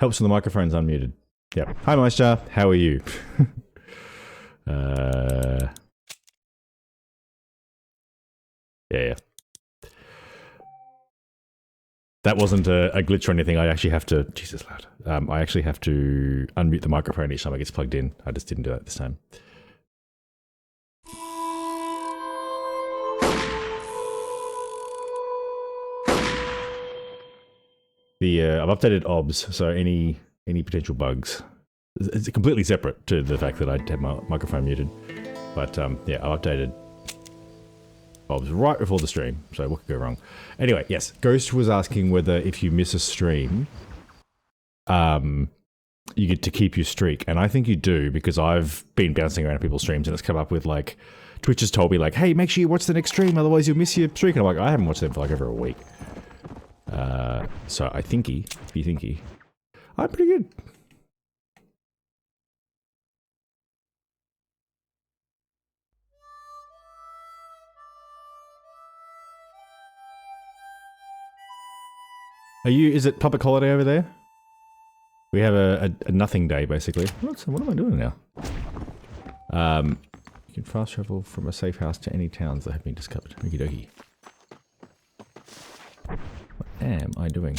Helps when the microphone's unmuted. Yep. Hi, Moisture. How are you? Yeah. That wasn't a glitch or anything. I actually have to... Jesus, loud. I actually have to unmute the microphone each time it gets plugged in. I just didn't do that this time. I've updated OBS, so any potential bugs. It's completely separate to the fact that I had my microphone muted. But yeah, I've updated OBS right before the stream, so what could go wrong? Anyway, yes, Ghost was asking whether if you miss a stream, you get to keep your streak, and I think you do, because I've been bouncing around people's streams and it's come up with like, Twitch has told me like, hey, make sure you watch the next stream, otherwise you'll miss your streak, and I'm like, I haven't watched them for like over a week. So I thinky, I'm pretty good. Is it public holiday over there? We have a nothing day, basically. What am I doing now? You can fast travel from a safe house to any towns that have been discovered. Okie dokie. What am I doing?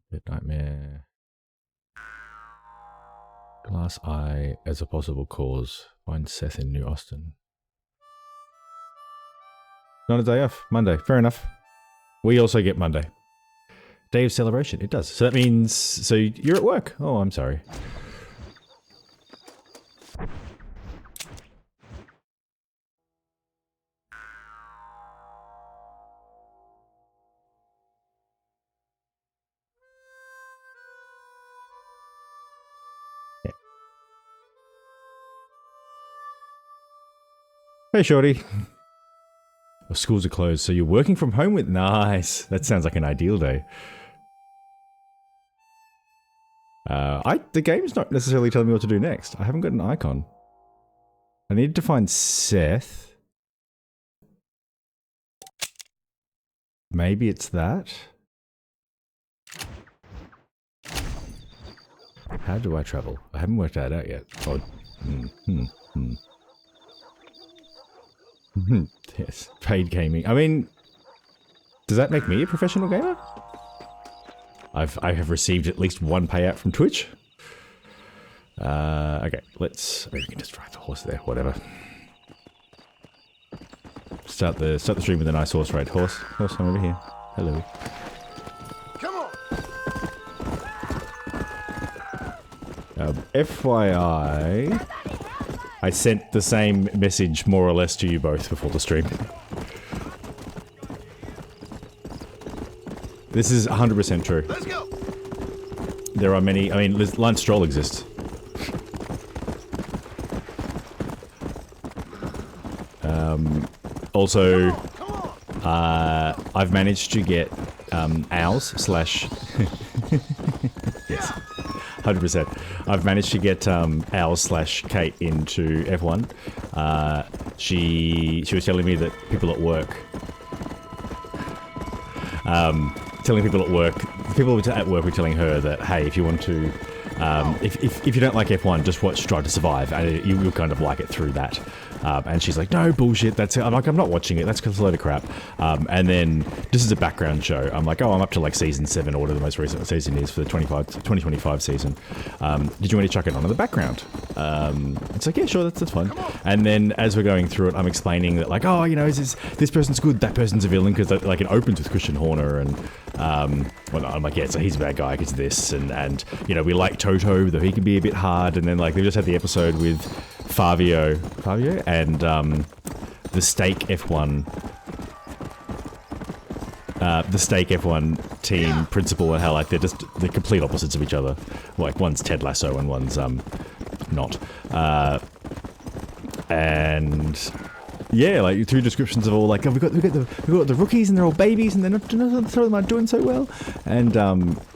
Bit nightmare. Glass eye as a possible cause. Find Seth in New Austin. Not a day off. Monday. Fair enough. We also get Monday. Day of celebration. It does. So that means... So you're at work. Oh, I'm sorry. Hey, Shorty. Oh, schools are closed, so you're working from home with... Nice. That sounds like an ideal day. The game's not necessarily telling me what to do next. I haven't got an icon. I need to find Seth. Maybe it's that? How do I travel? I haven't worked that out yet. Oh, yes, paid gaming. I mean, does that make me a professional gamer? I have received at least one payout from Twitch. Okay, maybe we can just drive the horse there, whatever. Start the stream with a nice horse ride. Horse, I'm over here. Hello. Come on. FYI, I sent the same message more or less to you both before the stream. This is 100% true. Let's go. There are many, I mean, Lance Stroll exists. Also, I've managed to get owls slash... Yes, 100%. I've managed to get owls slash Kate into F1. She was telling me that people at work... people at work were telling her that, hey, if you want to... if you don't like F1, just watch Drive to Survive, and you'll kind of like it through that. And she's like, no, bullshit, that's it. I'm like, I'm not watching it, that's a load of crap. And then, just as a background show, I'm like, oh, I'm up to like season 7, or whatever the most recent season is for the 2025 season. Did you want to chuck it on in the background? It's like, yeah, sure, that's fine. And then, as we're going through it, I'm explaining that, like, oh, you know, this person's good, that person's a villain, because like it opens with Christian Horner, and well, I'm like, yeah, so he's a bad guy, because this, and you know, we like Toto, though he can be a bit hard, and then like they just had the episode with Fabio, and the Steak F1 team principal, and how like they're the complete opposites of each other. Like one's Ted Lasso and one's not. And yeah, like 2 descriptions of all like, oh, we got the rookies and they're all babies and they're not doing so well. And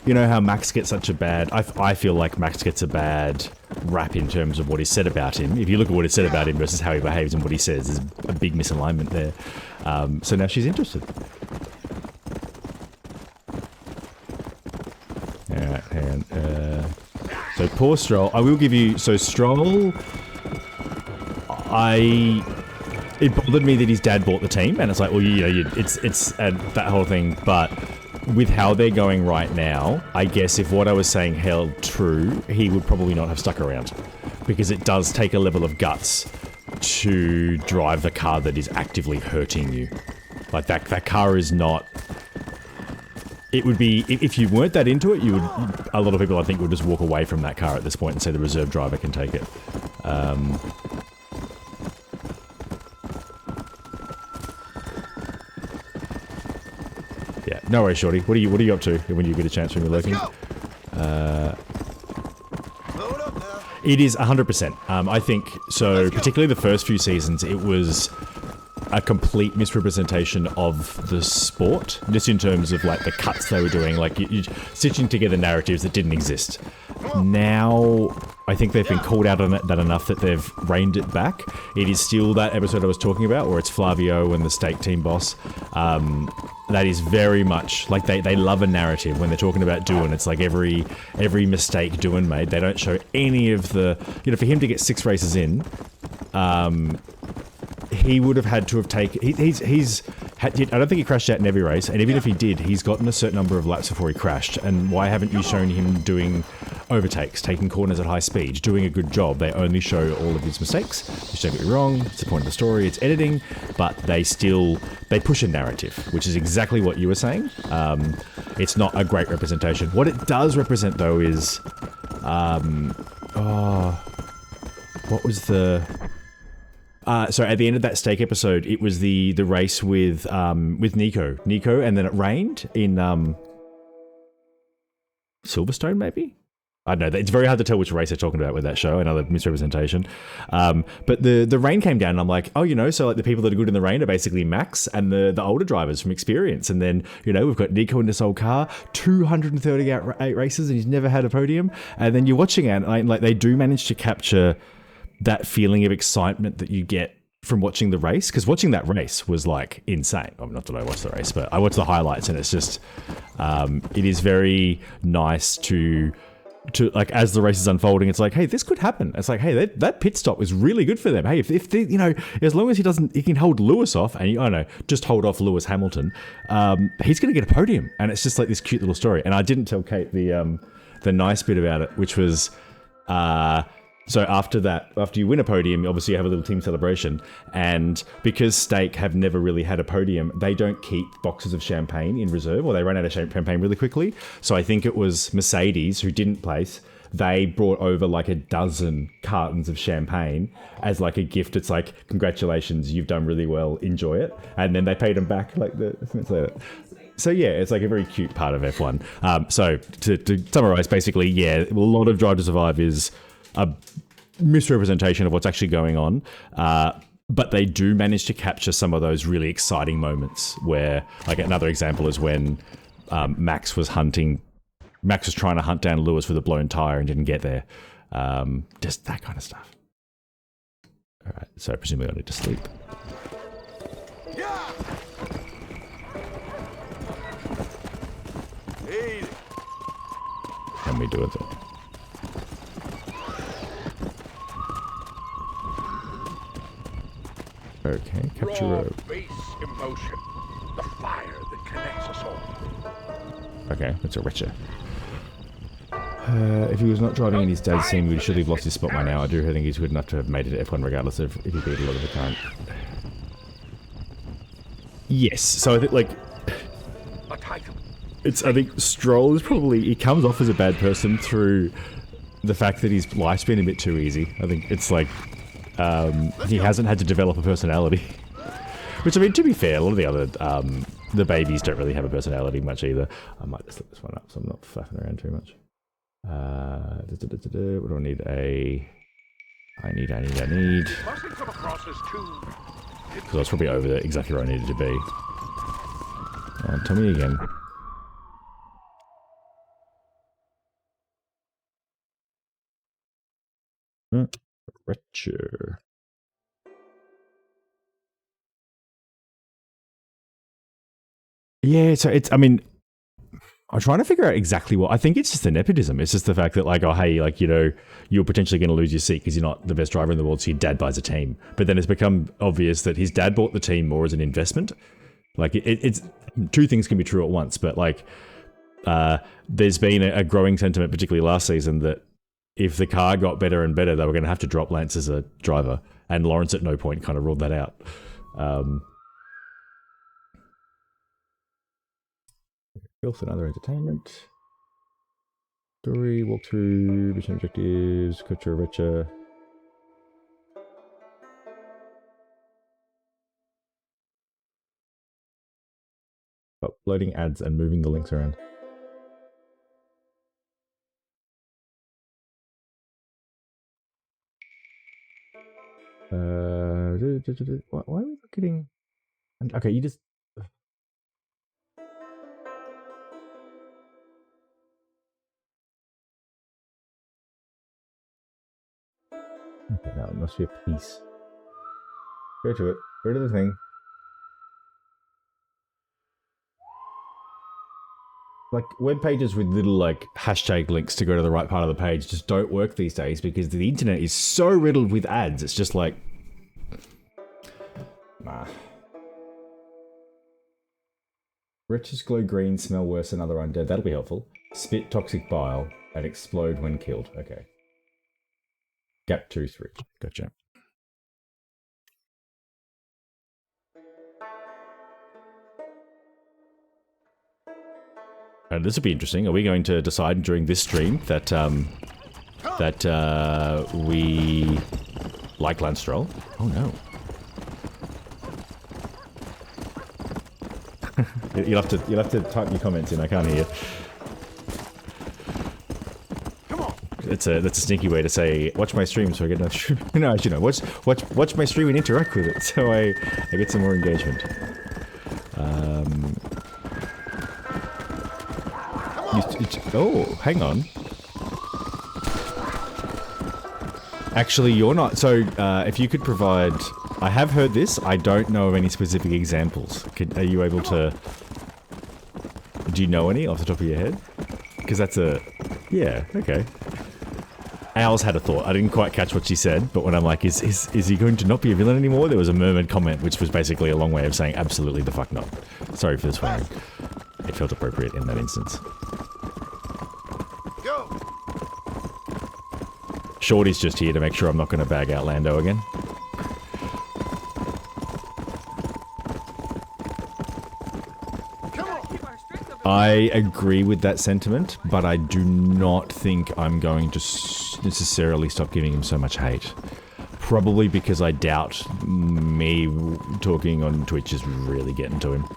you know how Max gets such a bad... I feel like Max gets a bad rap in terms of what is said about him. If you look at what is said about him versus how he behaves and what he says, there's a big misalignment there. So now she's interested. Alright, and so poor Stroll. I will give you, so Stroll, it bothered me that his dad bought the team, and it's like, well, it's that whole thing, but with how they're going right now, I guess if what I was saying held true, he would probably not have stuck around. Because it does take a level of guts to drive the car that is actively hurting you. Like, that car is not... It would be... If you weren't that into it, you would... A lot of people, I think, would just walk away from that car at this point and say the reserve driver can take it. Yeah, no worries, Shorty. What are you up to when you get a chance when you're lurking? It is 100%. I think, so particularly the first few seasons, it was a complete misrepresentation of the sport, just in terms of like the cuts they were doing, like you stitching together narratives that didn't exist. Now, I think they've been called out on that enough that they've reined it back. It is still that episode I was talking about, where it's Flavio and the steak team boss. That is very much like they love a narrative when they're talking about Doohan. It's like every mistake Doohan made. They don't show any of the, for him to get 6 races in, he would have had to have taken. I don't think he crashed out in every race, and even if he did, he's gotten a certain number of laps before he crashed. And why haven't you shown him doing overtakes, taking corners at high speed, doing a good job? They only show all of his mistakes. Which, don't get me wrong, it's the point of the story, it's editing, but they push a narrative, which is exactly what you were saying. It's not a great representation. What it does represent, though, is, what was the... so at the end of that steak episode, it was the race with Nico, and then it rained in Silverstone, maybe. I don't know. It's very hard to tell which race they're talking about with that show. Another misrepresentation. But the rain came down, and I'm like, oh, so like the people that are good in the rain are basically Max and the older drivers from experience. And then we've got Nico in this old car, 238 races, and he's never had a podium. And then you're watching it, and like they do manage to capture that feeling of excitement that you get from watching the race, because watching that race was like insane. I mean, not that I watched the race, but I watched the highlights, and it's just it is very nice to like, as the race is unfolding, it's like, hey, this could happen. It's like, hey, that pit stop was really good for them. Hey, if they, as long as he can hold Lewis off, and I don't know, just hold off Lewis Hamilton, he's going to get a podium. And it's just like this cute little story. And I didn't tell Kate the nice bit about it, which was, so after you win a podium, obviously you have a little team celebration, and because Steak have never really had a podium, they don't keep boxes of champagne in reserve, or they run out of champagne really quickly. So I think it was Mercedes, who didn't place, they brought over like a dozen cartons of champagne as like a gift. It's like, congratulations, you've done really well, enjoy it. And then they paid them back like so yeah, it's like a very cute part of F1. So to summarize, basically, yeah, a lot of Drive to Survive is a misrepresentation of what's actually going on, but they do manage to capture some of those really exciting moments where, like, another example is when Max was trying to hunt down Lewis with a blown tire and didn't get there. Just that kind of stuff. All right, so presumably I need to sleep. Yeah. And we do it then. Okay, capture road. Base emotion, the fire that connects us all. Okay, that's a richer. If he was not driving in his dad's team, we should have lost his spot by now. I do think he's good enough to have made it to F1 regardless of if he beat a lot of the time. Yes, so I think, like, I think Stroll is probably, he comes off as a bad person through the fact that his life's been a bit too easy. I think it's like, he hasn't had to develop a personality. Which, I mean, to be fair, a lot of the other, the babies don't really have a personality much either. I might just look this one up so I'm not flapping around too much. What do I need? I need. Because I was probably over there exactly where I needed to be. Tell me again. Richer. Yeah, so it's, I mean, I'm trying to figure out exactly what, I think it's just the nepotism. It's just the fact that like, oh, hey, like, you know, you're potentially going to lose your seat because you're not the best driver in the world, so your dad buys a team. But then it's become obvious that his dad bought the team more as an investment. Like, it's, two things can be true at once, but like, there's been a growing sentiment, particularly last season, that if the car got better and better, they were going to have to drop Lance as a driver. And Lawrence at no point kind of ruled that out. Filth and other entertainment. Story, walkthrough, mission objectives, culture, richer. Uploading ads and moving the links around. Why are we not getting... Okay, you just... Okay, now it must be a piece. Go to it. Go to the thing. Like, web pages with little, like, hashtag links to go to the right part of the page just don't work these days because the internet is so riddled with ads. It's just like... Nah. Riches glow green, smell worse than other undead. That'll be helpful. Spit toxic bile and explode when killed. Okay. Gap 2-3. Gotcha. This will be interesting. Are we going to decide during this stream that we like Lance Stroll? Oh no. You'll have to type your comments in. I can't hear. Come on. That's a sneaky way to say watch my stream so I get no stream. No, actually no. Watch my stream and interact with it so I get some more engagement. Oh, hang on. Actually, you're not. So, if you could provide... I have heard this. I don't know of any specific examples. Are you able to... Do you know any off the top of your head? Because that's a... Yeah, okay. Al's had a thought. I didn't quite catch what she said, but when I'm like, is he going to not be a villain anymore? There was a murmured comment, which was basically a long way of saying absolutely the fuck not. Sorry for the swearing. It felt appropriate in that instance. Shorty's just here to make sure I'm not going to bag out Lando again. I agree with that sentiment, but I do not think I'm going to necessarily stop giving him so much hate. Probably because I doubt me talking on Twitch is really getting to him.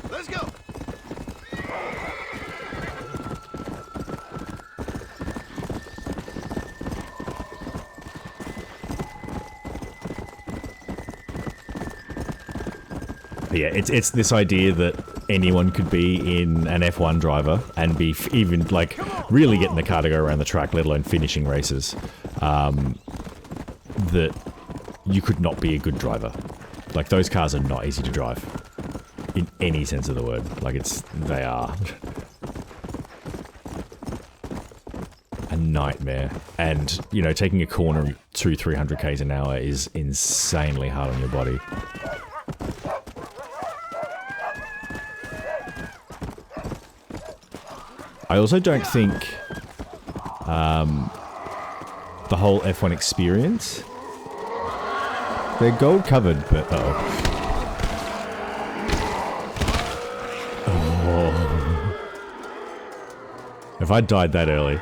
Let's go. Yeah, it's this idea that anyone could be in an F1 driver and be even, like, really getting the car to go around the track, let alone finishing races. That you could not be a good driver. Like, those cars are not easy to drive. In any sense of the word. Like, they are a nightmare. And, you know, taking a corner 200-300 k's an hour is insanely hard on your body. I also don't think the whole F1 experience, they're gold covered, but oh. If I died that early.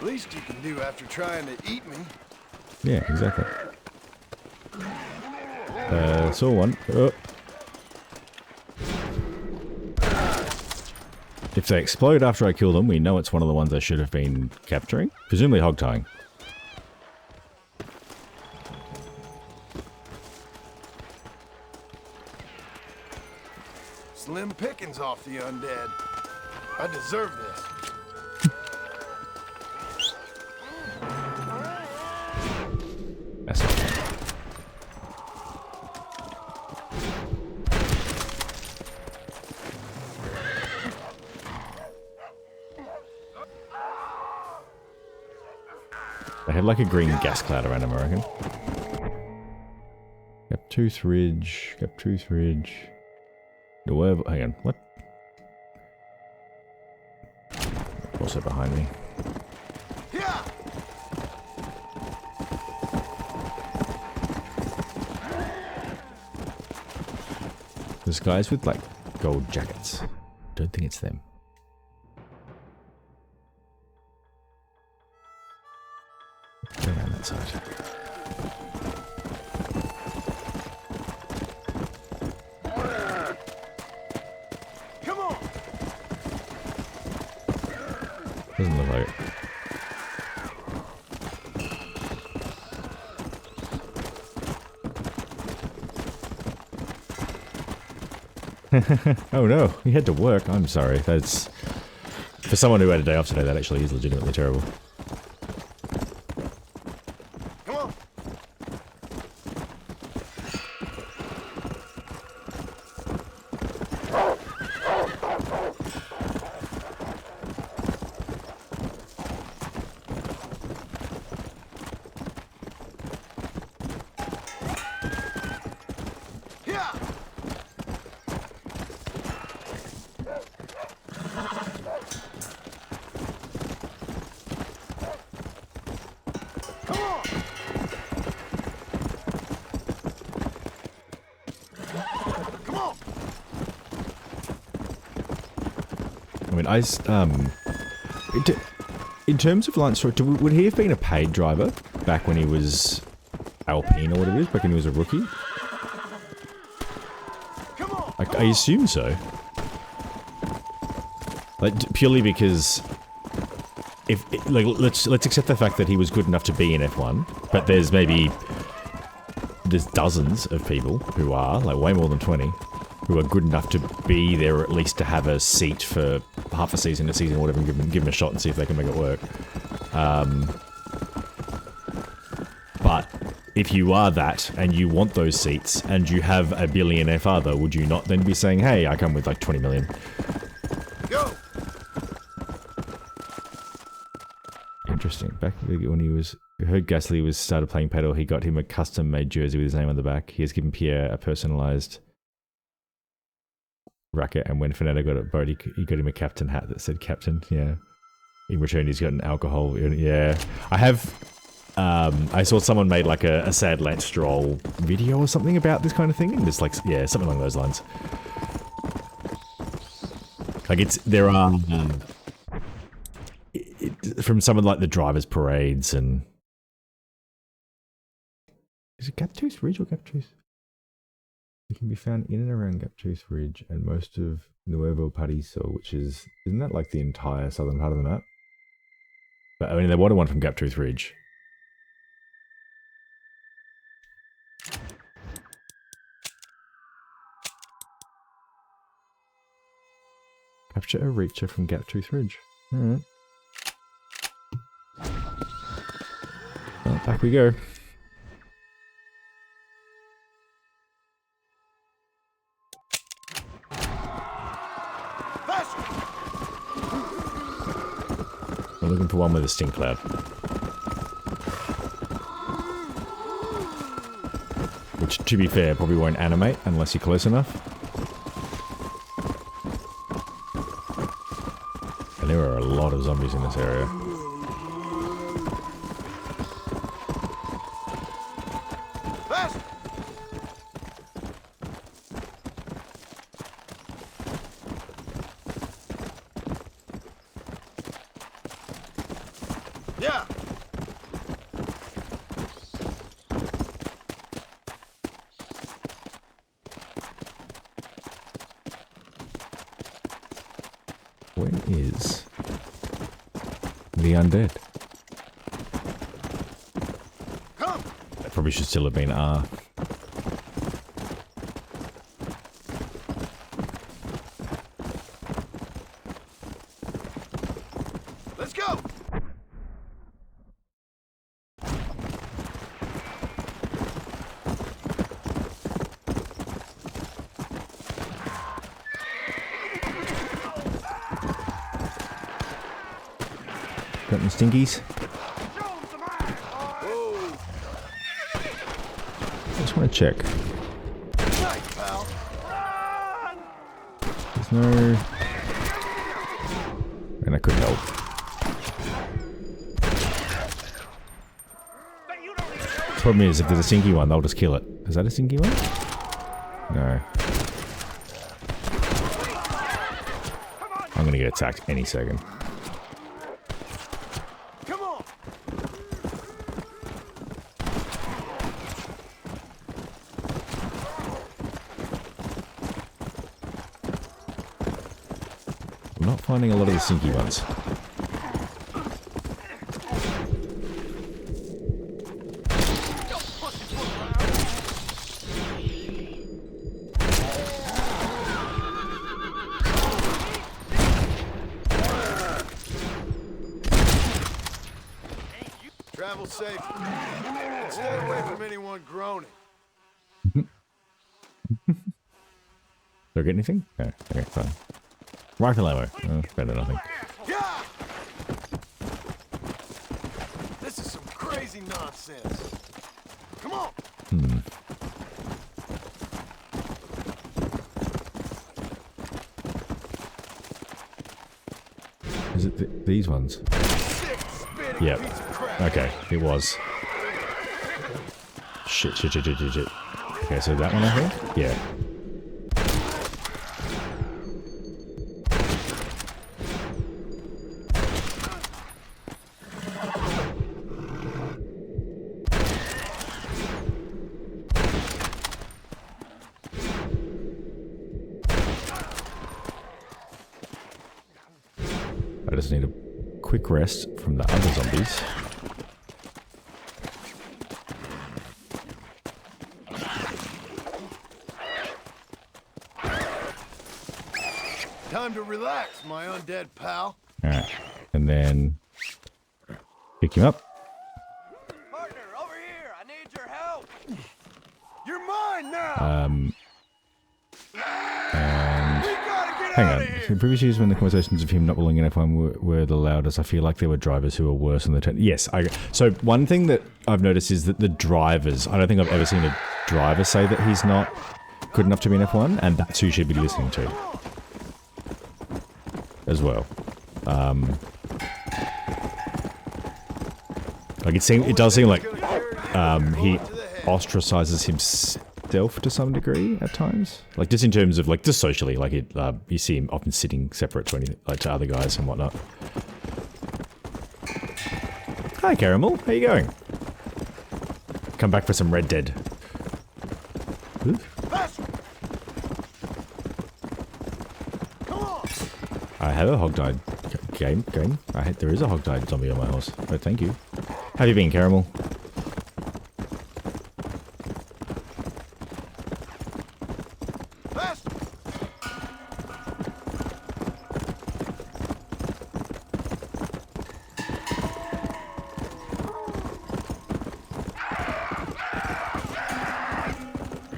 Least you can do after trying to eat me. Yeah, exactly. Saw one. Oh. If they explode after I kill them, we know it's one of the ones I should have been capturing. Presumably hog tying. Slim pickings off the undead. I deserve this. That's not bad. They had like a green gas cloud around them, I reckon. Gaptooth Ridge, Gaptooth Ridge. Wherever, hang on, what? Also behind me. Yeah. There's guys with like gold jackets. Don't think it's them. Go down that side. Come on. Doesn't look like it. Oh no, he had to work. I'm sorry. That's... For someone who had a day off today, that actually is legitimately terrible. Come on. Yeah. Come on. Come on. I mean, in terms of Lance Roy, would he have been a paid driver back when he was Alpine or whatever it is, back when he was a rookie? Come on. I assume so. Like, purely because... If, like, let's accept the fact that he was good enough to be in F1, but there's dozens of people who are, like way more than 20, who are good enough to be there, or at least to have a seat for half a season, or whatever, and give them a shot and see if they can make it work. But if you are that, and you want those seats, and you have a billionaire father, would you not then be saying, hey, I come with like 20 million? Go. Interesting. Back when he was... I heard Gasly started playing paddle, he got him a custom-made jersey with his name on the back. He has given Pierre a personalised racket, and when Fernando got it, he got him a captain hat that said captain, yeah. In return, he's got an alcohol, yeah. I have... I saw someone made like a Sad Lance Stroll video or something about this kind of thing, and it's like, yeah, something along those lines. Like, there are... from some of like the drivers' parades and... Is it Gaptooth Ridge or Gaptooth? It can be found in and around Gaptooth Ridge and most of Nuevo Paraiso, which is... Isn't that like the entire southern part of the map? But I mean, they wanted one from Gaptooth Ridge. Capture a reacher from Gaptooth Ridge. Alright. Well, back we go. I'm looking for one with a stink cloud. Which, to be fair, probably won't animate unless you're close enough. And there are a lot of zombies in this area. Yeah. Where is the undead? Come. That probably should still have been R. Let's go. Got any stinkies? Whoa. I just want to check. Nice, pal. There's no... And I could help. Problem is, if there's a stinky one, they'll just kill it. Is that a stinky one? No. I'm gonna get attacked any second. Come on. I'm not finding a lot of the stinky ones. Travel safe. And stay away from anyone groaning. Do I get anything? No. Okay, fine. Rifle ammo. Oh, better than nothing. Yeah. This is some crazy nonsense. Come on. Is it these ones? Sick spitting Yep. piece of crap. Okay, it was. Shit. Okay, so that one I think? Yeah. I just need a quick rest from the other zombies. Time to relax, my undead pal. Alright, and then pick him up. Partner, over here. I need your help. You're mine now. And We gotta get hang out on. of here. In previous years, when the conversations of him not belonging in F1 were the loudest, I feel like there were drivers who were worse than the ten. Yes, so one thing that I've noticed is that the drivers, I don't think I've ever seen a driver say that he's not good enough to be in F1, and that's who you should be listening to as well. Like it does seem like he ostracizes himself to some degree at times, like just in terms of like just socially, like you see him often sitting separate to anything, like to other guys and whatnot. Hi Caramel, how you going? Come back for some Red Dead. Ooh. Come on. I have a hog-tied game. There is a hog-tied zombie on my horse. Oh, thank you. How have you been, Caramel? Faster.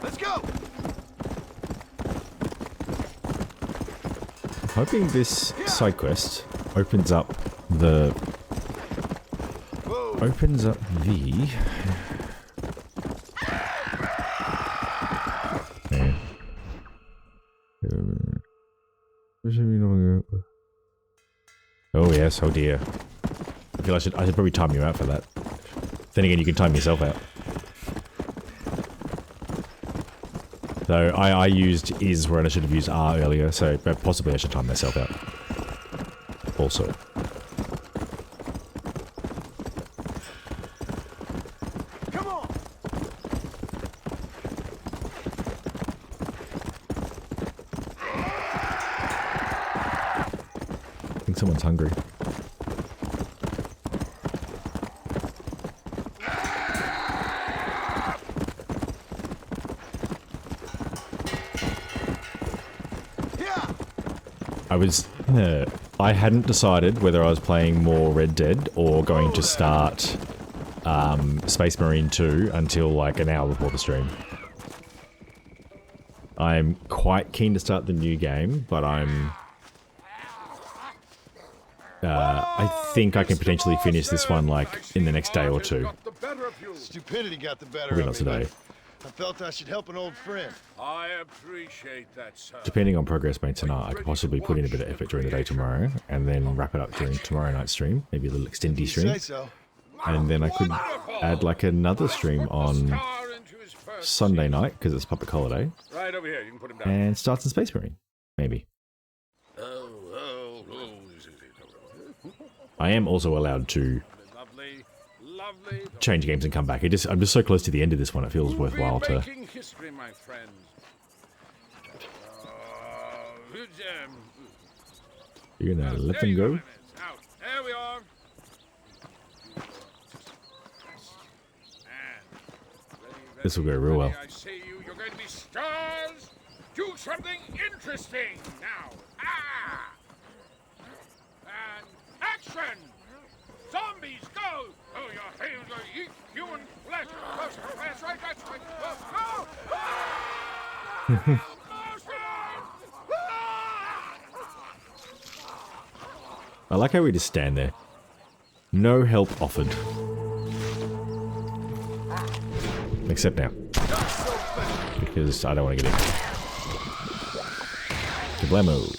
Let's go. Hoping this side quest opens up the... Whoa. Opens up the... Yeah. Oh yes, oh dear. I feel I should probably time you out for that. Then again, you can time yourself out. So I used is where I should have used R earlier, so possibly I should time myself out. Also. Come on. think someone's hungry. I hadn't decided whether I was playing more Red Dead or going to start Space Marine 2 until like an hour before the stream. I'm quite keen to start the new game, but I think I can potentially finish this one like in the next day or two. Stupidity got the better Probably of not today. I felt I should help an old friend. I appreciate that, sir. Depending on progress made tonight, I could possibly put in a bit of effort during the day tomorrow, and then wrap it up during tomorrow night's stream, maybe a little extendy stream. Say so. And then I could add like another stream on Sunday night, because it's public holiday, Right over here, you can put him down. and start some Space Marine, maybe. I am also allowed to Lovely, lovely. change games and come back. I'm just so close to the end of this one, it feels worthwhile We're to... making history, my friends. You're gonna let There them you go? my friends. Out. There we are. And This will go real well. I say you're going to be stars. Do something interesting now. Ah! And action! Zombies, go! Oh, your hands are eat human flesh. That's right, that's right. Oh, no! Ah! I like how we just stand there. No help offered. Except now. Because I don't want to get in. Kablamo.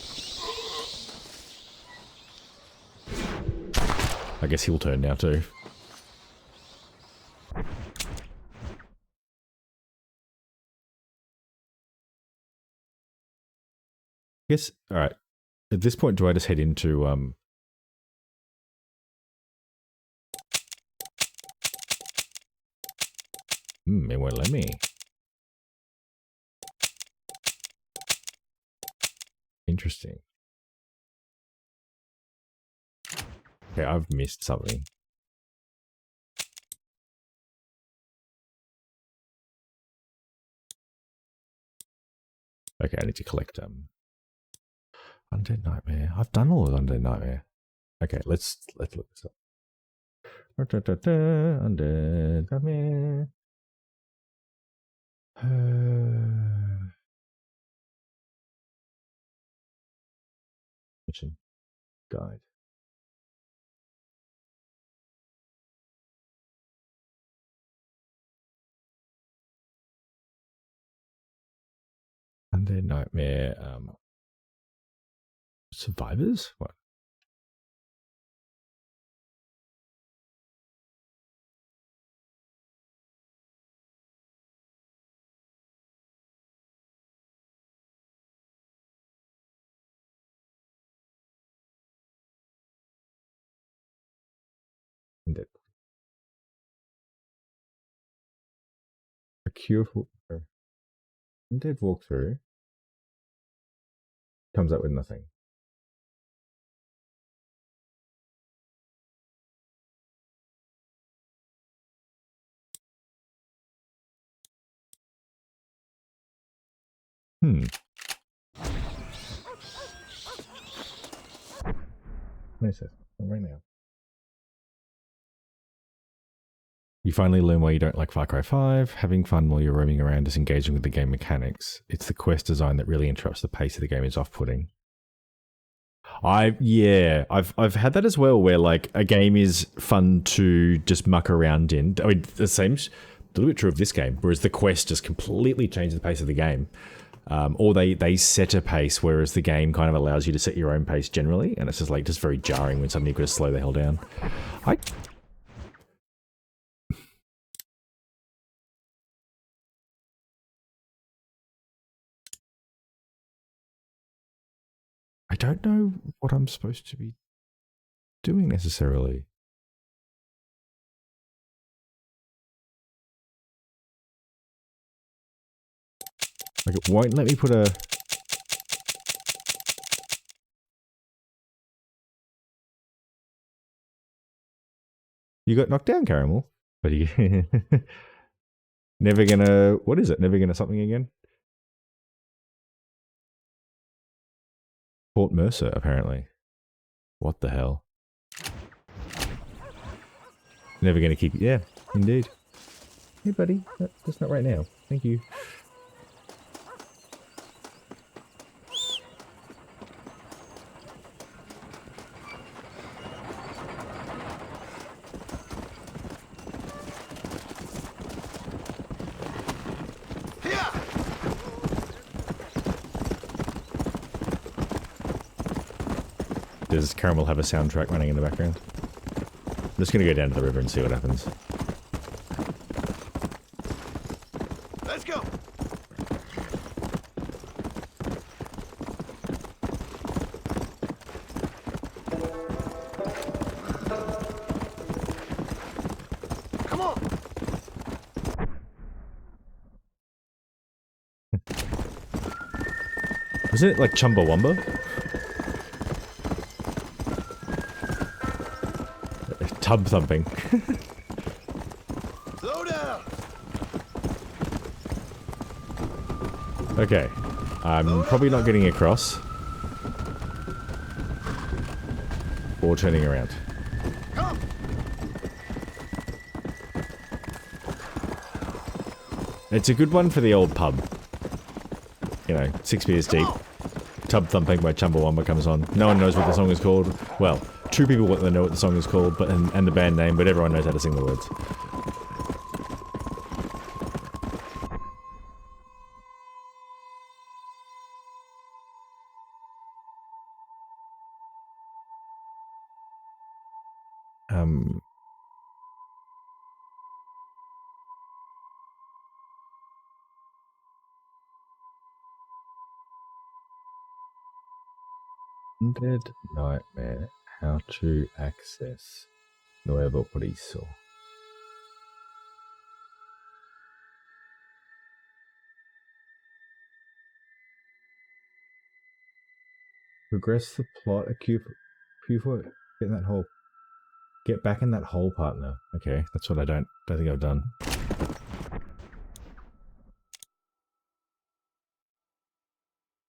I guess he'll turn now too. Guess, alright. At this point, do I just head into, it won't let me. Interesting. Okay, I've missed something. Okay, I need to collect Undead Nightmare. I've done all of Undead Nightmare. Okay, let's look this up. Undead Nightmare. Mission guide. Undead Nightmare. Survivors? What? Undead. A cure for Undead walkthrough comes up with nothing. No, sir. Not right now. You finally learn why you don't like Far Cry 5, having fun while you're roaming around, disengaging with the game mechanics. It's the quest design that really interrupts the pace of the game, is off-putting. I've had that as well, where like a game is fun to just muck around in. I mean, the seems a little bit true of this game, whereas the quest just completely changed the pace of the game. Or they set a pace, whereas the game kind of allows you to set your own pace generally, and it's just like very jarring when suddenly you've got to slow the hell down. I don't know what I'm supposed to be doing necessarily. Like, it won't let me put a... You got knocked down, Caramel. But you never gonna. What is it? Never gonna something again? Port Mercer, apparently. What the hell? Never gonna keep. Yeah, indeed. Hey, buddy. That's not right now. Thank you. Does Caramel have a soundtrack running in the background? I'm just gonna go down to the river and see what happens. Let's go. Come on. Wasn't it like Chumbawamba? Tub thumping. Slow down. Okay. I'm probably not getting across. Or turning around. Come. It's a good one for the old pub. You know, 6 beers deep. Tub thumping by Chumbawamba comes on. No one knows what the song is called. Well, 2 people know what the song is called, but and the band name, but everyone knows how to sing the words. Undead Nightmare. How to access Nuevo Priso. Progress the plot. Get back in that hole, partner. Okay, that's what I don't think I've done.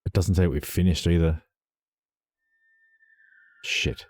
It doesn't say we've finished either. Shit.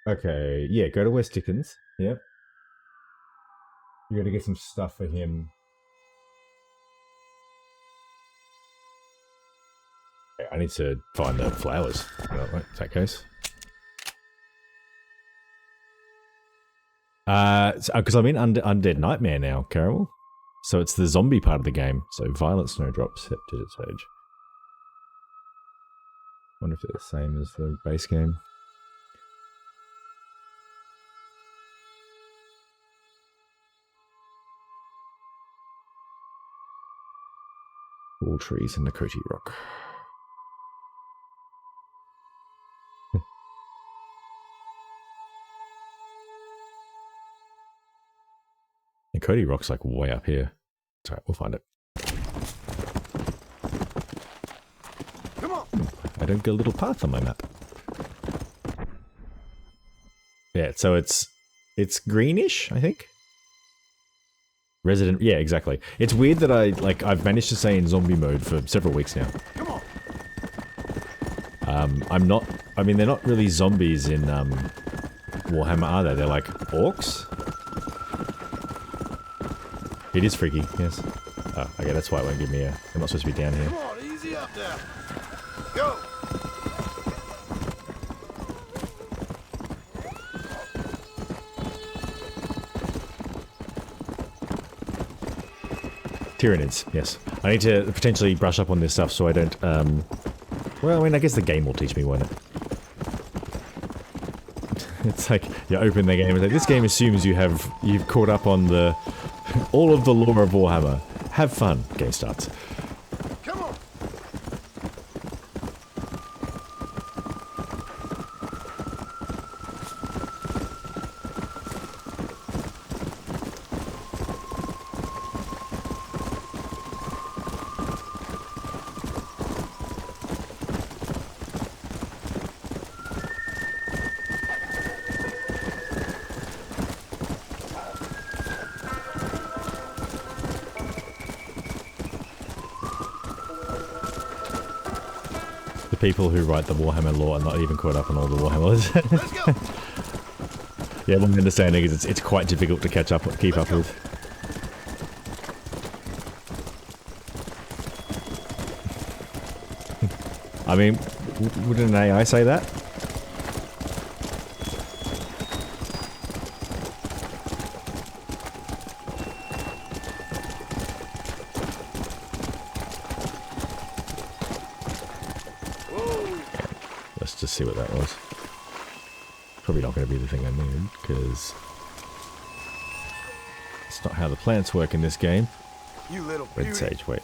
Okay, yeah, go to West Dickens. Yep. You gotta get some stuff for him. Okay, I need to find the flowers. Right, in that case. Because I'm in Undead Nightmare now, Caramel. So it's the zombie part of the game. So Violet Snowdrops, set digit stage. Wonder if they're the same as the base game. All trees and Nakoti Rock. Nakoti Rock's like way up here. It's alright, we'll find it. Come on. I don't get a little path on my map. Yeah, so it's greenish, I think. Resident, yeah, exactly. It's weird that I've managed to stay in zombie mode for several weeks now. Come on. I mean, they're not really zombies in Warhammer, are they? They're like orcs? It is freaky, yes. Oh, okay, that's why it won't give me a... I'm not supposed to be down here. Come on, easy up there. Go. Tyranids, yes. I need to potentially brush up on this stuff so I don't Well, I mean, I guess the game will teach me, won't it? It's like, you open the game and like, this game assumes you've caught up on all of the lore of Warhammer. Have fun. Game starts. Come on. People who write the Warhammer lore are not even caught up on all the Warhammer lores. Let's go. Yeah, my understanding is it's quite difficult to keep up with. I mean, wouldn't an AI say that? Just see what that was. Probably not going to be the thing I need, because it's not how the plants work in this game. You little Red beauty. sage, wait.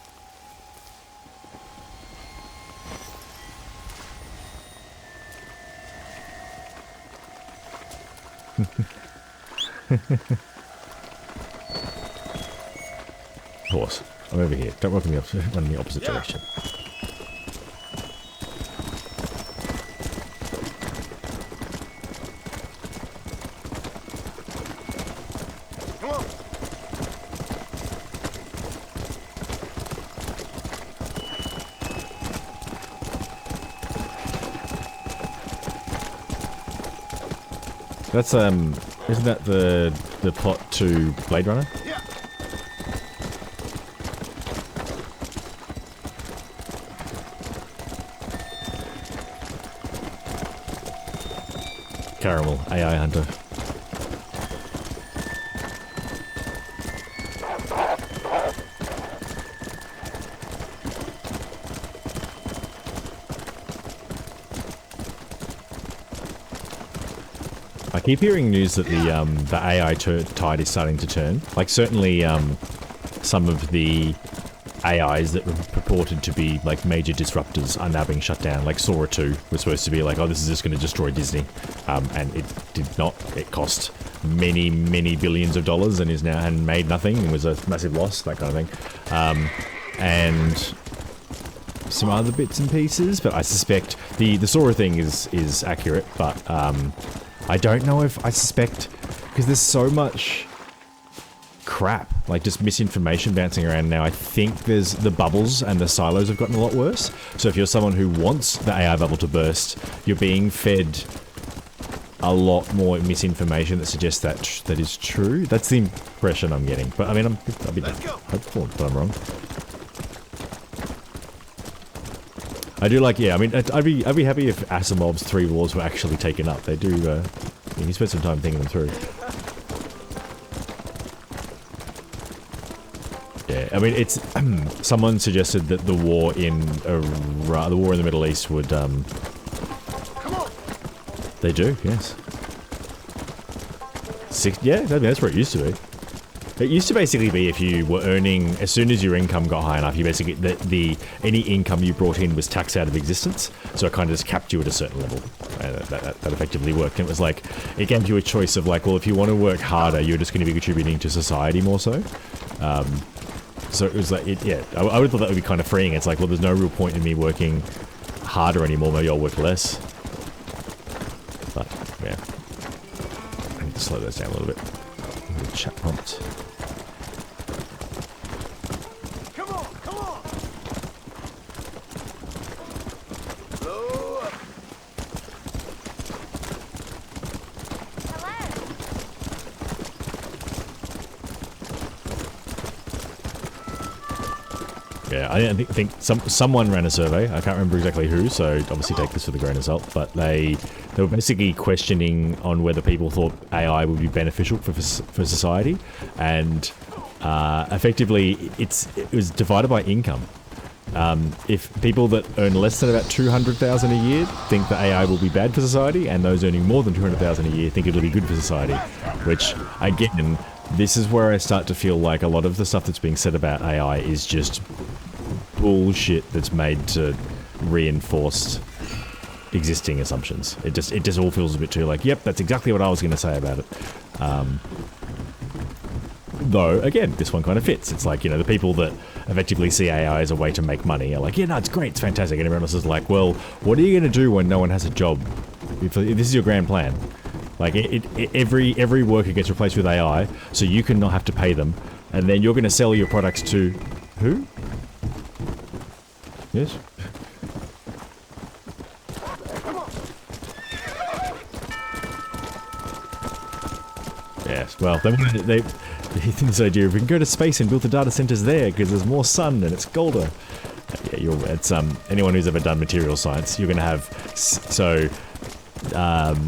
Horse, I'm over here. Don't walk in the opposite direction. That's isn't that the plot to Blade Runner? Yeah. Caramel, AI hunter. I keep hearing news that the AI tide is starting to turn. Like, certainly some of the AIs that were purported to be like major disruptors are now being shut down. Like Sora 2 was supposed to be like, oh, this is just going to destroy Disney, and it did not. It cost many billions of dollars and is now and made nothing and was a massive loss, that kind of thing. And some other bits and pieces, but I suspect the Sora thing is accurate, but I don't know if I suspect, because there's so much crap, like just misinformation bouncing around now. I think there's the bubbles and the silos have gotten a lot worse. So if you're someone who wants the AI bubble to burst, you're being fed a lot more misinformation that suggests that is true. That's the impression I'm getting. But I mean, I'll be hopeful that I'm wrong. I do like, yeah, I mean, I'd be happy if Asimov's 3 wars were actually taken up. They do, I mean, you spent some time thinking them through. Yeah, I mean, it's, someone suggested that the war in the Middle East would, Come on. They do, yes. Yeah, I mean, that's where it used to be. It used to basically be if you were earning, as soon as your income got high enough, you basically, any income you brought in was taxed out of existence. So it kind of just capped you at a certain level. That effectively worked. And it was like, it gave you a choice of like, well, if you want to work harder, you're just going to be contributing to society more so. So it was like, yeah, I would have thought that would be kind of freeing. It's like, well, there's no real point in me working harder anymore. Maybe I'll work less. But, yeah. I need to slow those down a little bit. Chat prompt. Come on, come on. Blow up. Yeah, I think someone ran a survey. I can't remember exactly who, so obviously take this with a grain of salt. But they were basically questioning on whether people thought AI would be beneficial for society, and effectively it was divided by income. If people that earn less than about 200,000 a year think that AI will be bad for society, and those earning more than 200,000 a year think it'll be good for society, which, again, this is where I start to feel like a lot of the stuff that's being said about AI is just bullshit that's made to reinforce existing assumptions. It just all feels a bit too like, yep, that's exactly what I was going to say about it. Though, again, this one kind of fits. It's like, you know, the people that effectively see AI as a way to make money are like, yeah, no, it's great, it's fantastic. And everyone else is like, well, what are you going to do when no one has a job? If this is your grand plan. Like, every worker gets replaced with AI, so you can not have to pay them. And then you're going to sell your products to... who? Yes? Yes, well, they this idea of we can go to space and build the data centers there because there's more sun and it's colder. Yeah, it's anyone who's ever done material science, you're going to have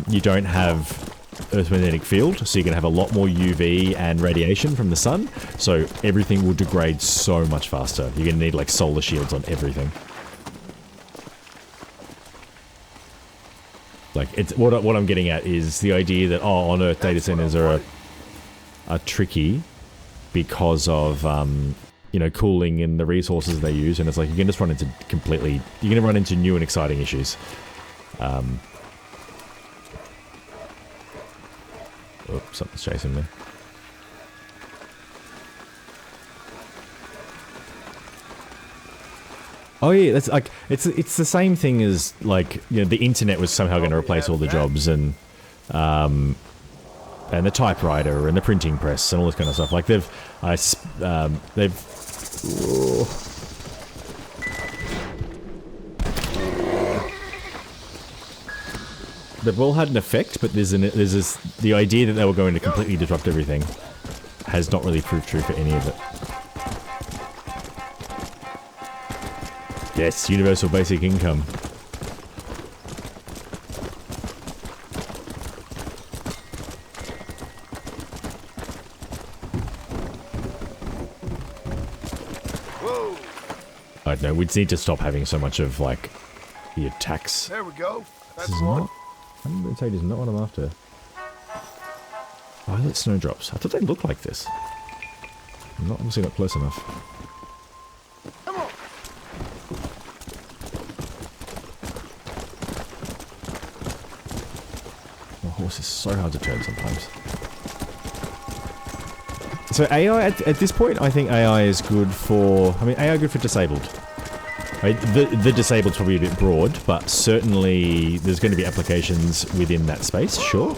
you don't have Earth's magnetic field, so you're going to have a lot more UV and radiation from the sun, so everything will degrade so much faster. You're going to need like solar shields on everything. Like, it's what I'm getting at is the idea that, oh, on Earth data centers are tricky because of you know, cooling and the resources they use, and it's like you're gonna just run into you're gonna run into new and exciting issues. Oh, something's chasing me. Oh yeah, that's like it's the same thing as like, you know, the internet was somehow going to replace all the jobs, and the typewriter and the printing press and all this kind of stuff. Like they've all had an effect, but the idea that they were going to completely disrupt everything has not really proved true for any of it. Yes, universal basic income. Whoa! I don't know, we'd need to stop having so much of, like, the attacks. There we go. That's This is one. not... I'm going to tell you, this is not what I'm after. Violet snowdrops. I thought they looked like this. I'm not, obviously not close enough. Come on. My horse is so hard to turn sometimes. So AI, at this point, I think AI is good for... I mean, AI good for disabled. I mean, the disabled's probably a bit broad, but certainly there's going to be applications within that space, sure.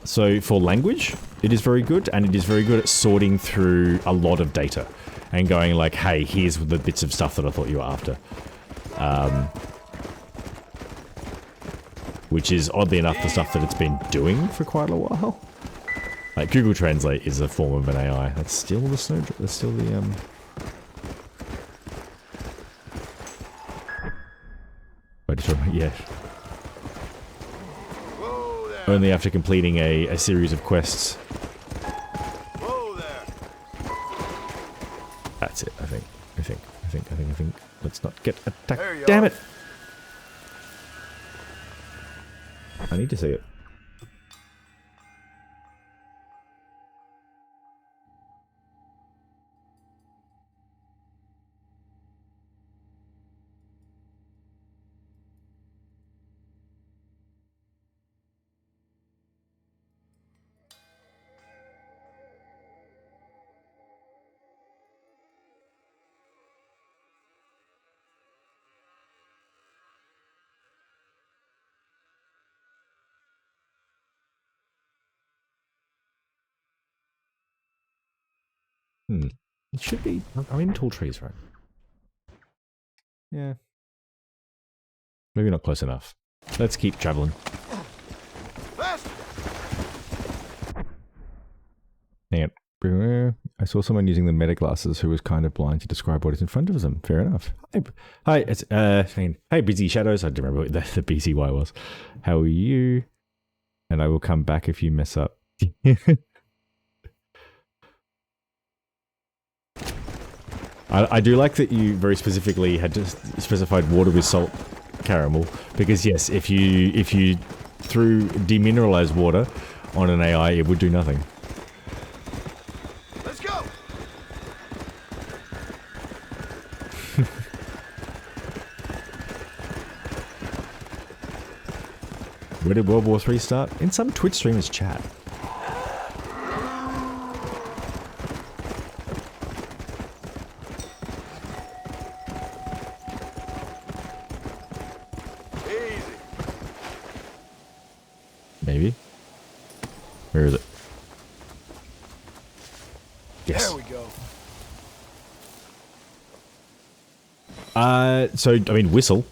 So for language, it is very good, and it is very good at sorting through a lot of data and going like, hey, here's the bits of stuff that I thought you were after. Which is, oddly enough, the stuff that it's been doing for quite a while. Like, Google Translate is a form of an AI. That's still the snowdrop. That's still the, Wait, yeah. Whoa there. Only after completing a series of quests. Whoa there. That's it, I think. I think. Let's not get attacked. There you Damn are. it! I need to see it. It should be... I'm in tall trees, right? Yeah. Maybe not close enough. Let's keep traveling. Faster. Hang on. I saw someone using the meta glasses who was kind of blind to describe what is in front of them. Fair enough. Hi, it's hey, Busy Shadows. I don't remember what the BCY was. How are you? And I will come back if you mess up. I do like that you very specifically had just specified water with salt caramel, because yes, if you threw demineralized water on an AI, it would do nothing. Let's go. Where did World War III start? In some Twitch streamers chat. Easy. Maybe. Where is it? Yes. There we go. So I mean, whistle.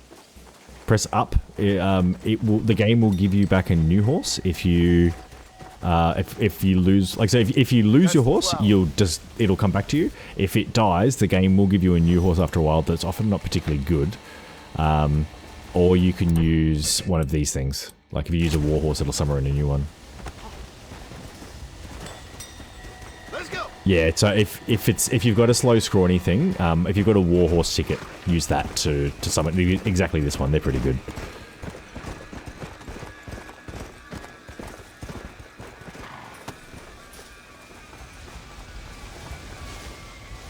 Press up. It will. The game will give you back a new horse if you, if you lose. Like, so if you lose your horse, it'll come back to you. If it dies, the game will give you a new horse after a while. That's often not particularly good. Or you can use one of these things. Like if you use a war horse, it'll summon a new one. Let's go. Yeah, so if you've got a slow scrawny thing, if you've got a war horse ticket, use that to summon exactly this one. They're pretty good.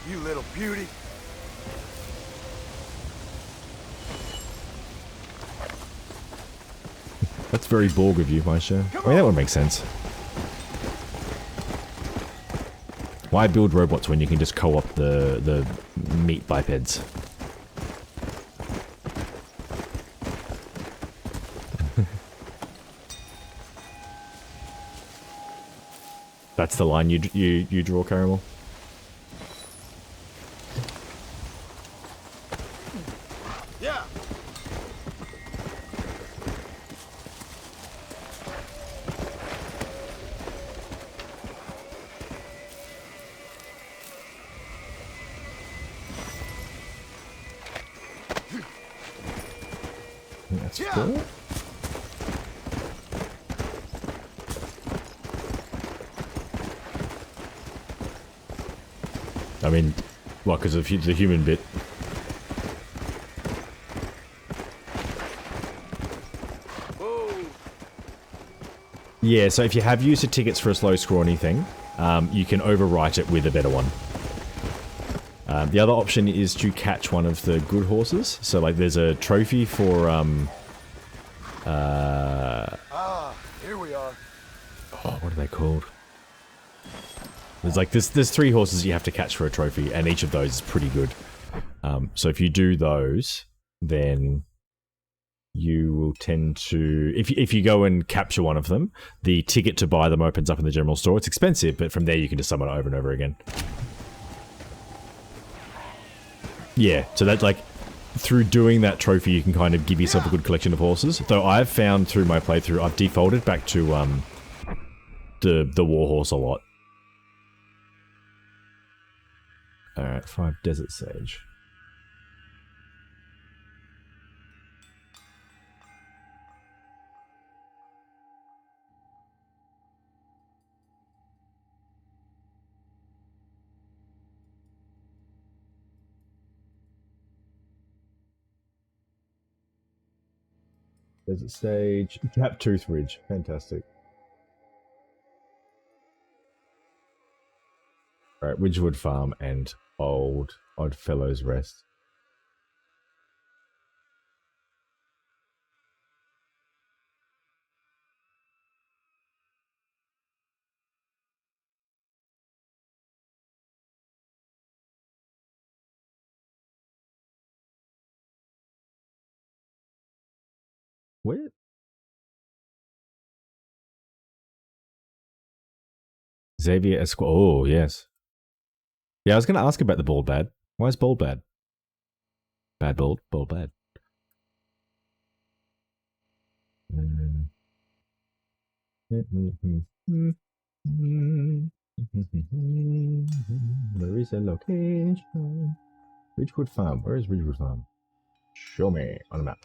You little beauty. That's very Borg of you, Maisha. I mean, that would make sense. Why build robots when you can just co-op the meat bipeds? That's the line you draw, Caramel. Yeah. That's four. I mean, well, because of the human bit. Whoa. Yeah, so if you have used the tickets for a slow scrawny thing, you can overwrite it with a better one. The other option is to catch one of the good horses. So, like, there's a trophy for, Here we are. oh, what are they called? There's 3 horses you have to catch for a trophy, and each of those is pretty good. So if you do those, then you will tend to, if you go and capture one of them, the ticket to buy them opens up in the general store. It's expensive, but from there you can just summon it over and over again. Yeah, so that's like, through doing that trophy, you can kind of give yourself a good collection of horses. Though I've found through my playthrough, I've defaulted back to the war horse a lot. Alright, 5 desert sage. Desert sage. Cap Tooth Ridge. Fantastic. Alright, Ridgewood Farm and Odd Fellows Rest. Where? Xavier Esquire. Oh, yes. Yeah, I was going to ask about the bald bad. Why is bald bad? Bad bald, bald bad. Where is the location? Ridgewood Farm. Where is Ridgewood Farm? Show me on the map.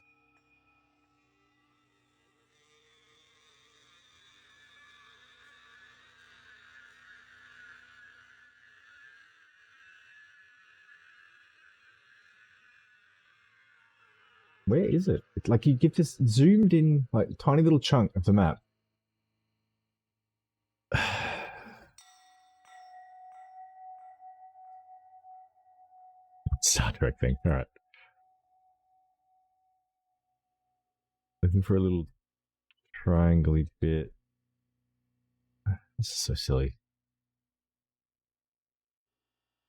Where is it? It's like you get this zoomed in, like, tiny little chunk of the map. Star Trek thing. All right. Looking for a little triangle-y bit. This is so silly.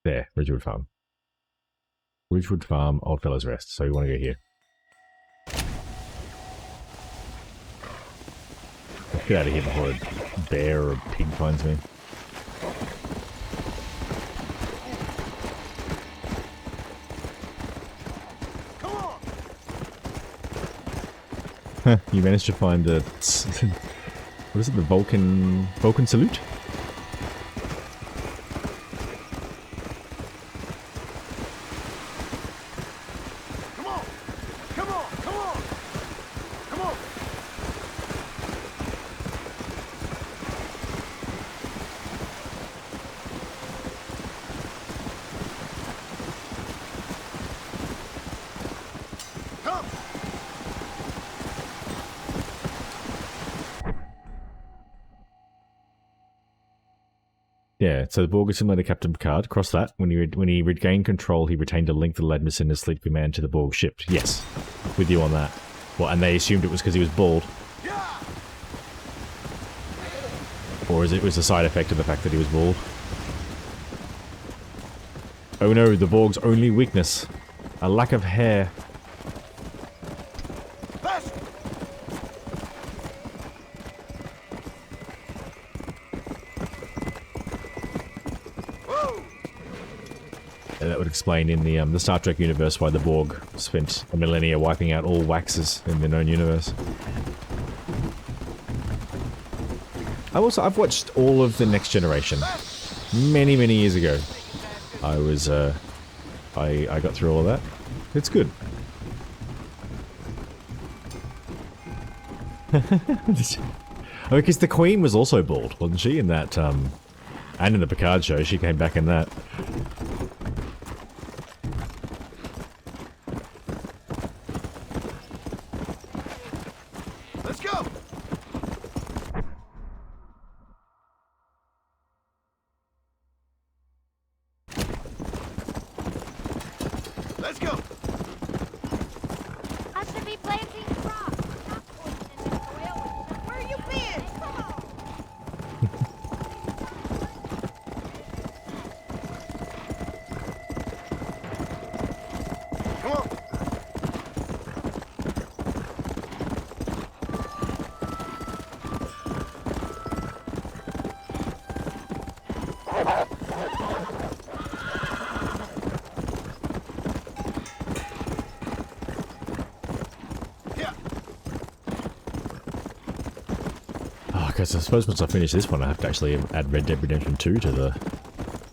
There, Ridgewood Farm. Ridgewood Farm, Oddfellows Rest. So you want to go here. Get out of here before a bear or a pig finds me. Come on. Huh, you managed to find the... what is it? The Vulcan salute? Come on. Come on. Come on. Come on. Come. Yeah, so the Borg is similar to Captain Picard. Cross that. When he regained control, he retained a link that led Mission as sleepy man to the Borg ship. Yes, with you on that. Well, and they assumed it was because he was bald. Yeah. Or it was a side effect of the fact that he was bald. Oh no, the Borg's only weakness. A lack of hair. Faster. Whoa. That would explain in the Star Trek universe why the Borg spent a millennia wiping out all waxes in the known universe. I've watched all of the Next Generation many years ago. I was I got through all of that. It's good. Oh, because the Queen was also bald, wasn't she? In that and in the Picard show, she came back in that. Let's go. Let's go. I should be planting crops, not poisoning the soil. Where you been? Come on. Come on. Yeah. Oh, because I suppose once I finish this one, I have to actually add Red Dead Redemption 2 to the...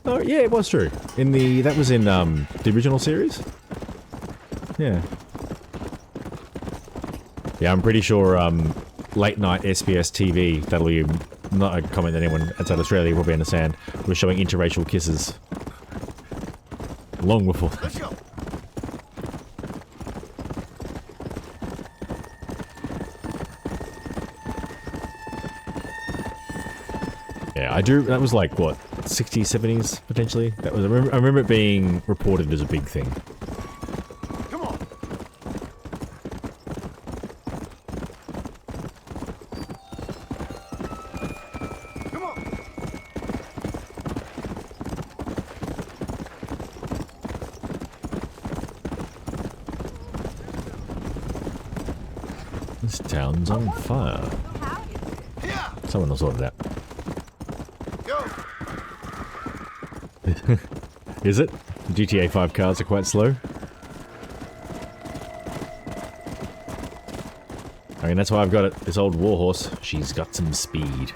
Oh, yeah, it was true. That was in, the original series? Yeah. Yeah, I'm pretty sure, late night SBS TV, that'll be not a comment that anyone outside Australia will probably understand, was showing interracial kisses. Long before. Let's go. Yeah, I do. That was like, what, 60s, 70s, potentially? That was. I remember it being reported as a big thing. Come on. Come on. This town's on fire. Yeah. Someone will sort it out. Go. Is it? The GTA 5 cars are quite slow. I mean, that's why I've got it. This old warhorse. She's got some speed.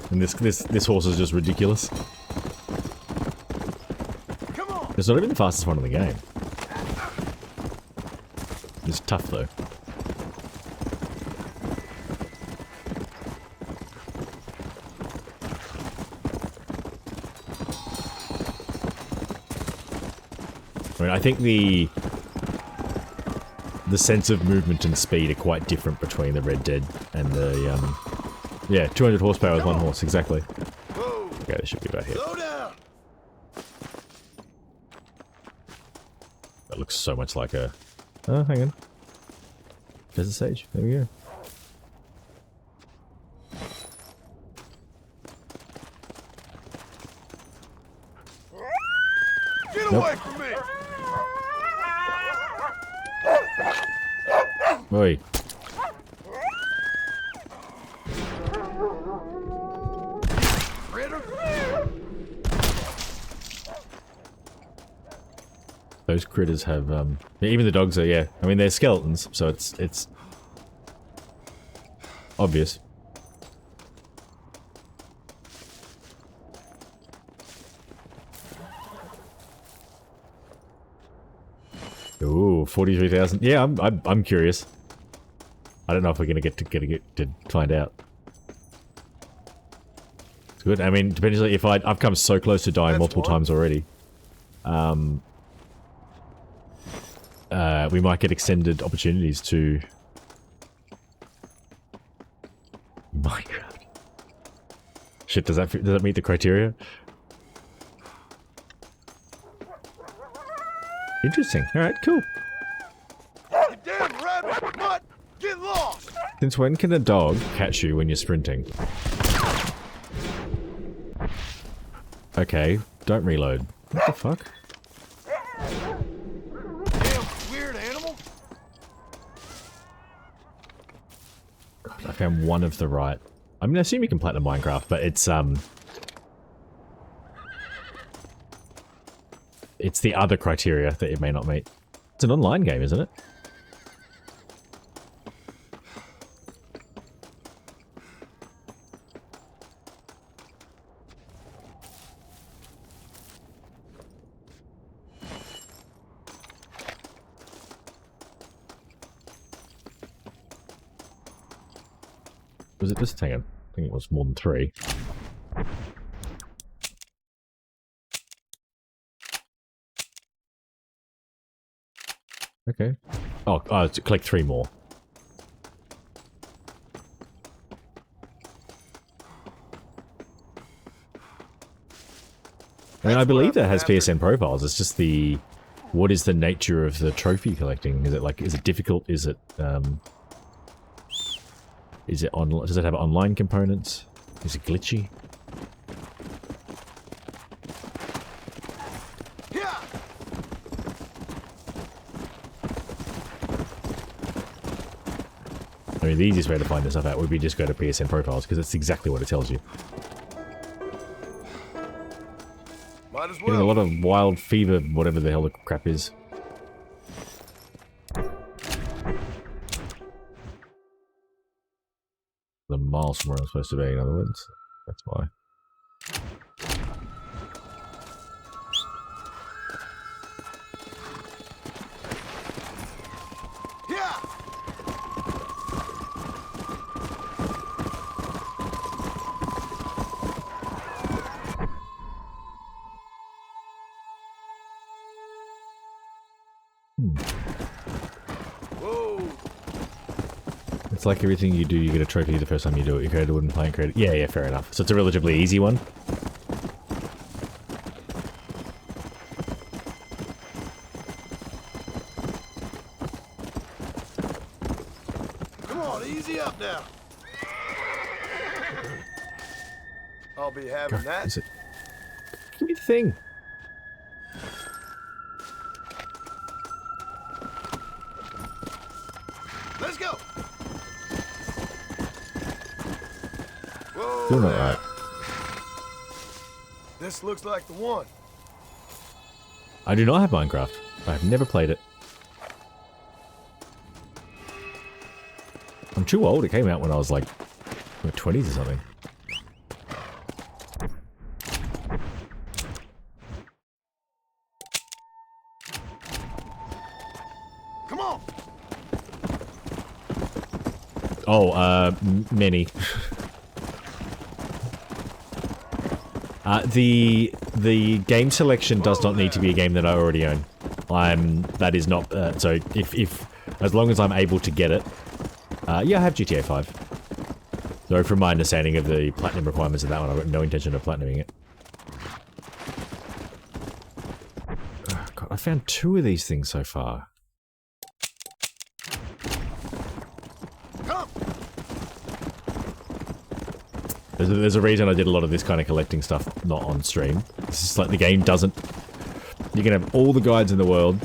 And this horse is just ridiculous. Come on. It's not even the fastest one in the game. It's tough though. mean, I think the sense of movement and speed are quite different between the Red Dead and the, yeah, 200 horsepower with one horse, exactly. Whoa. Okay, this should be about here. Slow down. That looks so much like a... Oh, hang on. Desert Sage, there we go. Get Nope. away from me. Oi. Critter. Those critters have, yeah, even the dogs are, yeah. I mean, they're skeletons, so it's obvious. Ooh, 43,000. Yeah, I'm curious. I don't know if we're gonna get to find out. It's good. I mean, depending if I've come so close to dying That's multiple one. times already. We might get extended opportunities to Minecraft. Shit, does that meet the criteria? Interesting. All right, cool. You damn rabbit mutt. Get lost. Since when can a dog catch you when you're sprinting? Okay, don't reload. What the fuck? Damn weird animal. I found one of the right. I mean, I assume you can platinum Minecraft, but it's the other criteria that it may not meet. It's an online game, isn't it? Was it just, hang on, I think it was more than 3. Okay. Oh, collect 3 more. I mean, I believe that has PSN profiles. It's just the... What is the nature of the trophy collecting? Is it like, is it difficult? Is it on? Does it have online components? Is it glitchy? Yeah. I mean, the easiest way to find this stuff out would be just go to PSN profiles, because it's exactly what it tells you. Might as Getting a well. lot of wild fever, whatever the hell the crap is. The miles from where I'm supposed to be, in other words. That's why. Yeah. Whoa. It's like everything you do, you get a trophy the first time you do it. You create a wooden plank, create it. Yeah, yeah, fair enough. So it's a relatively easy one. Come on, easy up now. I'll be having God, that. is it? Give me the thing. Let's go. Whoa. Doing there. alright. This looks like the one. I do not have Minecraft. I've never played it. I'm too old. It came out when I was like in my 20s or something. Come on. Oh, many. The game selection does not need to be a game that I already own. that is not, so if, as long as I'm able to get it, yeah, I have GTA 5. So from my understanding of the platinum requirements of that one, I've got no intention of platinuming it. Oh, God, I found 2 of these things so far. There's a reason I did a lot of this kind of collecting stuff not on stream. It's just like the game doesn't... You can have all the guides in the world.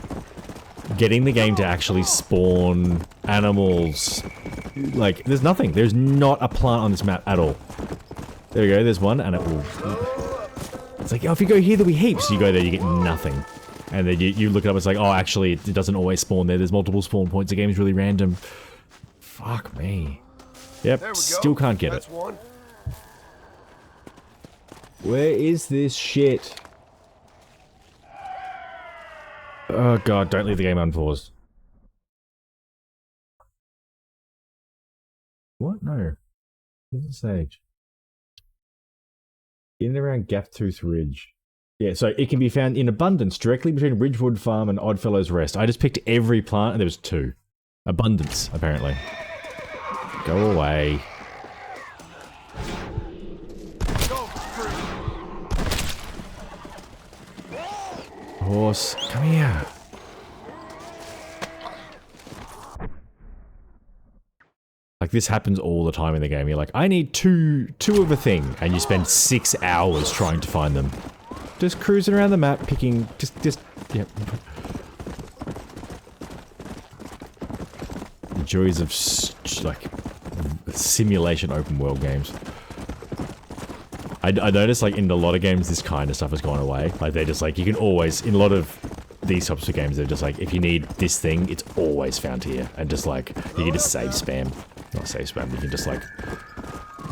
Getting the game to actually spawn animals... Like, there's nothing. There's not a plant on this map at all. There we go, there's one, and it will... It's like, oh, if you go here, there'll be heaps. You go there, you get nothing. And then you look it up, it's like, oh, actually, it doesn't always spawn there. There's multiple spawn points. The game's really random. Fuck me. Yep, still can't get it. One. Where is this shit? Oh god, don't leave the game unpaused. What? No. Doesn't say. In and around Gaftooth Ridge. Yeah, so it can be found in abundance directly between Ridgewood Farm and Oddfellows Rest. I just picked every plant and there was 2. Abundance, apparently. Go away. Horse, come here. Like, this happens all the time in the game. You're like, I need two of a thing, and you spend 6 hours trying to find them. Just cruising around the map, picking, yep. The joys of, like, simulation open world games. I noticed, like, in a lot of games, this kind of stuff has gone away. Like, they're just like, you can always, in a lot of these types of games, they're just like, if you need this thing, it's always found here. And just like, you can just save spam. Not save spam, you can just like,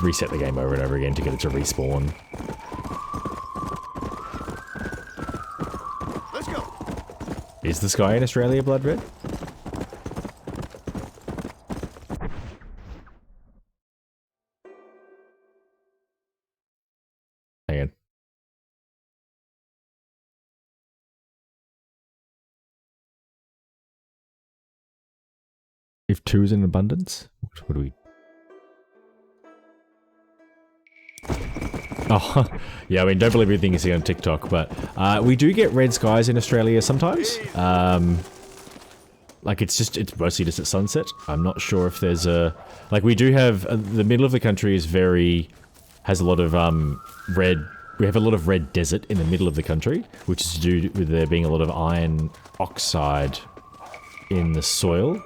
reset the game over and over again to get it to respawn. Let's go. Is the sky in Australia blood red? Hang on. If 2 is in abundance, what do we... Oh, yeah, I mean, don't believe everything you see on TikTok, but we do get red skies in Australia sometimes. Like, it's mostly just at sunset. I'm not sure if there's a... Like, we do have... the middle of the country is has a lot of red... We have a lot of red desert in the middle of the country, which is to do with there being a lot of iron oxide in the soil,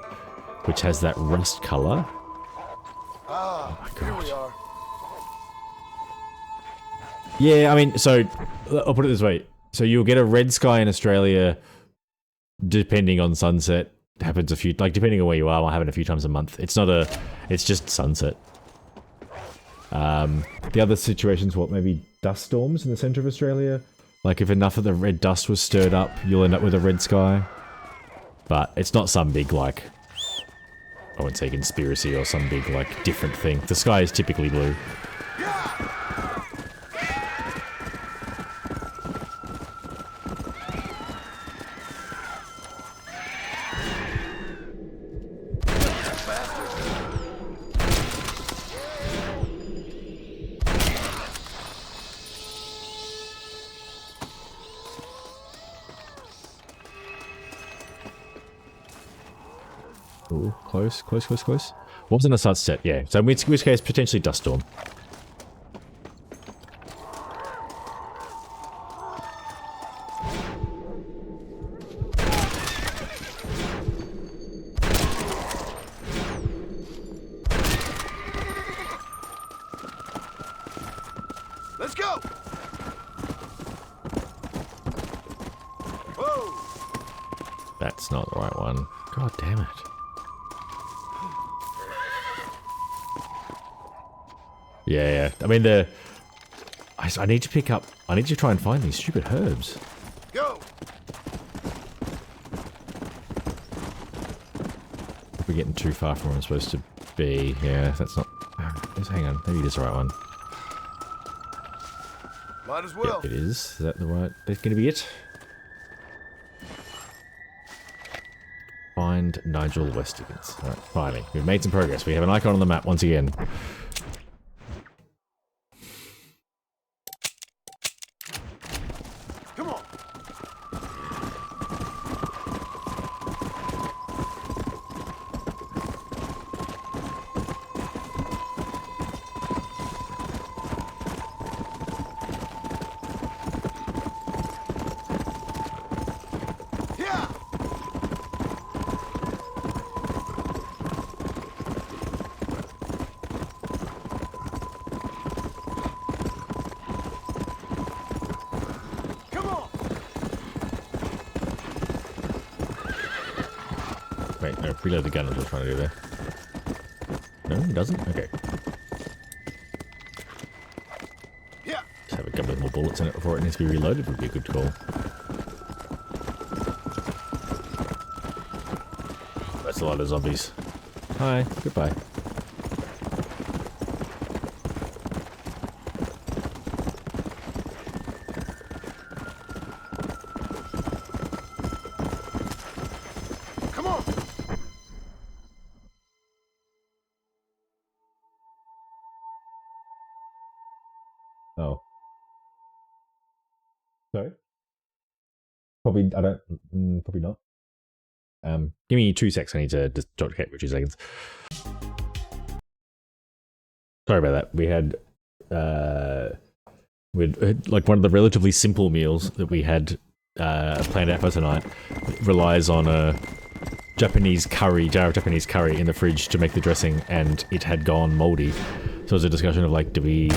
which has that rust color. Ah, oh my here god. we are. Yeah, I mean, so I'll put it this way. So you'll get a red sky in Australia depending on sunset. It happens a few, like, depending on where you are, might happen a few times a month. It's not a, it's just sunset. The other situation's what, maybe dust storms in the center of Australia? Like, if enough of the red dust was stirred up, you'll end up with a red sky. But it's not some big, like, I wouldn't say conspiracy or some big, like, different thing. The sky is typically blue. Ooh, close, close, close, close. Wasn't a sunset, yeah. So in which case, potentially dust storm. Let's go. Whoa. That's not the right one. God damn it. Yeah. I mean, I need to pick up... I need to try and find these stupid herbs. Go. We're getting too far from where I'm supposed to be. Yeah, that's not... Hang on, maybe it is the right one. Might as well. Yep, it is. Is that the right... That's gonna be it? Find Nigel Westigans. Alright, finally. We've made some progress. We have an icon on the map once again. Come on. Yeah. Come on. Wait, no, reload the gun is what I was trying to do there. No, it doesn't? Okay. Yeah. Just have a gun with more bullets in it before it needs to be reloaded would be a good call. That's a lot of zombies. Hi, goodbye. Come on. Oh. Sorry? Probably, I don't, probably not. Give me 2 seconds, I need to just talk to Kate for 2 seconds. Sorry about that. We had like one of the relatively simple meals that we had planned out for tonight relies on a Japanese curry, jar of Japanese curry in the fridge to make the dressing, and it had gone moldy. So it was a discussion of like, do we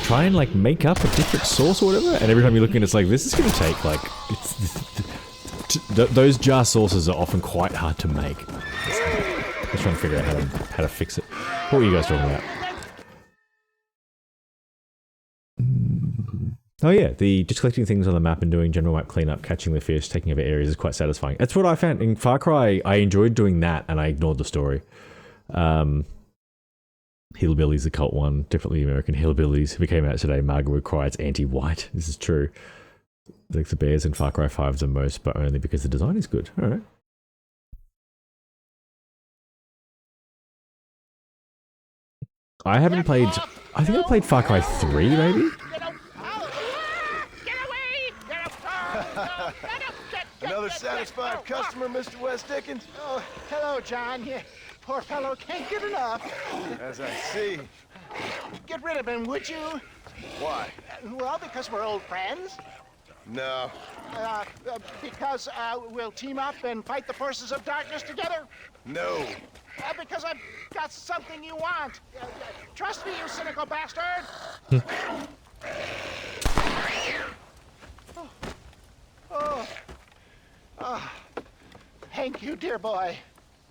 try and like make up a different sauce or whatever? And every time you look in, it's like, this is going to take like, those jar sauces are often quite hard to make. Just trying to figure out how to fix it. What were you guys talking about? Oh yeah, just collecting things on the map and doing general map cleanup, catching the fish, taking over areas is quite satisfying. That's what I found in Far Cry. I enjoyed doing that, and I ignored the story. Hillbillies, the cult one, definitely American Hillbillies. If it came out today, Margaret would cry it's anti-white. This is true. Like the bears in Far Cry 5 the most, but only because the design is good. All right. I haven't played. I think I played Far Cry 3, maybe. Another satisfied customer, Mr. West Dickens? Oh, hello, John. You poor fellow can't get enough. As I see. Get rid of him, would you? Why? Well, because we're old friends. No. Because we'll team up and fight the forces of darkness together. No. Because I've got something you want. Trust me, you cynical bastard. Oh. Thank you, dear boy.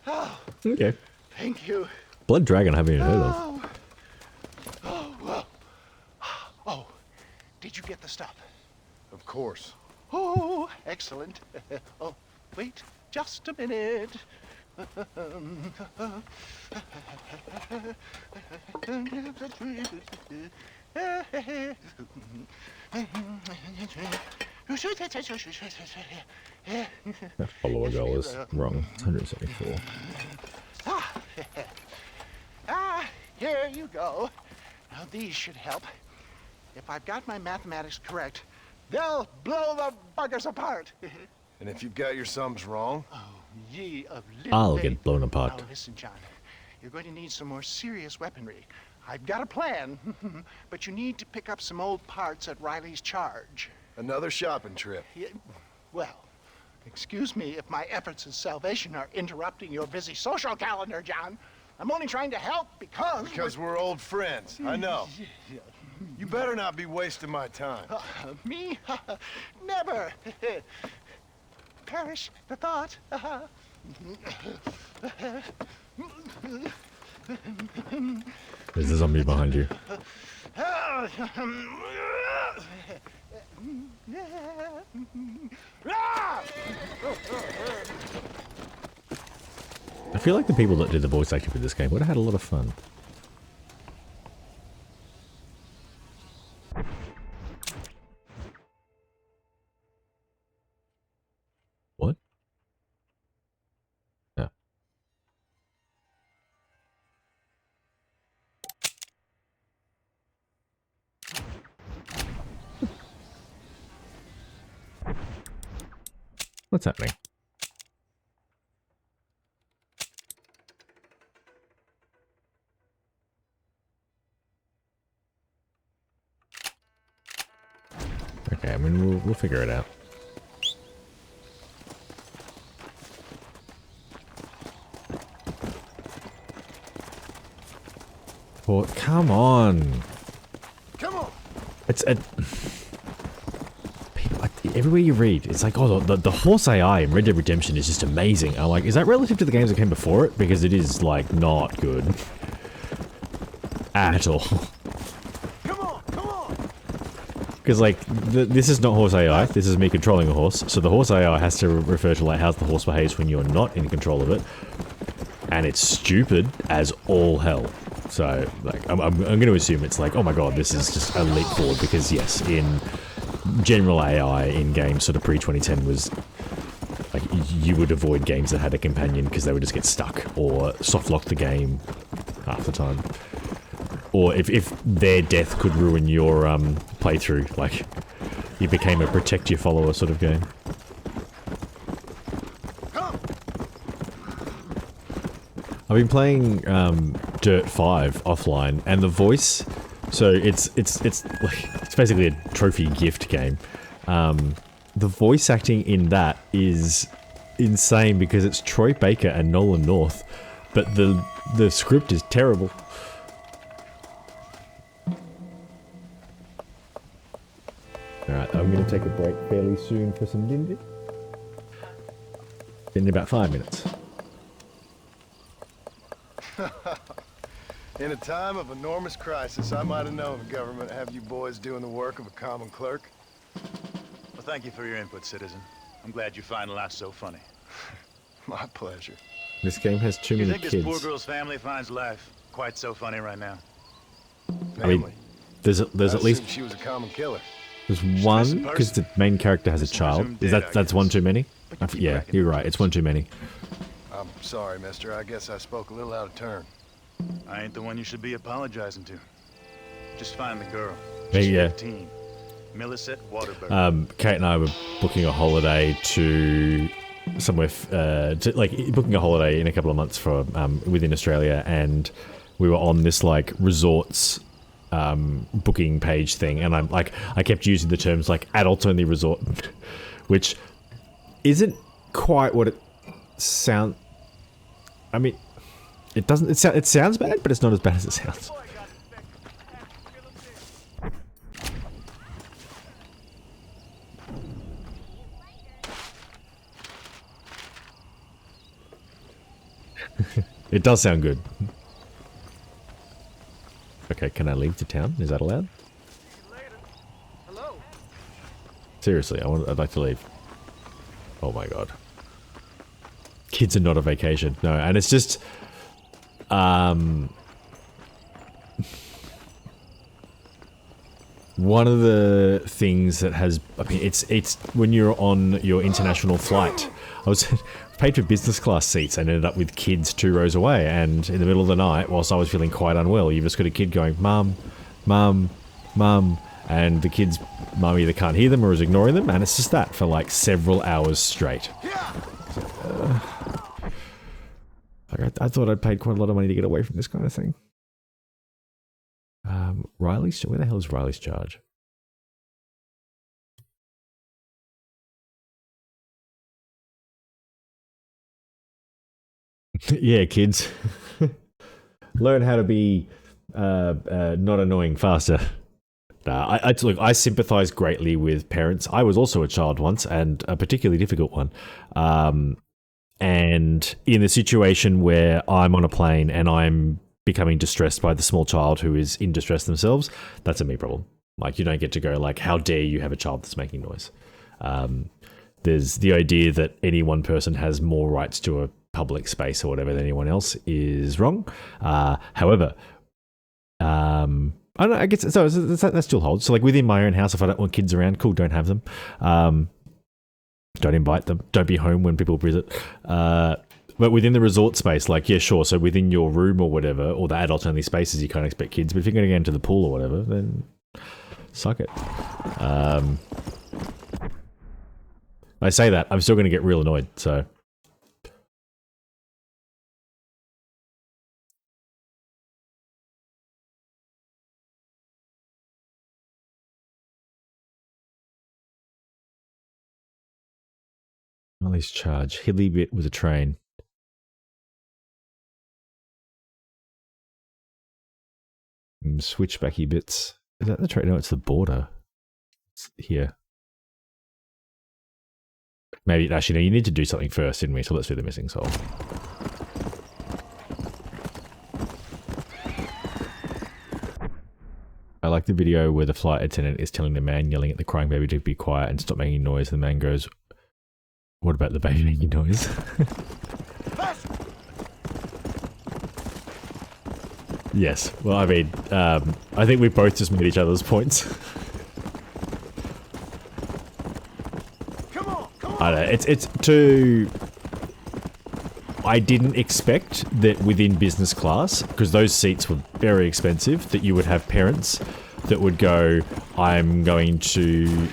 Oh, Okay. thank you. Blood Dragon, I haven't even heard of. Oh, did you get the stuff? Of course. Oh, excellent. Oh, wait just a minute. That follower goal is wrong. 174. Here you go. Now these should help. If I've got my mathematics correct, they'll blow the buggers apart. And if you've got your sums wrong? Oh, ye of little I'll faith. get blown apart. Now listen, John. You're going to need some more serious weaponry. I've got a plan, but you need to pick up some old parts at Riley's charge. Another shopping trip. Yeah, well, excuse me if my efforts at salvation are interrupting your busy social calendar, John. I'm only trying to help because... Because we're old friends. I know. You better not be wasting my time. Me? Never. Perish the thought. There's a zombie behind you. I feel like the people that did the voice acting for this game would have had a lot of fun. What? What's happening? Okay, I mean, we'll figure it out. Oh, come on. Come on. It's everywhere you read, it's like, oh, the horse AI in Red Dead Redemption is just amazing. I'm like, is that relative to the games that came before it? Because it is, like, not good. At all. Come on. Come on. Because, like, this is not horse AI, this is me controlling a horse, so the horse AI has to refer to, like, how the horse behaves when you're not in control of it. And it's stupid as all hell. So, like, I'm going to assume it's like, oh my god, this is just a leap forward, because yes, in general AI in games sort of pre-2010 was, like, you would avoid games that had a companion because they would just get stuck, or soft-lock the game half the time. Or if their death could ruin your playthrough, like, you became a protect your follower sort of game. I've been playing Dirt 5 offline, and the voice, so it's basically a trophy gift game. The voice acting in that is insane because it's Troy Baker and Nolan North, but the script is terrible. Alright, I'm going to take a break fairly soon for some dinner. In about 5 minutes. In a time of enormous crisis, I might have known the government would have you boys doing the work of a common clerk. Well, thank you for your input, citizen. I'm glad you find life so funny. My pleasure. This game has too You many think kids. this poor girl's family finds life quite so funny right now? I mean, Family. there's I at least assumed she was a common killer. there's one because the main character has a child. Is that's one too many? Yeah, you're right. It's one too many. I'm sorry, mister. I guess I spoke a little out of turn. I ain't the one you should be apologizing to. Just find the girl. Hey, She's yeah. 15. Millicent Waterbury. Kate and I were booking a holiday to somewhere, booking a holiday in a couple of months for within Australia, and we were on this like resorts booking page thing, and I kept using the terms like adult only resort, which isn't quite what it sounds. I mean, it doesn't. It sounds bad, but it's not as bad as it sounds. It does sound good. Okay, can I leave the town? Is that allowed? Seriously, I'd like to leave. Oh my god. Kids are not a vacation. No, and it's just... one of the things that has... I mean, it's when you're on your international flight. I was paid for business class seats and ended up with kids 2 rows away, and in the middle of the night, whilst I was feeling quite unwell, you've just got a kid going, Mum, Mum, Mum, and the kid's mum either can't hear them or is ignoring them, and it's just that for like several hours straight. I thought I'd paid quite a lot of money to get away from this kind of thing. Riley's... Where the hell is Riley's charge? Yeah, kids. Learn how to be not annoying faster. Look, I sympathise greatly with parents. I was also a child once, and a particularly difficult one. And in a situation where I'm on a plane and I'm becoming distressed by the small child who is in distress themselves, that's a me problem. Like, you don't get to go like, how dare you have a child that's making noise. There's the idea that any one person has more rights to a public space or whatever than anyone else is wrong. However, I don't know, I guess so that still holds. So like within my own house, if I don't want kids around, cool, don't have them. Don't invite them. Don't be home when people visit. But within the resort space, like, yeah, sure. So within your room or whatever, or the adult-only spaces, you can't expect kids. But if you're going to get into the pool or whatever, then suck it. I say that, I'm still going to get real annoyed, so... Ollie's charge. Hilly bit with a train. Switchbacky bits. Is that the train? No, it's the border. It's here. Maybe, actually, no, you need to do something first, didn't we? So let's do the missing soul. I like the video where the flight attendant is telling the man yelling at the crying baby to be quiet and stop making noise. The man goes, "What about the baby making noise?" Yes. Well, I mean, I think we both just made each other's points. Come on, come on. I don't know. It's too... I didn't expect that within business class, because those seats were very expensive, that you would have parents that would go, I'm going to...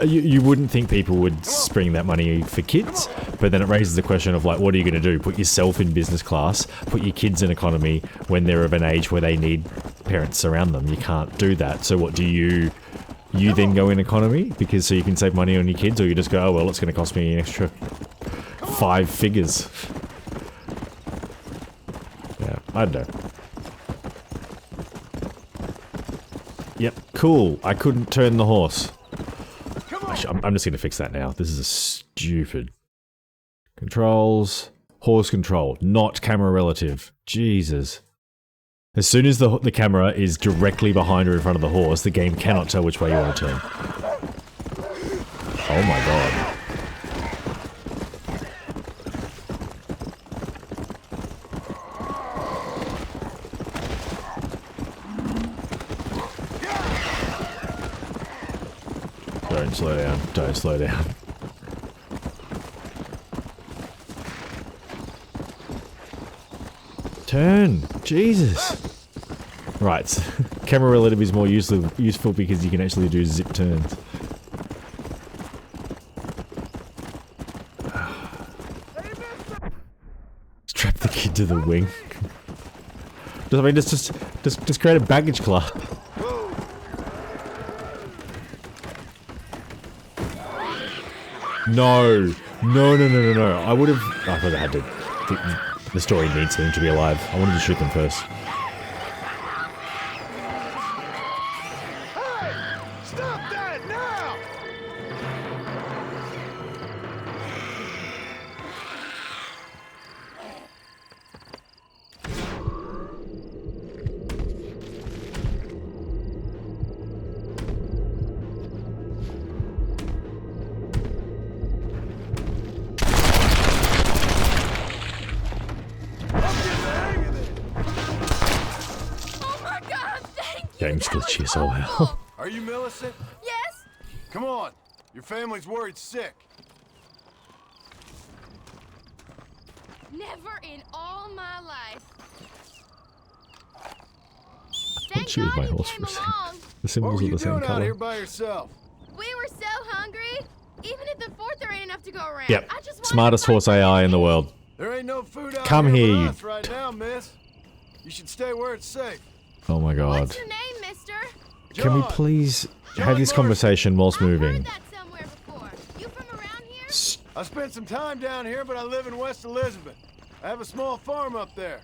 you wouldn't think people would spring that money for kids, but then it raises the question of like, what are you going to do? Put yourself in business class, put your kids in economy when they're of an age where they need parents around them. You can't do that. So what do you then go in economy because so you can save money on your kids, or you just go, oh well, it's going to cost me an extra 5 figures. Yeah, I don't know. Yep, cool. I couldn't turn the horse. Actually, I'm just going to fix that now. This is a stupid... Controls... Horse control, not camera relative. Jesus. As soon as the camera is directly behind or in front of the horse, the game cannot tell which way you want to turn. Oh my god. Don't slow down. Don't slow down. Turn! Jesus! Right. Camera relative is more useful because you can actually do zip turns. Strap the kid to the wing. I mean, just create a baggage class. No. No. I would have... I thought I had to... The story needs them to be alive. I wanted to shoot them first. Hey! Stop that now! Game's glitchy as all hell. Are you Millicent? Yes? Come on. Your family's worried sick. Never in all my life. thought she was my horse for a second. The What symbols were are you the same doing out color. here by yourself? We were so hungry. Even at the fort, there ain't enough to go around. Yep. I just wanted Smartest to find horse AI in the world. There ain't no food out Come here here, for us right now, miss. You should stay where it's safe. Oh my god. What's your name, mister? Can we John. please have this John conversation whilst I've moving? heard that somewhere before. You from around here? I spent some time down here, but I live in West Elizabeth. I have a small farm up there.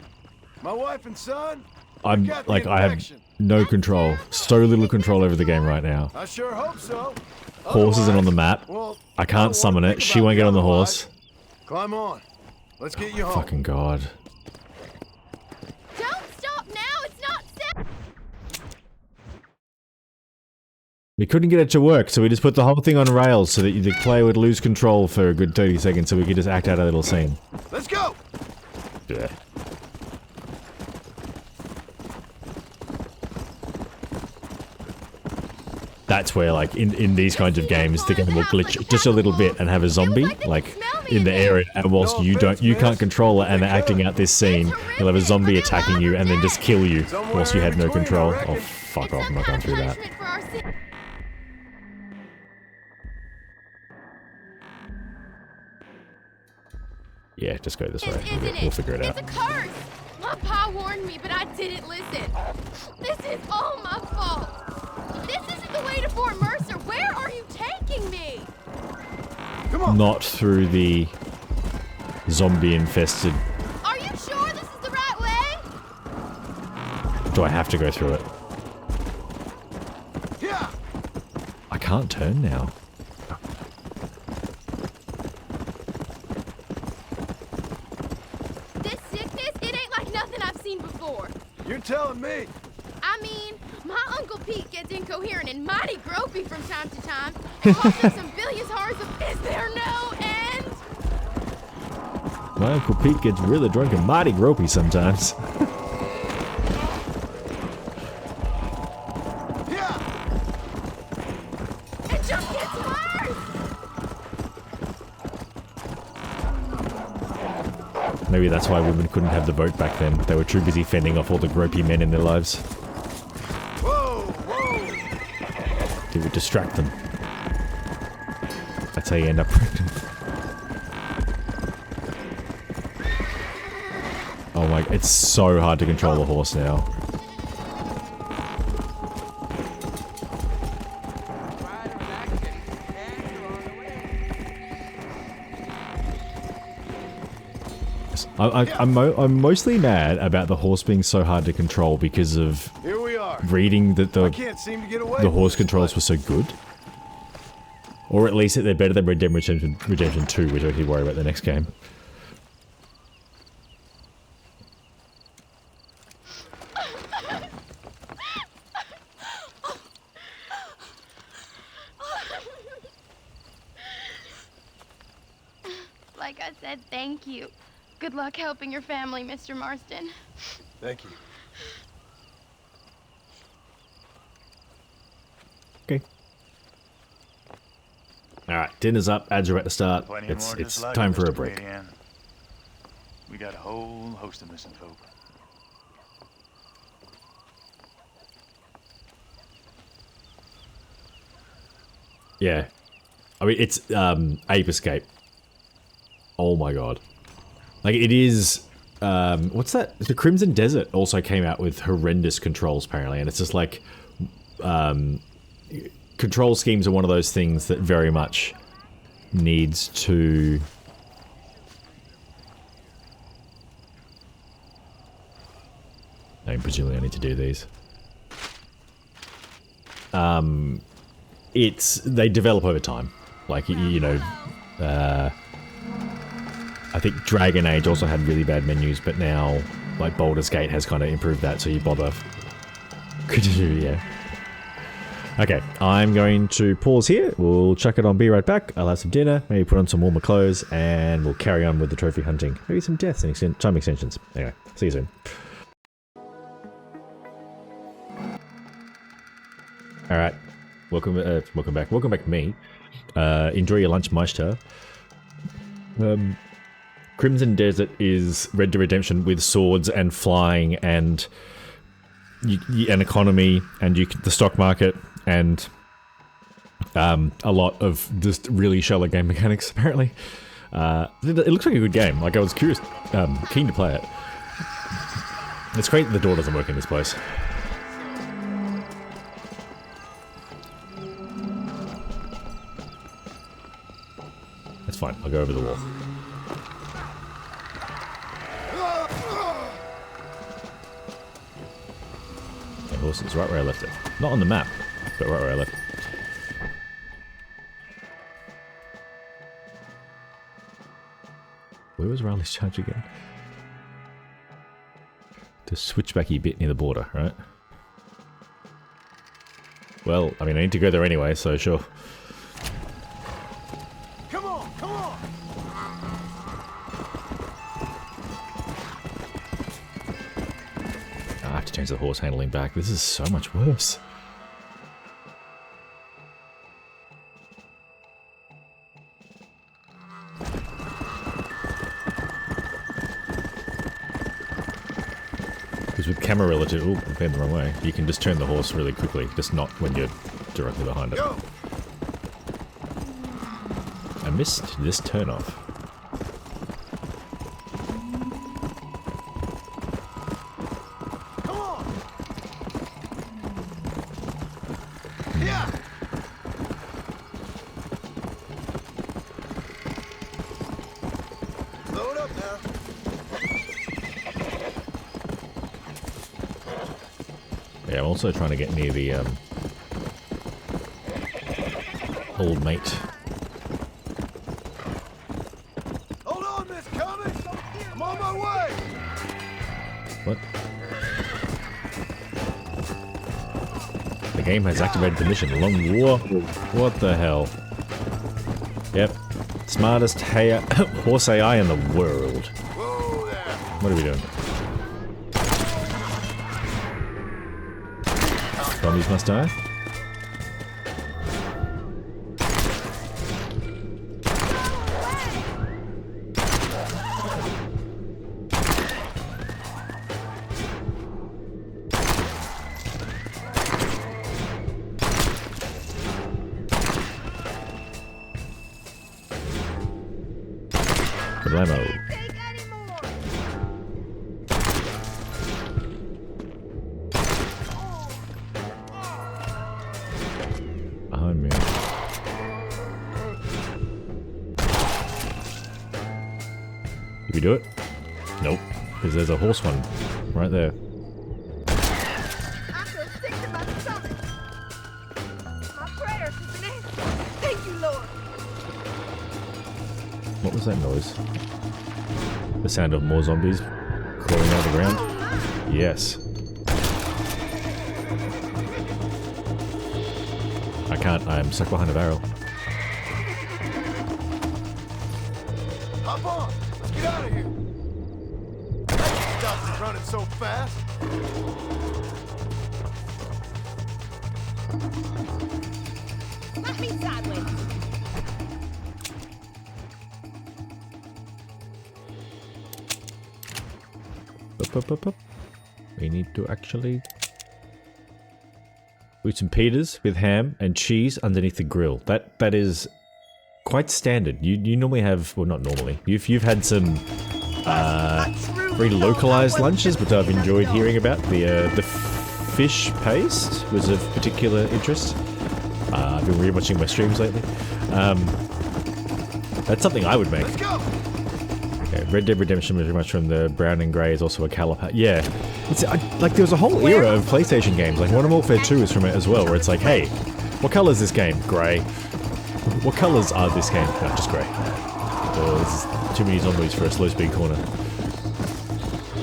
My wife and son, I'm got the like, I have infection. no control. So little control over the game right now. I sure hope so. Horse isn't on the map. Well, I I can't don't summon wanna it. think She about won't it get on the otherwise. horse. Climb on. Let's get you home. Fucking god. Don't stop now. It's not safe. We couldn't get it to work, so we just put the whole thing on rails so that the player would lose control for a good 30 seconds so we could just act out a little scene. Let's go. Yeah. That's where, like, in these kinds of games, the game will glitch just a little bit and have a zombie, like, in the area, and whilst you can't control it and they're acting out this scene, you'll have a zombie attacking you and then just kill you whilst you had no control. Oh, fuck off, I'm not going through that. Yeah, just go this way. Isn't it? We'll figure it out. It's a curse! My pa warned me, but I didn't listen. This is all my fault. This isn't the way to Fort Mercer. Where are you taking me? Come on. Not through the zombie-infested... Are you sure this is the right way? Do I have to go through it? Yeah. I can't turn now. This sickness, it ain't like nothing I've seen before. You're telling me. I mean, my Uncle Pete gets incoherent and mighty gropey from time to time. And coughing some bilious horrors of is there no end? My Uncle Pete gets really drunk and mighty gropey sometimes. Yeah. It just gets worse! Maybe that's why women couldn't have the vote back then. They were too busy fending off all the gropey men in their lives. Whoa, whoa. It would distract them. That's how you end up pregnant. Oh my, it's so hard to control the horse now. I'm mostly mad about the horse being so hard to control because of Here we are. reading that I can't seem to get away. the horse from this controls place. were so good. Or at least that they're better than Red Dead Redemption 2, which I can worry about the next game. Like I said, thank you. Good luck helping your family, Mr. Marston. Thank you. Okay. Alright, dinner's up, ads are about to start. Plenty It's more just like time it, for a Mr. break. Brady, Ann. We got a whole host of missing folk. Yeah. I mean, it's Ape Escape. Oh my god. Like, it is... what's that? The Crimson Desert also came out with horrendous controls, apparently, and it's just like... control schemes are one of those things that very much needs to... I mean, presumably I need to do these. They develop over time. Like, you know, I think Dragon Age also had really bad menus, but now, like, Baldur's Gate has kind of improved that, so you bother. Continue, yeah. Okay, I'm going to pause here. We'll chuck it on, be right back. I'll have some dinner, maybe put on some warmer clothes, and we'll carry on with the trophy hunting. Maybe some deaths and time extensions. Anyway, see you soon. Alright, welcome back. Welcome back, me. Enjoy your lunch, Meister. Crimson Desert is Red Dead Redemption with swords and flying and an economy and the stock market and a lot of just really shallow game mechanics, apparently. It looks like a good game. Like, I was curious, keen to play it. It's great that the door doesn't work in this place. That's fine, I'll go over the wall. The horse is right where I left it. Not on the map, but right where I left it. Where was Riley's charge again? The switchbacky bit near the border, right? Well, I mean, I need to go there anyway, so sure. Come on, come on. I have to change the horse handling back. This is so much worse. Because with camera relative, oh, I'm going the wrong way. You can just turn the horse really quickly, just not when you're directly behind it. Go. I missed this turn off. Yeah, I'm also trying to get near the old mate. Hold on, Miss Cummings! I'm on my way! What? The game has activated the mission. Long war. What the hell? Yep. Smartest horse AI in the world. Whoa there! What are we doing? Zombies must die. Problemo. Behind me. Did we do it? Nope. Because there's a horse one right there. I feel sick to my stomach. My prayers have been answered. Thank you, Lord. What was that noise? The sound of more zombies crawling out of the ground? Yes. I can't, I'm stuck behind a barrel. Hop on! Let's get out of here! That stuff is running so fast! Slap me sideways. Up. We need to actually eat some pitas with ham and cheese underneath the grill. That is quite standard. You normally have, well, not normally. You've had some very localized lunches, but I've enjoyed hearing about the fish paste was of particular interest. I've been rewatching my streams lately. That's something I would make. Let's go! Yeah, Red Dead Redemption very much from the brown and grey is also a caliper. Yeah, it's like there was a whole era of PlayStation games. Like Modern Warfare 2 is from it as well, where it's like, hey, what colour is this game? Grey. What colours are this game? No, just grey. Oh, this is too many zombies for a slow speed corner.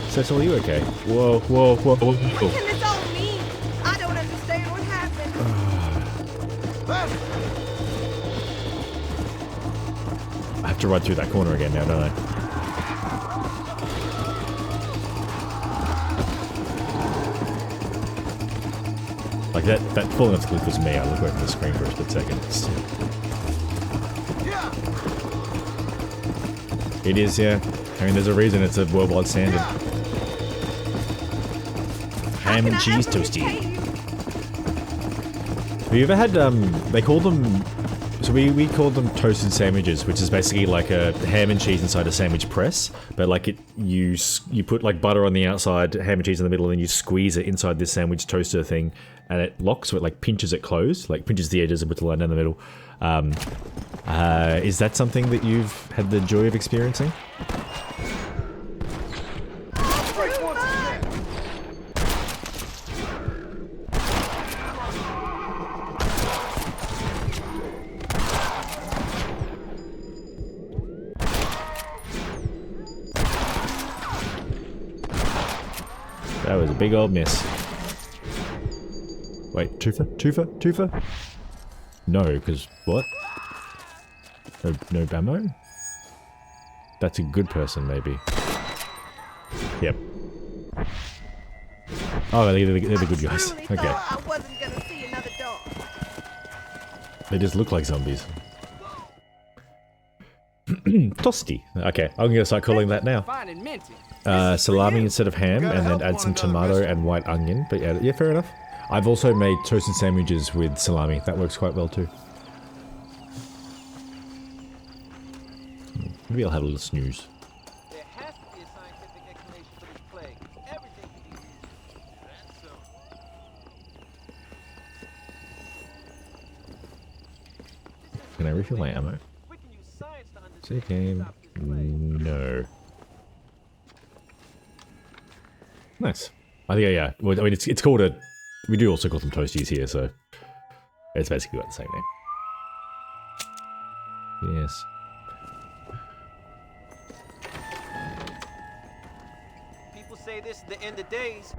Cecil, are you okay? Whoa. What can this all mean? I don't understand what happened. I have to run through that corner again now, don't I? Like that falling off the cliff was me. I look away from the screen for a split second. Yeah! It is, yeah. I mean, there's a reason it's a worldwide standard. Ham and cheese toasty. Have you ever had, they call them, so we call them toasted sandwiches, which is basically like a ham and cheese inside a sandwich press, but like you put like butter on the outside, ham and cheese in the middle, and then you squeeze it inside this sandwich toaster thing, and it locks, so it like pinches it closed, like pinches the edges and puts the line down the middle. Is that something that you've had the joy of experiencing? That was a big old miss. Wait, Tufa? No, because what? No ammo? That's a good person, maybe. Yep. Oh, they're the good guys. Okay. I wasn't gonna see another dog. They just look like zombies. Toasty. Okay, I'm gonna start calling that now. Fine and minty. Salami instead of ham, and then add some tomato and white onion. But yeah, fair enough. I've also made toasted sandwiches with salami. That works quite well too. Maybe I'll have a little snooze. There has to be a scientific explanation for this plague. Everything can be used. That's so. Can I refill my ammo? We can use science to See understand game. stop this plague. No. Nice. I think, yeah. Well, I mean, it's called a We do also call them toasties here, so it's basically got the same name. Yes. People say this is the end of days.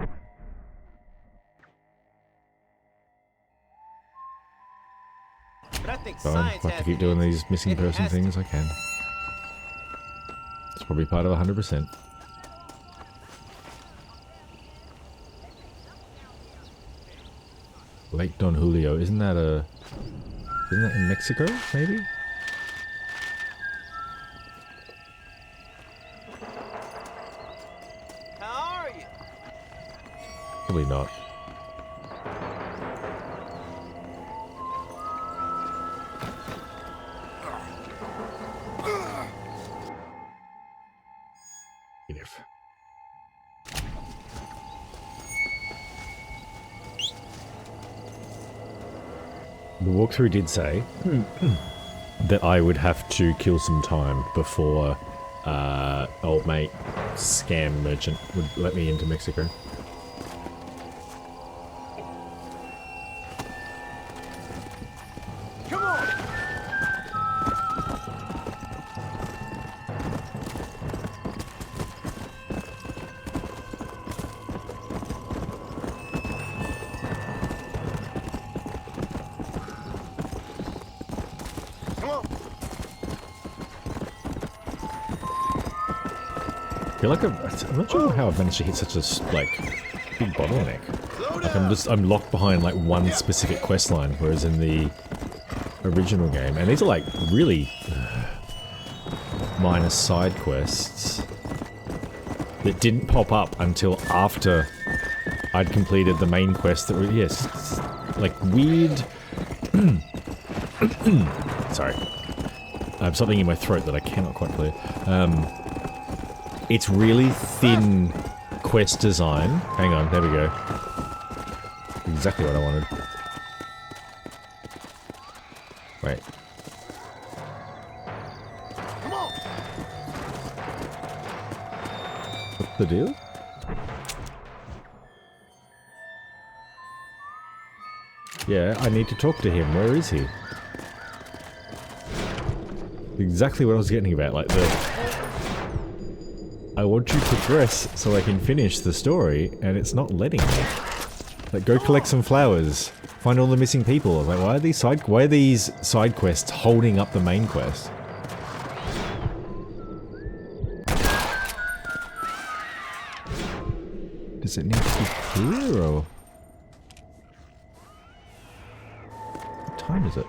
But I think Fine, science if I have has to keep the doing answer. these missing It person has to. things, I can. It's probably part of 100%. Lake Don Julio, isn't that in Mexico, maybe? How are you? Probably not. If. The walkthrough did say that I would have to kill some time before old mate scam merchant would let me into Mexico. Come on! Come on! I feel like I'm not sure how I've managed to hit such a like big bottleneck. Slow Like down! I'm locked behind like one specific quest line, whereas in the original game, and these are like really minor side quests that didn't pop up until after I'd completed the main quest that were, yes, like weird. Sorry. I have something in my throat that I cannot quite clear. It's really thin quest design. Hang on, there we go. Exactly what I wanted. Wait. Come on! What's the deal? Yeah, I need to talk to him. Where is he? Exactly what I was getting about, like I want you to progress so I can finish the story, and it's not letting me. Like, go collect some flowers. Find all the missing people. Like, why are these side quests holding up the main quest? Does it need to be clear, or... What time is it?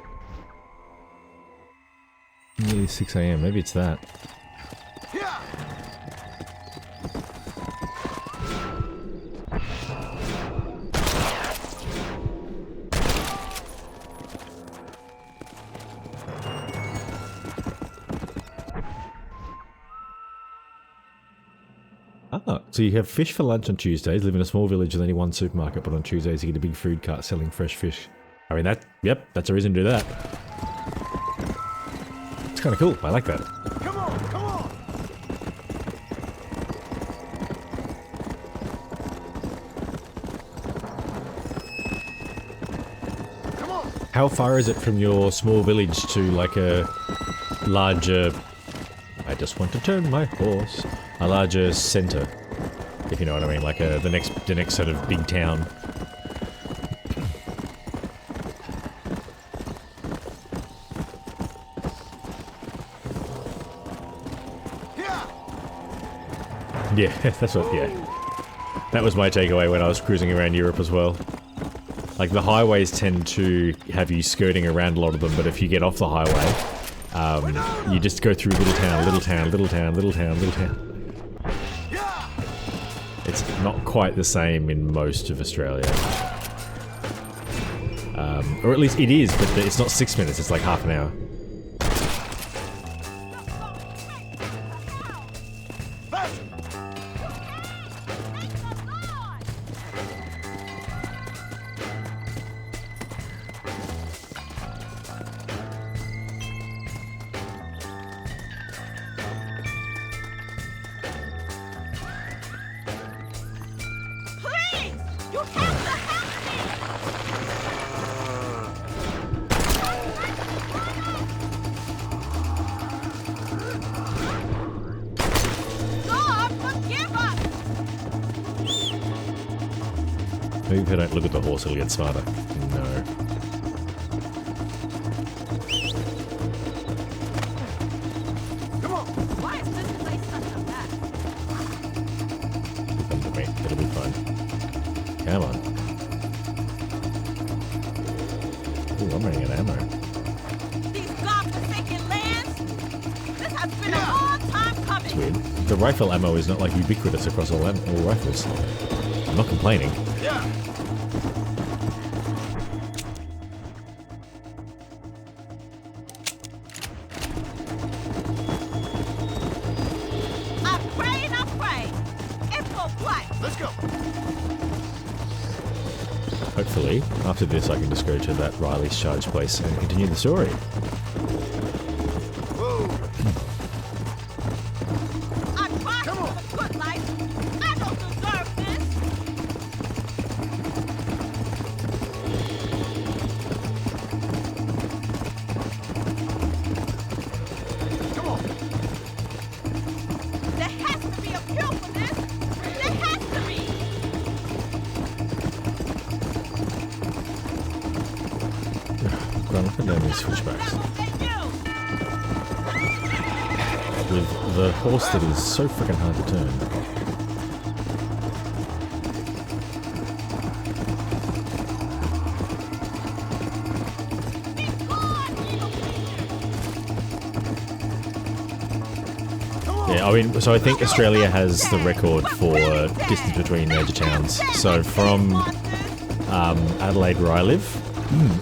Nearly 6 AM. Maybe it's that. Yeah! Ah, so you have fish for lunch on Tuesdays, live in a small village with only one supermarket, but on Tuesdays you get a big food cart selling fresh fish. I mean, yep, that's a reason to do that. It's kind of cool. I like that. Come on! Come on! Come on! How far is it from your small village to like a larger... I just want to turn my horse. A larger center, if you know what I mean, like the next sort of big town. Yeah, that's what, yeah. That was my takeaway when I was cruising around Europe as well. Like, the highways tend to have you skirting around a lot of them, but if you get off the highway, you just go through little town, little town, little town, little town, little town. It's not quite the same in most of Australia. Or at least it is, but it's not 6 minutes, it's like half an hour. Please! You have to help me! Maybe if I don't look at the horse, it'll get smarter. No. Come on. Why is this place such a mess? Come to me. It'll be fun. Come on. Ooh, I'm running out of ammo. These godforsaken lands. This has been a long time coming. It's weird. The rifle ammo is not like ubiquitous across all rifles. I'm not complaining. Yeah. I pray. And for what? Let's go. Hopefully, after this I can just go to that Riley's charge place and continue the story. Whoa. I tried Come on. for the good life. I don't deserve this. Come on. There has to be a cure for this. There has to be. Run up and down these switchbacks. Devil than you. With the horse that is so freaking hard to turn. Be gone, evil creature. Yeah, I mean, so I think Australia has the record for distance between major towns. So from Adelaide, where I live,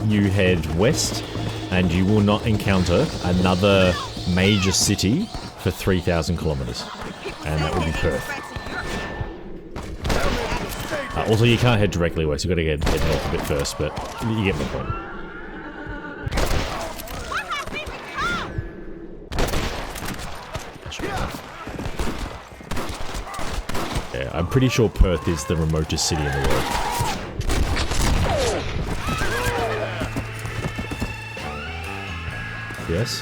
you head west and you will not encounter another major city for 3,000 kilometres. And that would be Perth. Also, you can't head directly west, you've got to head north a bit first, but you get my point. Yeah, I'm pretty sure Perth is the remotest city in the world. Yes?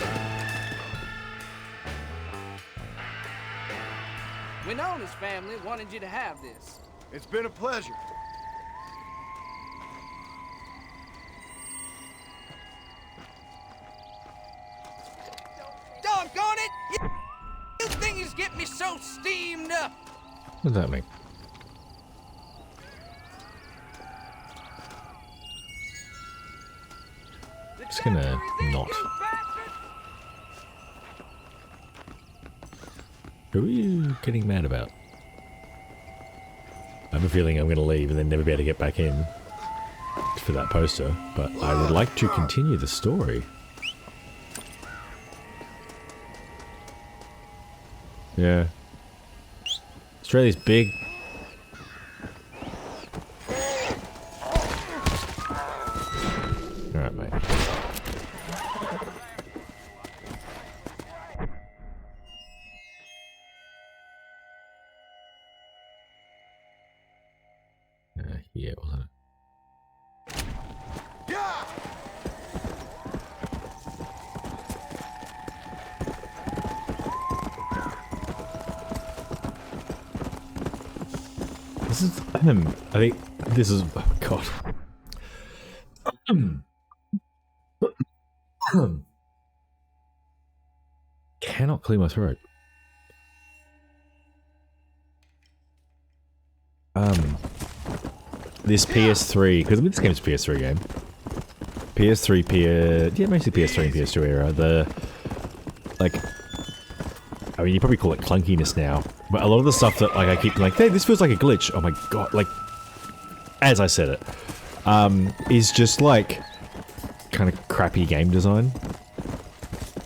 Winona's family wanted you to have this. It's been a pleasure. Doggone it! You things get me so steamed up. What does that mean? Just gonna not. Who are you getting mad about? I have a feeling I'm gonna leave and then never be able to get back in for that poster, but I would like to continue the story. Yeah. Australia's big. Alright, mate. Yeah, wasn't it? Yeah. This is, I think this is, oh God. Cannot clear my throat. This PS3, because this game's a PS3 game. PS3, yeah, mostly PS3 and PS2 era. The, like, I mean, you probably call it clunkiness now, but a lot of the stuff that, like, I keep like, hey, this feels like a glitch. Oh my God, like, as I said it, is just like kind of crappy game design.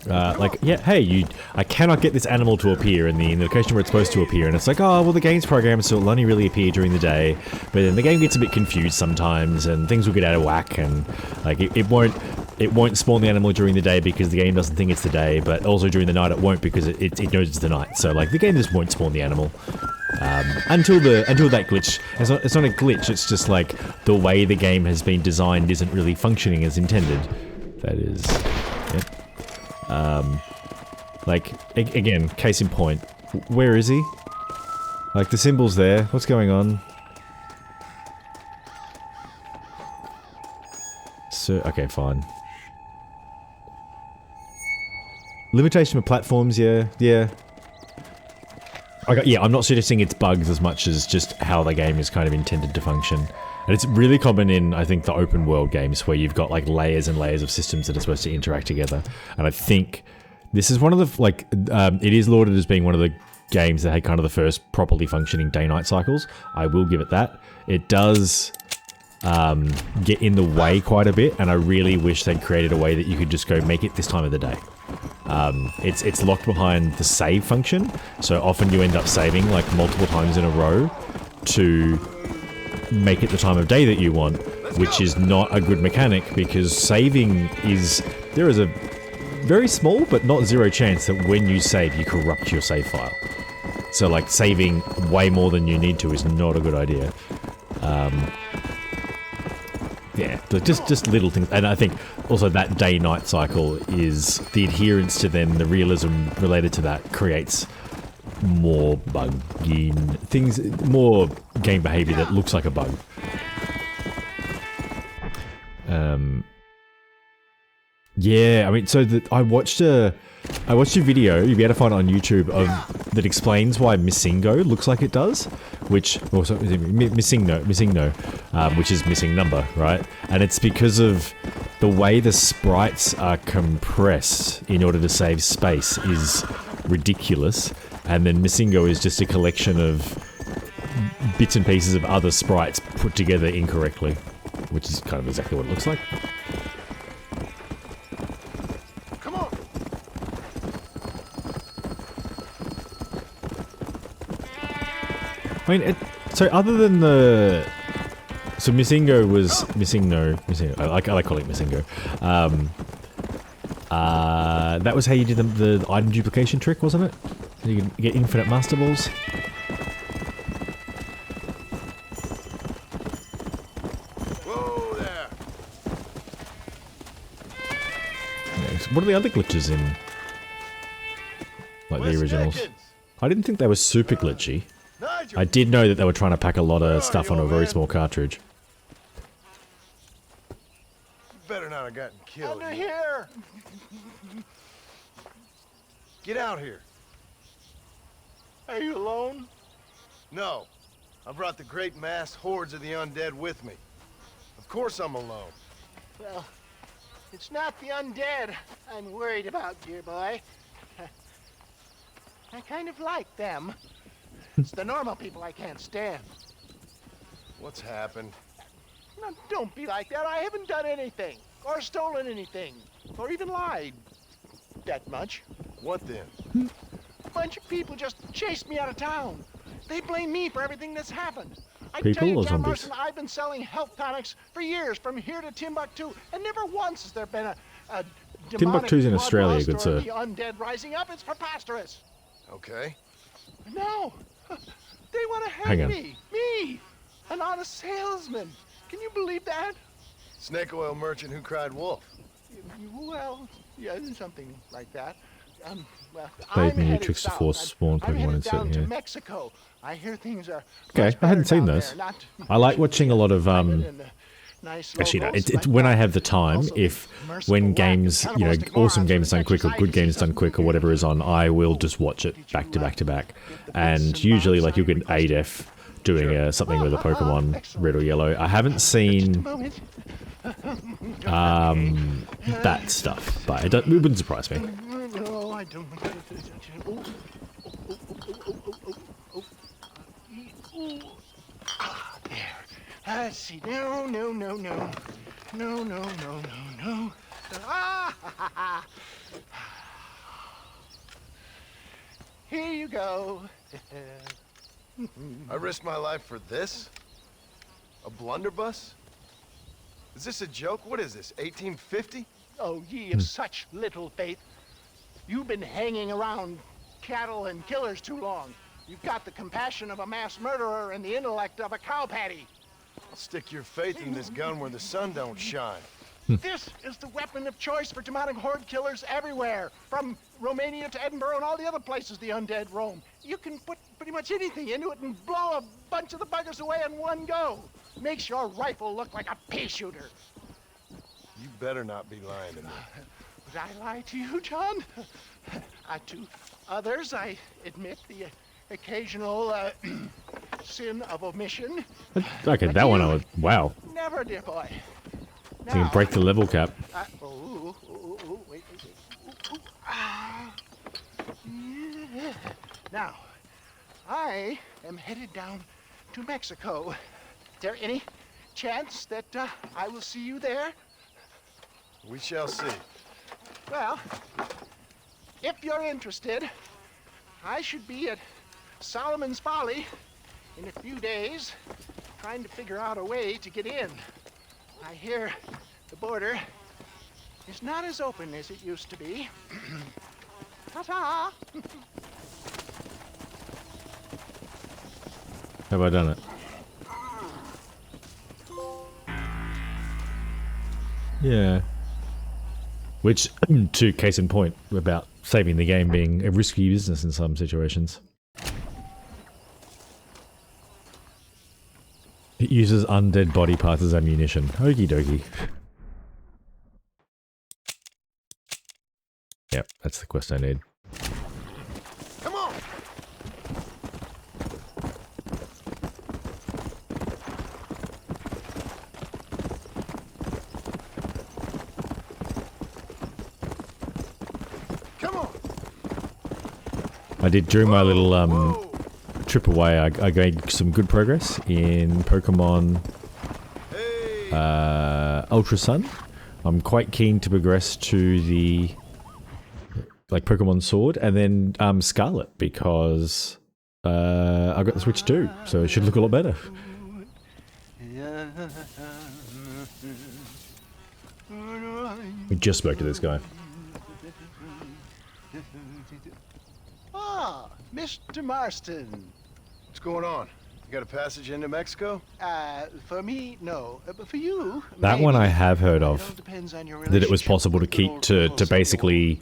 Like, yeah, hey, I cannot get this animal to appear in the location where it's supposed to appear, and it's like, oh, well, the game's programmed so it'll only really appear during the day, but then the game gets a bit confused sometimes, and things will get out of whack, and, like, it won't spawn the animal during the day because the game doesn't think it's the day, but also during the night it won't because it knows it's the night, so, like, the game just won't spawn the animal. Until that glitch, it's not a glitch, it's just, like, the way the game has been designed isn't really functioning as intended. That is, yep. Like, again, case in point, where is he? Like, the symbol's there, what's going on? So, okay, fine. Limitation of platforms, yeah. I'm not suggesting it's bugs as much as just how the game is kind of intended to function. And it's really common in, I think, the open world games where you've got like layers and layers of systems that are supposed to interact together. And I think this is one of the, like, it is lauded as being one of the games that had kind of the first properly functioning day-night cycles. I will give it that. It does get in the way quite a bit, and I really wish they'd created a way that you could just go make it this time of the day. It's locked behind the save function, so often you end up saving like multiple times in a row to make it the time of day that you want, which is not a good mechanic because saving is... There is a very small but not zero chance that when you save, you corrupt your save file. So like saving way more than you need to is not a good idea. Yeah, just little things. And I think also that day-night cycle is the adherence to them, the realism related to that creates more buggy things, more game behavior that looks like a bug. Yeah, I mean, so I watched a video, you'll be able to find it on YouTube, that explains why Missingo looks like it does, which, also, Missingo, which is missing number, right? And it's because of the way the sprites are compressed in order to save space is ridiculous, and then Missingo is just a collection of bits and pieces of other sprites put together incorrectly, which is kind of exactly what it looks like. I mean, so other than the... So Missingo was... Missingo. I like calling it Missingo. That was how you did the item duplication trick, wasn't it? You can get infinite master balls. Whoa there! Yeah, so what are the other glitches in... Like the originals? I didn't think they were super glitchy. I did know that they were trying to pack a lot of stuff on a very small cartridge. You better not have gotten killed. Under here! Get out here. Are you alone? No. I brought the great mass hordes of the undead with me. Of course I'm alone. Well, it's not the undead I'm worried about, dear boy. I kind of like them. It's the normal people I can't stand. What's happened? Now, don't be like that. I haven't done anything, or stolen anything, or even lied. That much. What then? A bunch of people just chased me out of town. They blame me for everything that's happened. I People tell you, or John zombies? Marston, I've been selling health tonics for years, from here to Timbuktu, and never once has there been a Timbuktu's in Australia, good sir. The undead rising up. It's preposterous. Okay. No. They want to Hang hang on. me. Me. An honest salesman. Can you believe that? Snake oil merchant who cried wolf. Well, yeah, something like that. Well, Played I'm me headed Tricks to south. Force Spawn I'm Pokemon headed insert down to here. Mexico. I hear things are Okay, much I hadn't better seen down those. there, not I like watching a lot of nice actually no, locals, it's but when I have the time. also If merciful when lack of games, you know, cannibalistic awesome morons games who done quick or infect good games done quick or whatever is on, I will just watch it back to back to back. And usually, like you'll get an ADEF doing something with a Pokemon Red or Yellow. I haven't seen that stuff, but it wouldn't surprise me. No, I don't. There. Let's see. No. Ah! Here you go. I risked my life for this? A blunderbuss? Is this a joke? What is this, 1850? Oh, ye of such little faith. You've been hanging around cattle and killers too long. You've got the compassion of a mass murderer and the intellect of a cow patty. I'll stick your faith in this gun where the sun don't shine. This is the weapon of choice for demonic horde killers everywhere, from Romania to Edinburgh and all the other places the undead roam. You can put pretty much anything into it and blow a bunch of the buggers away in one go. Makes your rifle look like a pea shooter. You better not be lying to me. Would I lie to you, John? To others, I admit the occasional sin of omission. Okay, that one I was... Wow. Never, dear boy. So you can break the level cap. Wait. Yeah. Now, I am headed down to Mexico. Is there any chance that I will see you there? We shall see. Well, if you're interested, I should be at Solomon's Folly in a few days, trying to figure out a way to get in. I hear the border is not as open as it used to be. Ta-ta! Have I done it? Yeah. Which, to case in point, about saving the game being a risky business in some situations. It uses undead body parts as ammunition. Okie dokie. Yep, that's the quest I need. Come on! Come on! I did, during my little trip away, I made some good progress in Pokemon Ultra Sun. I'm quite keen to progress to the Pokemon Sword and then Scarlet, because I got the Switch too, so it should look a lot better. We just spoke to this guy. Ah, Mr. Marston. What's going on? You got a passage into Mexico? For me, no. But for you, That maybe. one I have heard It all of. depends on your That it was relationship possible to with keep good to old basically,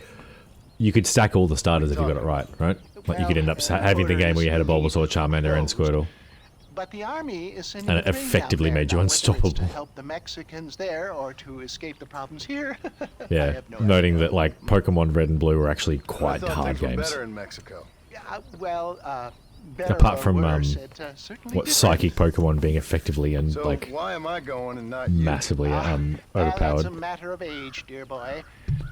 you could stack all the starters if you got it right, right? Like you could end up having the game where you had a Bulbasaur, Charmander, and Squirtle. But the army is sending And it a train effectively down there. made you Now, whether it's unstoppable. to help the Mexicans there or to escape the problems here. I Yeah, have no noting idea. that like Pokemon Red and Blue were actually I quite thought hard things were games. better in Mexico. Better Apart or from worse, it, certainly what different. psychic Pokemon being effectively and So like why am I going and not you? massively Well, overpowered. that's a matter of age, dear boy.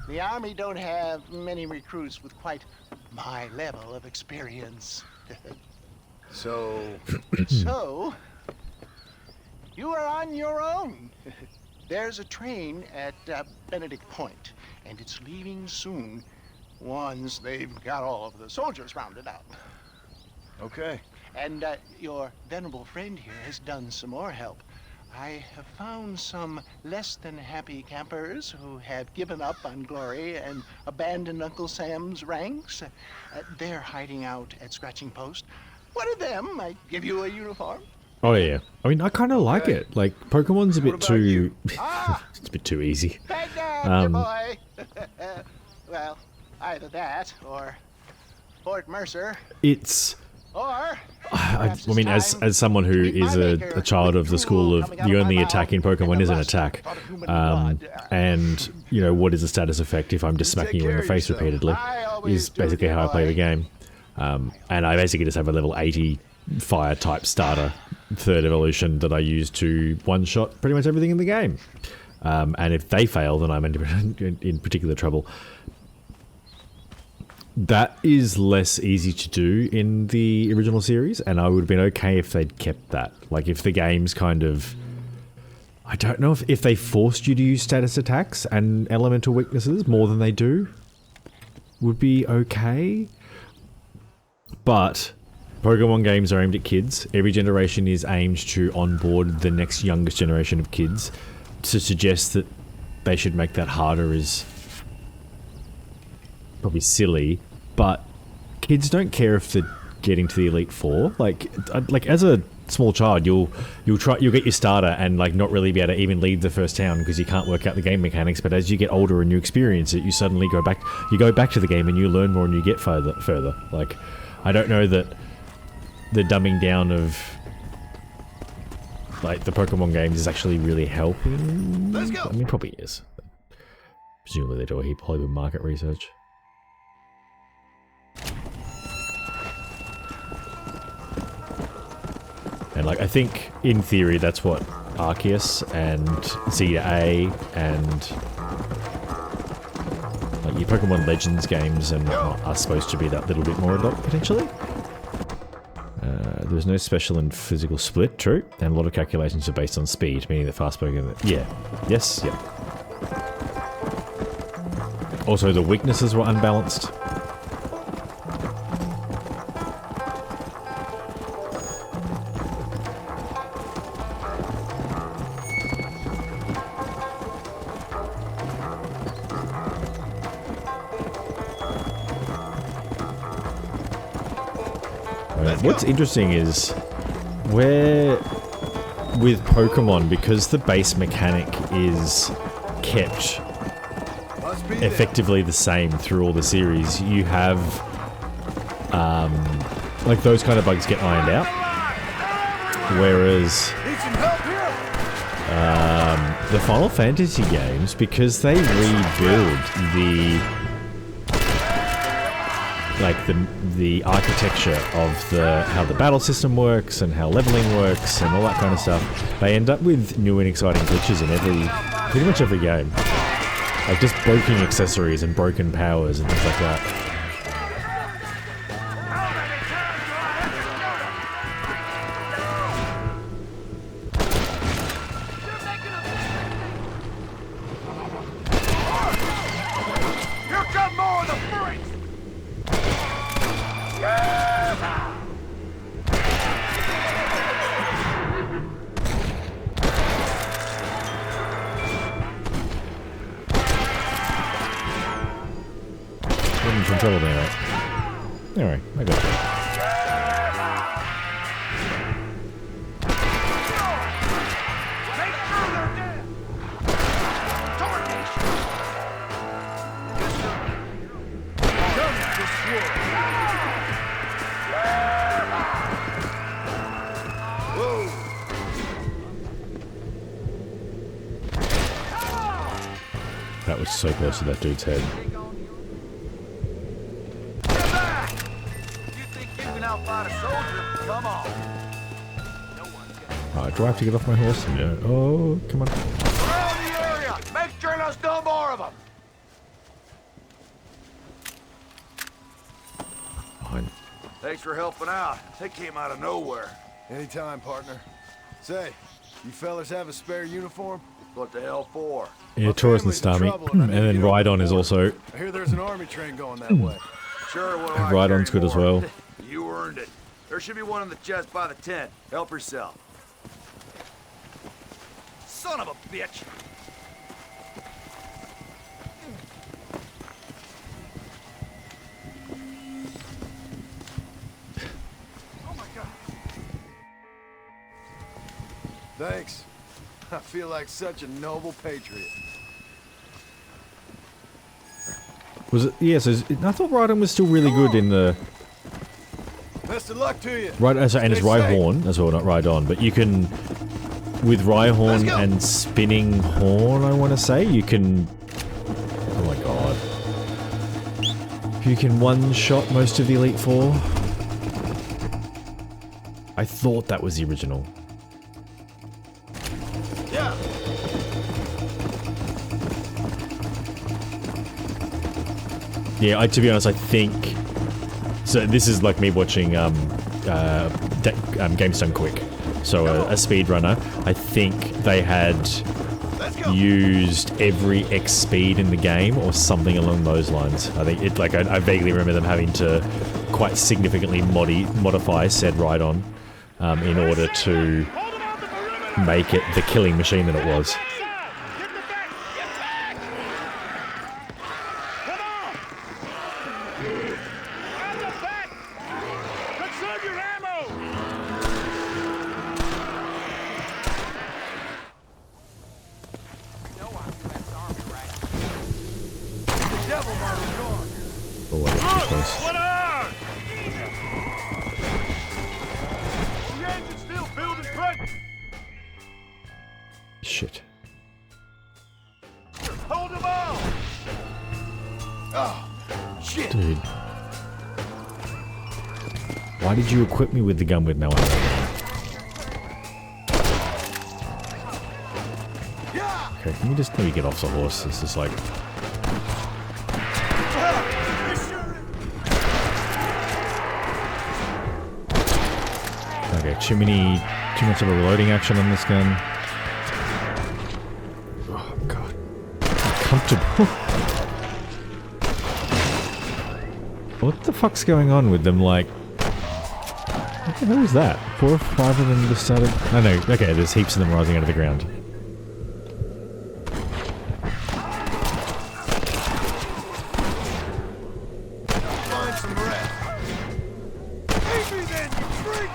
The army don't have many recruits with quite my level of experience. So, So, you are on your own. There's a train at Benedict Point, and it's leaving soon, once they've got all of the soldiers rounded up. okay. And your venerable friend here has done some more help. I have found some less than happy campers who have given up on glory and abandoned Uncle Sam's ranks. They're hiding out at Scratching Post. One of them might give you a uniform. Oh yeah, I mean I kind of like it. Like Pokemon's a bit about too, you? it's a bit too easy. Thank God, dear Um, boy. Well, either that or Fort Mercer It's. or I mean, as someone who is a child of the school of the only attack in Pokemon is an attack, and you know what is the status effect if I'm just smacking you in the face repeatedly, is basically how I play the game. And I basically just have a level 80 fire type starter, third evolution that I use to one shot pretty much everything in the game. And if they fail, then I'm in particular trouble. That is less easy to do in the original series, and I would have been okay if they'd kept that. Like, if the game's kind of... I don't know if they forced you to use status attacks and elemental weaknesses more than they do, would be okay. But Pokemon games are aimed at kids. Every generation is aimed to onboard the next youngest generation of kids. To suggest that they should make that harder is probably silly, but kids don't care if they're getting to the Elite Four. Like as a small child, you'll get your starter and like not really be able to even leave the first town because you can't work out the game mechanics. But as you get older and you experience it, you suddenly go back to the game and you learn more and you get further. Like, I don't know that the dumbing down of like the Pokemon games is actually really helping. Let's go. I mean, probably is. Presumably they do a heap of Hollywood market research. And like, I think in theory that's what Arceus and ZA and like your Pokemon Legends games and whatnot are supposed to be that little bit more adult potentially. There's no special and physical split, true, and a lot of calculations are based on speed, meaning that fast Pokemon. Yeah, yes, yeah. Also, the weaknesses were unbalanced. What's interesting is where with Pokemon, because the base mechanic is kept effectively the same through all the series, you have like those kind of bugs get ironed out, whereas the Final Fantasy games, because they rebuild the architecture of how the battle system works and how leveling works and all that kind of stuff, they end up with new and exciting glitches in pretty much every game. Like just broken accessories and broken powers and things like that. Some trouble there, right? Alright, I got you. That was so close to that dude's head. Do I have to get off my horse? No. Oh, come on. Around the area! Make sure there's no more of them! Fine. Thanks for helping out. They came out of nowhere. Anytime, partner. Say, you fellas have a spare uniform? What the hell for? Yeah, Taurus and Starmie. And then Rhydon is also... I hear there's an army train going that way. Sure, what And Rhydon's good as well. You earned it. There should be one in the chest by the tent. Help yourself. Son of a bitch! Oh my god. Thanks. I feel like such a noble patriot. Was it? Yeah, so I thought Rhydon was still really good in the... Best of luck to you. Right, and it's Rhyhorn as well, not Rhydon, but you can... With Rhyhorn and Spinning Horn, I want to say, you can... Oh my god. You can one-shot most of the Elite Four. I thought that was the original. Yeah. Yeah, to be honest, I think... So this is like me watching Games Done Quick. So a speedrunner, I think they had used every X speed in the game or something along those lines. I think it I vaguely remember them having to quite significantly modify said Rhydon in order to make it the killing machine that it was. Shit. Hold them all! Oh, shit. Dude. Why did you equip me with the gun with no ammo? Okay, can we just maybe get off the horse? This is like... Okay, too much of a reloading action on this gun. Oh god. Uncomfortable. What the fuck's going on with them, like... What the hell is that? 4 or 5 of them just started... Oh no, okay, there's heaps of them rising out of the ground. Find some rest. Leave me then, you freak!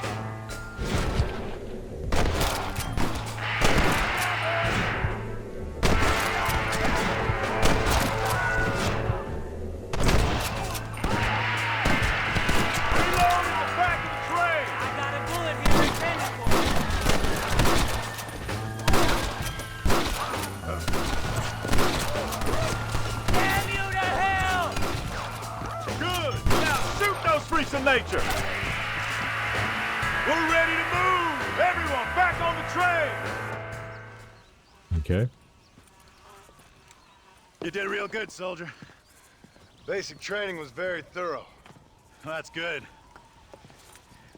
Of nature. We're ready to move. Everyone back on the train. Okay. You did real good, soldier. Basic training was very thorough. Well, that's good.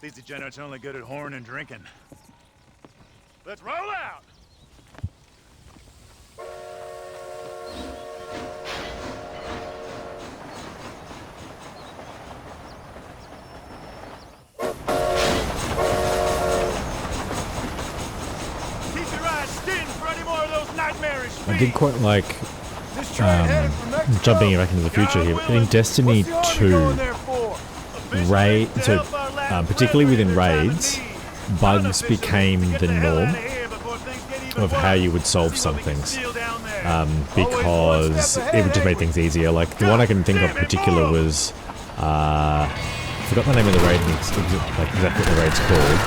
These degenerates are only good at whoring and drinking. Let's roll out. I did quite like jumping back into the future here. In Destiny 2, particularly within raids, bugs became the norm of how you would solve some things, because it would just make things easier. Like the one I can think of in particular was I forgot the name of the raid, like exactly what the raid's called,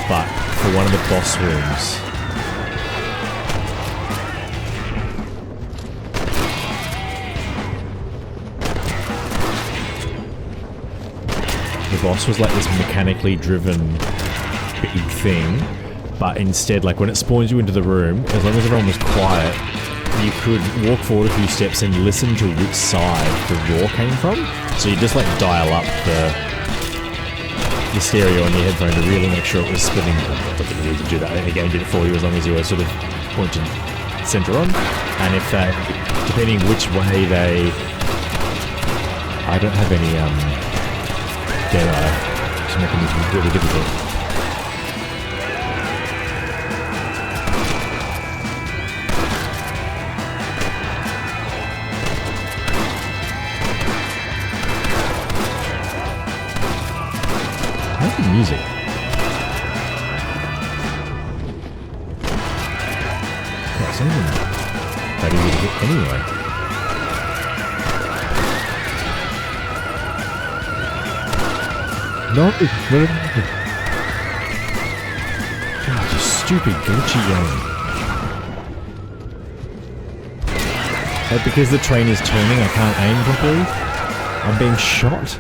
but for one of the boss rooms. The boss was like this mechanically driven big thing, but instead, like when it spawns you into the room, as long as everyone was quiet, you could walk forward a few steps and listen to which side the roar came from. So you just like dial up the stereo on your headphone to really make sure it was spinning. I don't think you need to do that. Any game did it for you as long as you were sort of pointed center on. And if that, depending which way they, I don't have any demo, just making this really difficult. Where's the music? Oh, it's not even that easy to hit anyway. No, it's good. God, you stupid glitchy game. Because the train is turning, I can't aim properly. I'm being shot.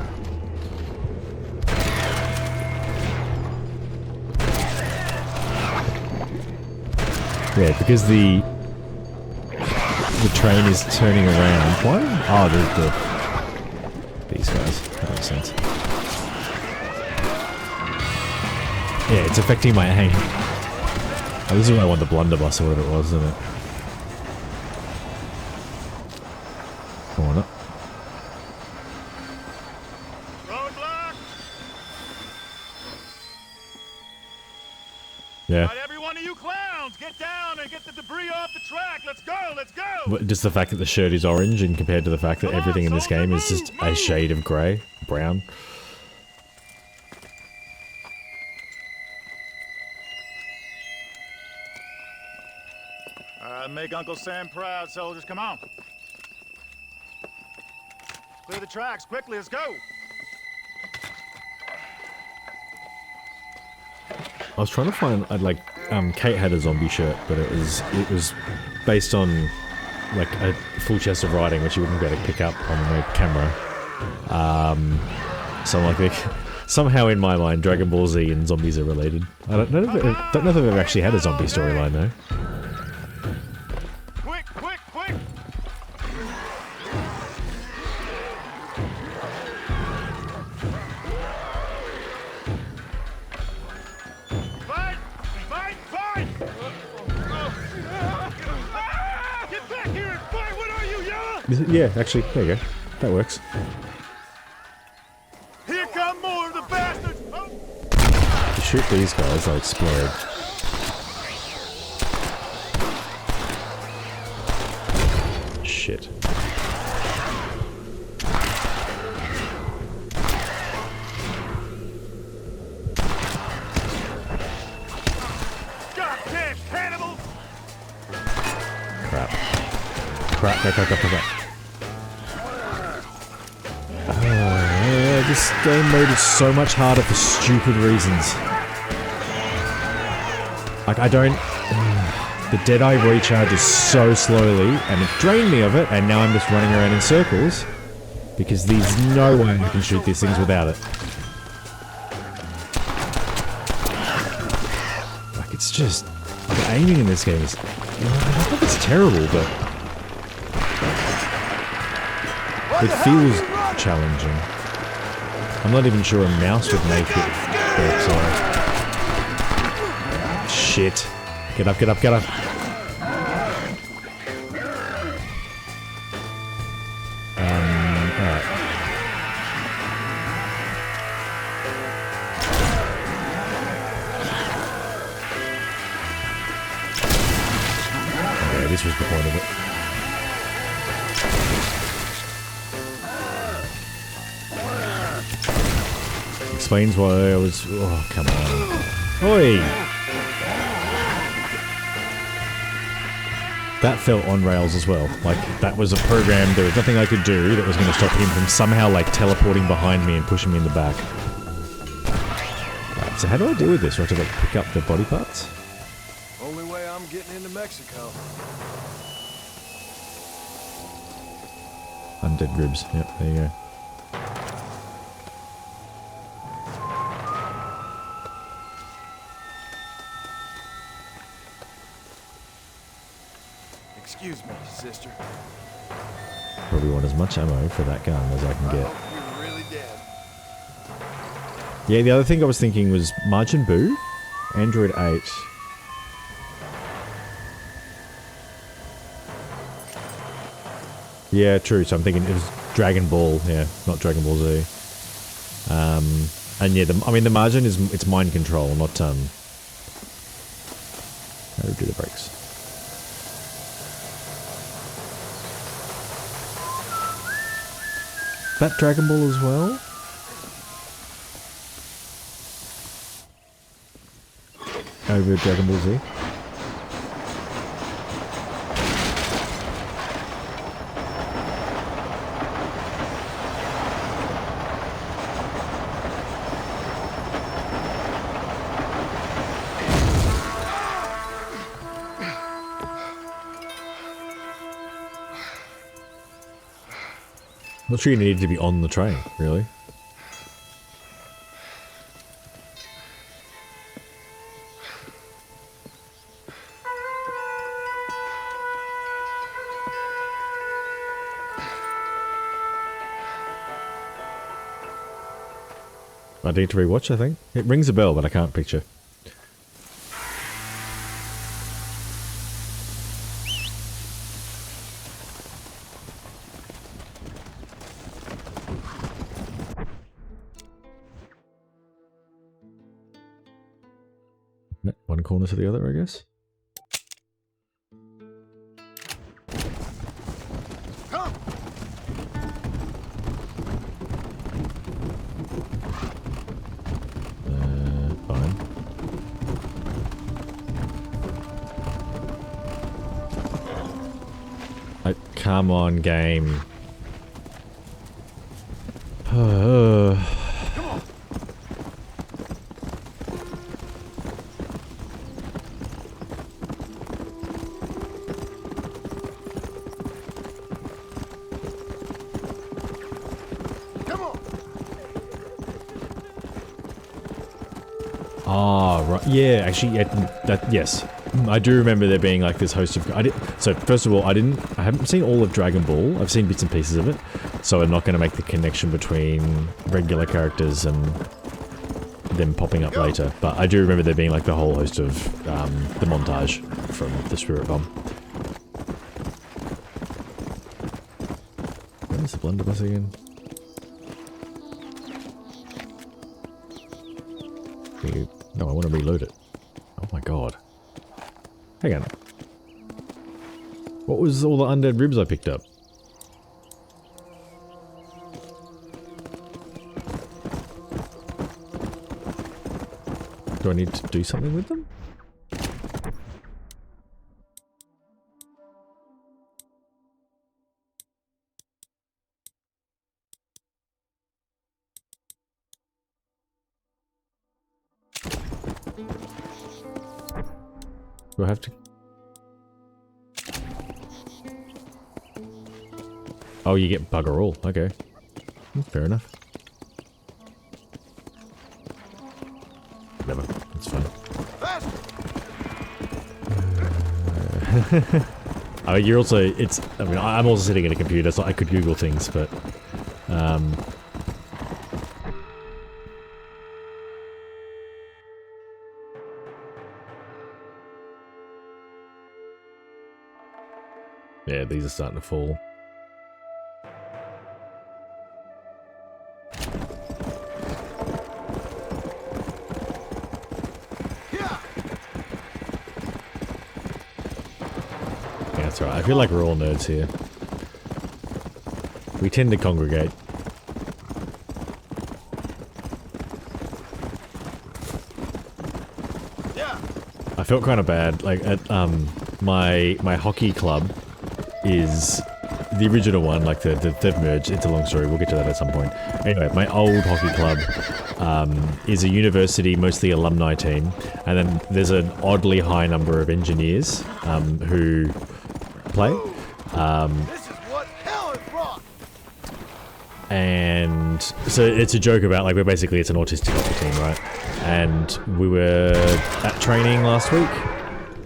Yeah, because the train is turning around. Why? Oh, these guys. That makes sense. Yeah, it's affecting my aim. Oh, this is why I want the blunderbuss or whatever it was, isn't it? Come on up. Roadblock. Yeah. Right, every one of you clowns, get down and get the debris off the track. Let's go, let's go. But just the fact that the shirt is orange and compared to the fact that everything in this game is just a shade of grey, brown. Make Uncle Sam proud, soldiers. Come on. Clear the tracks quickly. Let's go. I was trying to find, Kate had a zombie shirt, but it was based on like a full chest of writing, which you wouldn't be able to pick up on the camera. So I'm like, somehow in my mind, Dragon Ball Z and zombies are related. I don't know if I've ever actually had a zombie storyline though. Quick, quick, quick! Fight! Fight! Fight! Get back here and fight! What are you, Yella? Yeah, actually, there you go. That works. Here come more of the bastards! Oh. If you shoot these guys, they'll explode. Shit. Goddamn cannibals! Crap. Crap. This game mode is so much harder for stupid reasons. Like, I don't... the Deadeye recharges so slowly, and it drained me of it, and now I'm just running around in circles. Because there's no way I can shoot these things without it. Like, it's just... like, aiming in this game is... I don't think it's terrible, but... it feels challenging. I'm not even sure a mouse would make it work, so... shit. Get up. Alright. Okay, this was the point of it. Explains why I was... oh, come on. Oi! That felt on rails as well. Like, that was a program, there was nothing I could do that was going to stop him from somehow, like, teleporting behind me and pushing me in the back. Right, so how do I deal with this? Do I have to, like, pick up the body parts? Only way I'm getting into Mexico. Undead ribs. Yep, there you go. Excuse me, sister. Probably want as much ammo for that gun as I can get. You're really dead. Yeah, the other thing I was thinking was Majin Buu, Android 8. Yeah, true. So I'm thinking it was Dragon Ball. Yeah, not Dragon Ball Z. And yeah, I mean the Majin is it's mind control, not How do we do the brakes? That Dragon Ball as well? Over Dragon Ball Z? Not sure you needed to be on the train, really. I need to rewatch, I think. It rings a bell, but I can't picture. One corner to the other, I guess. Fine. Come on, game. Ah, right. Yeah, actually, yes. I do remember there being like this host of... So, first of all, I haven't seen all of Dragon Ball. I've seen bits and pieces of it. So I'm not going to make the connection between regular characters and them popping up later. But I do remember there being like the whole host of the montage from the Spirit Bomb. Where's the blunderbuss again? No, I want to reload it. Oh my god. Hang on. What was all the undead ribs I picked up? Do I need to do something with them? Do I have to? Oh, you get bugger all. Okay. Fair enough. Whatever. That's fine. I mean, you're also... I mean, I'm also sitting at a computer, so I could Google things, but... yeah, these are starting to fall. Yeah, that's right. I feel like we're all nerds here. We tend to congregate. Yeah. I felt kind of bad. Like at my hockey club is the original one, like they've merged. It's a long story, we'll get to that at some point. Anyway, my old hockey club is a university, mostly alumni team, and then there's an oddly high number of engineers who play. This is what hell is wrong. And so it's a joke about, like, it's an autistic hockey team, right? And we were at training last week,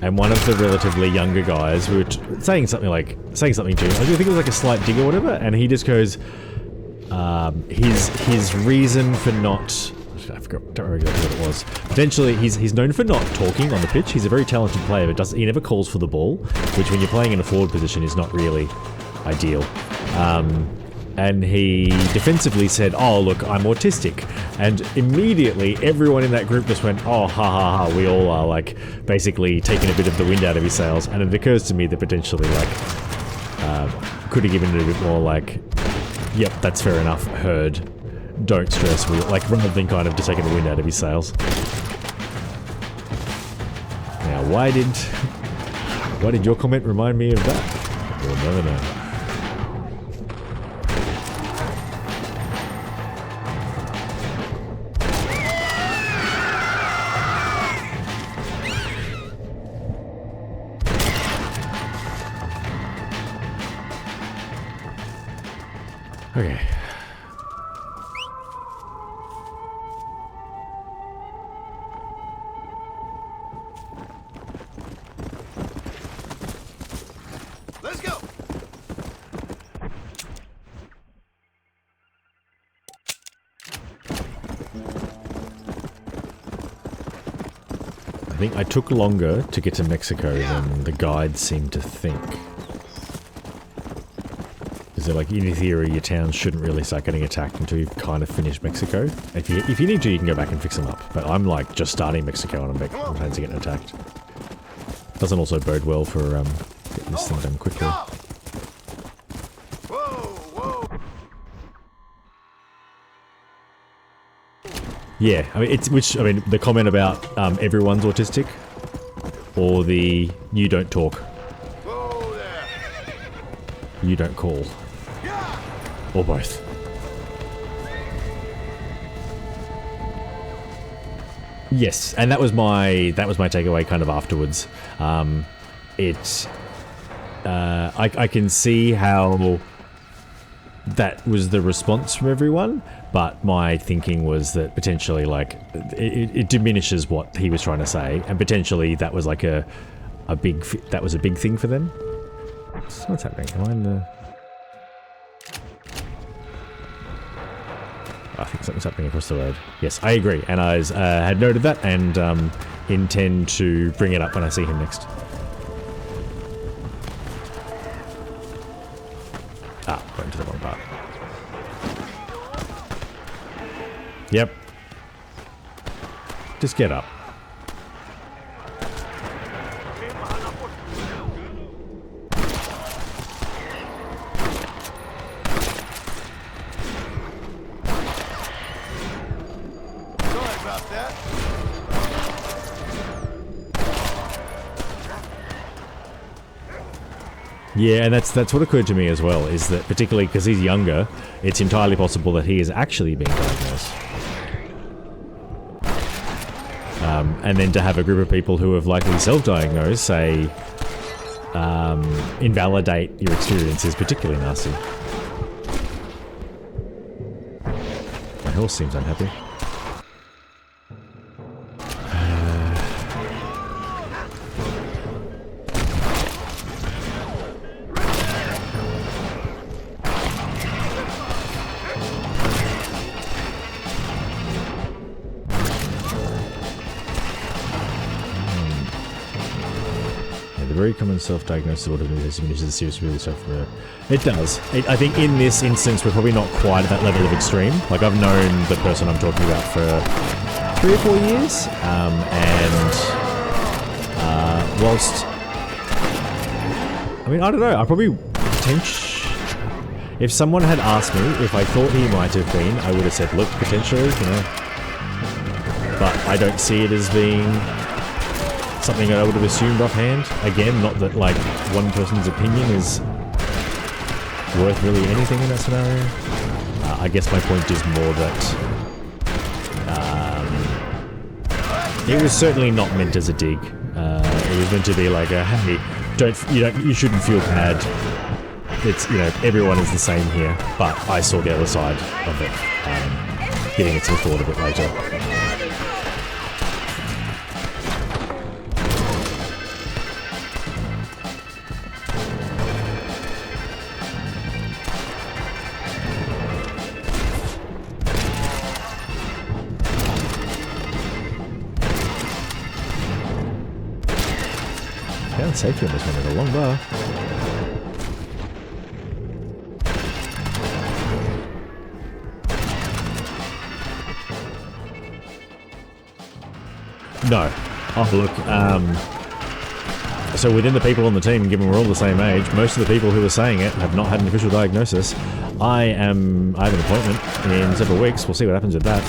and one of the relatively younger guys, we were saying something to him, I think it was like a slight dig or whatever, and he just goes, his reason for not, I forgot, don't remember exactly what it was. Potentially, he's known for not talking on the pitch. He's a very talented player, but he never calls for the ball, which when you're playing in a forward position is not really ideal. And he defensively said, oh look, I'm autistic. And immediately everyone in that group just went, oh ha ha ha, we all are, like, basically taking a bit of the wind out of his sails. And it occurs to me that potentially, like, could have given it a bit more, like, yep, that's fair enough, heard, don't stress, like, rather than kind of just taking the wind out of his sails. Now, why did your comment remind me of that? We'll never know. Okay. Let's go. I think I took longer to get to Mexico than the guide seemed to think. Because, like, in theory, your town shouldn't really start getting attacked until you've kind of finished Mexico. If you need to, you can go back and fix them up. But I'm, like, just starting Mexico and I'm fancy getting attacked. Doesn't also bode well for getting this thing done quickly. Whoa, whoa. Yeah, I mean, the comment about everyone's autistic, or the you don't talk, Whoa there. you don't call, or both. Yes, and that was my takeaway kind of afterwards. I can see how that was the response from everyone, but my thinking was that potentially, like, it diminishes what he was trying to say, and potentially that was like a big thing for them. So what's happening? Am I in the... I think something's happening across the road. Yes, I agree, and I had noted that and intend to bring it up when I see him next. Went to the wrong part. Yep. Just get up. Sorry about that. Yeah, and that's what occurred to me as well, is that particularly because he's younger, it's entirely possible that he is actually being diagnosed. And then to have a group of people who have likely self-diagnosed say, invalidate your experience is particularly nasty. My horse seems unhappy. Very common self-diagnosis of autism is a serious really suffering. It does. I think in this instance we're probably not quite at that level of extreme. Like, I've known the person I'm talking about for 3 or 4 years, and whilst I mean, I don't know, I probably if someone had asked me if I thought he might have been, I would have said, look, potentially, you know, but I don't see it as being something that I would have assumed offhand. Again, not that, like, one person's opinion is worth really anything in that scenario. I guess my point is more that it was certainly not meant as a dig. It was meant to be like a, hey, you shouldn't feel bad. It's, you know, everyone is the same here. But I saw the other side of it, giving it some thought a bit later. Safety on this one with a long bar. No. Oh, look. So within the people on the team, given we're all the same age, most of the people who are saying it have not had an official diagnosis. I have an appointment in several weeks. We'll see what happens with that.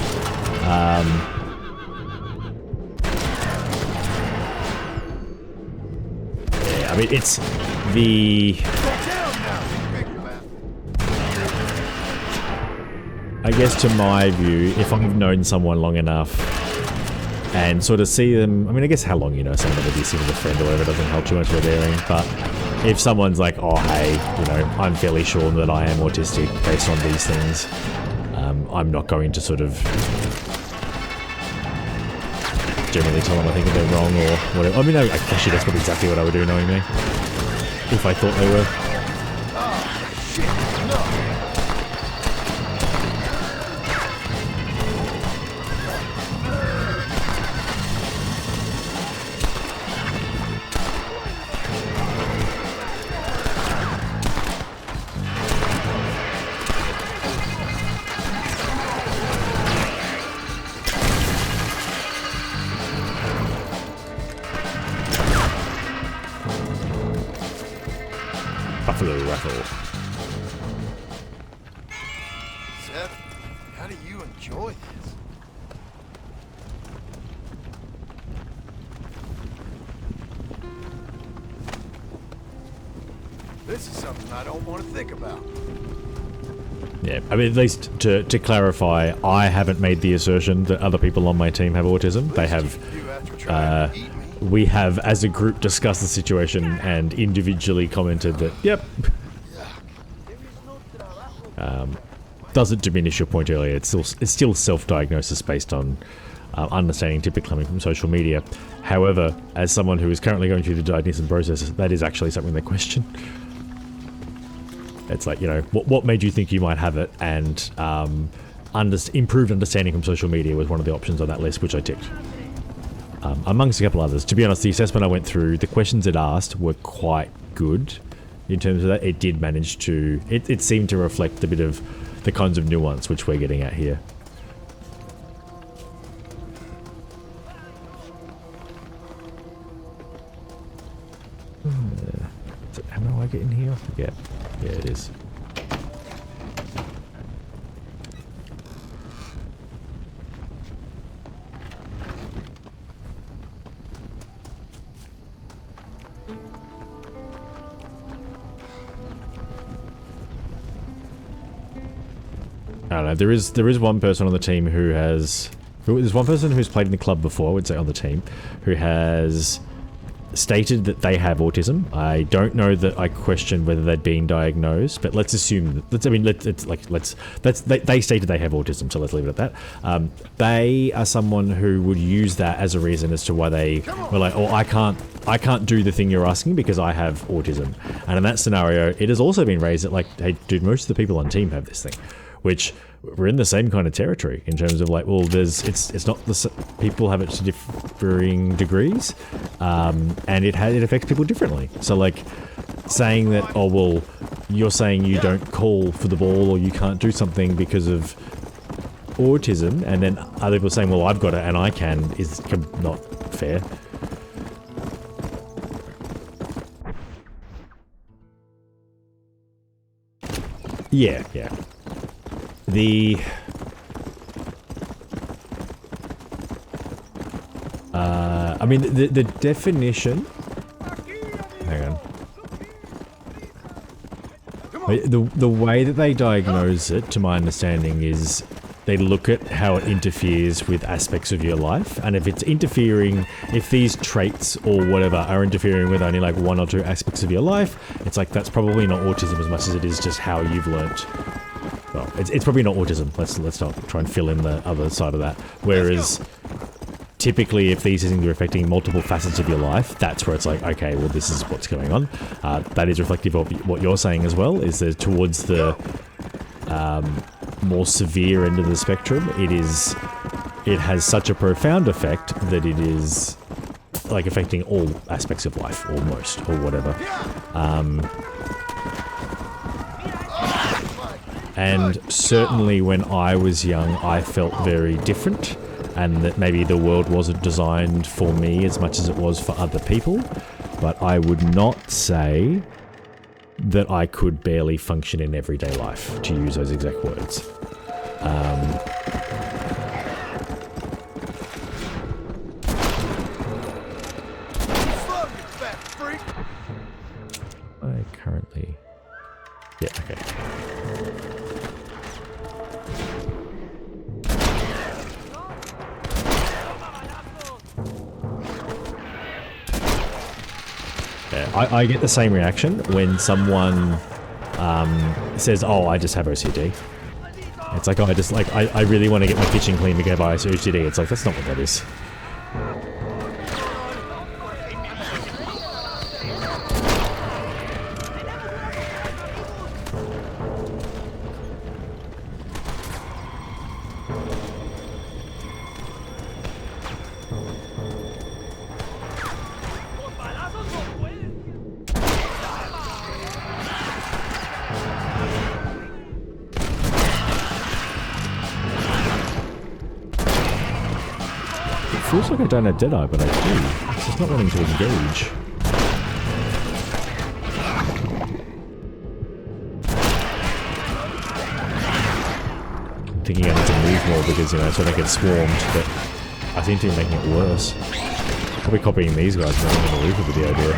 I mean, it's the... I guess to my view, if I've known someone long enough and sort of see them... I mean, I guess how long you know someone, whether you see them as a friend or whatever, doesn't help too much with daring, but if someone's like, oh, hey, you know, I'm fairly sure that I am autistic based on these things, I'm not going to sort of... generally tell them I think they're wrong or whatever. I mean, actually that's probably exactly what I would do, knowing me. If I thought they were. Buffalo Rattle. Seth, how do you enjoy this? This is something I don't want to think about. Yeah, I mean, at least to clarify, I haven't made the assertion that other people on my team have autism. They have... we have, as a group, discussed the situation and individually commented that, yep. Doesn't diminish your point earlier. It's still self-diagnosis based on understanding typically coming from social media. However, as someone who is currently going through the diagnosis process, that is actually something they question. It's like, you know, what made you think you might have it, and improved understanding from social media was one of the options on that list, which I ticked. Amongst a couple others. To be honest, the assessment I went through, the questions it asked were quite good in terms of that. It did manage to... It seemed to reflect a bit of the kinds of nuance which we're getting at here. How do I get in here? I forget. Yeah, it is. I don't know. There is one person on the team who has... There's one person who's played in the club before, I would say on the team, who has stated that they have autism. I don't know that I question whether they'd been diagnosed, but let's assume that, they stated they have autism, so let's leave it at that. They are someone who would use that as a reason as to why they were like, oh, I can't do the thing you're asking because I have autism. And in that scenario, it has also been raised that, like, hey, dude, most of the people on team have this thing, which we're in the same kind of territory in terms of like, well, it's not the people have it to differing degrees, and it affects people differently. So like saying that, oh well, you're saying you don't call for the ball or you can't do something because of autism, and then other people saying, well, I've got it and I can, is not fair. Yeah. I mean, the definition... Hang on. The way that they diagnose it, to my understanding, is they look at how it interferes with aspects of your life, and if it's interfering, if these traits or whatever are interfering with only like one or two aspects of your life, it's like that's probably not autism as much as it is just how you've learnt. Well, it's probably not autism. Let's not try and fill in the other side of that. Whereas typically, if these things are affecting multiple facets of your life, that's where it's like, okay, well, this is what's going on. That is reflective of what you're saying as well. Is that towards the more severe end of the spectrum, it has such a profound effect that it is like affecting all aspects of life, or most, or whatever. And certainly when I was young, I felt very different, and that maybe the world wasn't designed for me as much as it was for other people. But I would not say that I could barely function in everyday life, to use those exact words. I currently... Yeah, okay. I get the same reaction when someone says, oh, I just have OCD. It's like, oh, I really want to get my kitchen clean to go by OCD. It's like, that's not what that is. Feels like I don't have Deadeye, but I do. It's just not wanting to engage. I'm thinking I need to move more because, you know, so I don't get swarmed, but I seem to be making it worse. Probably copying these guys and running in the loop with the idea.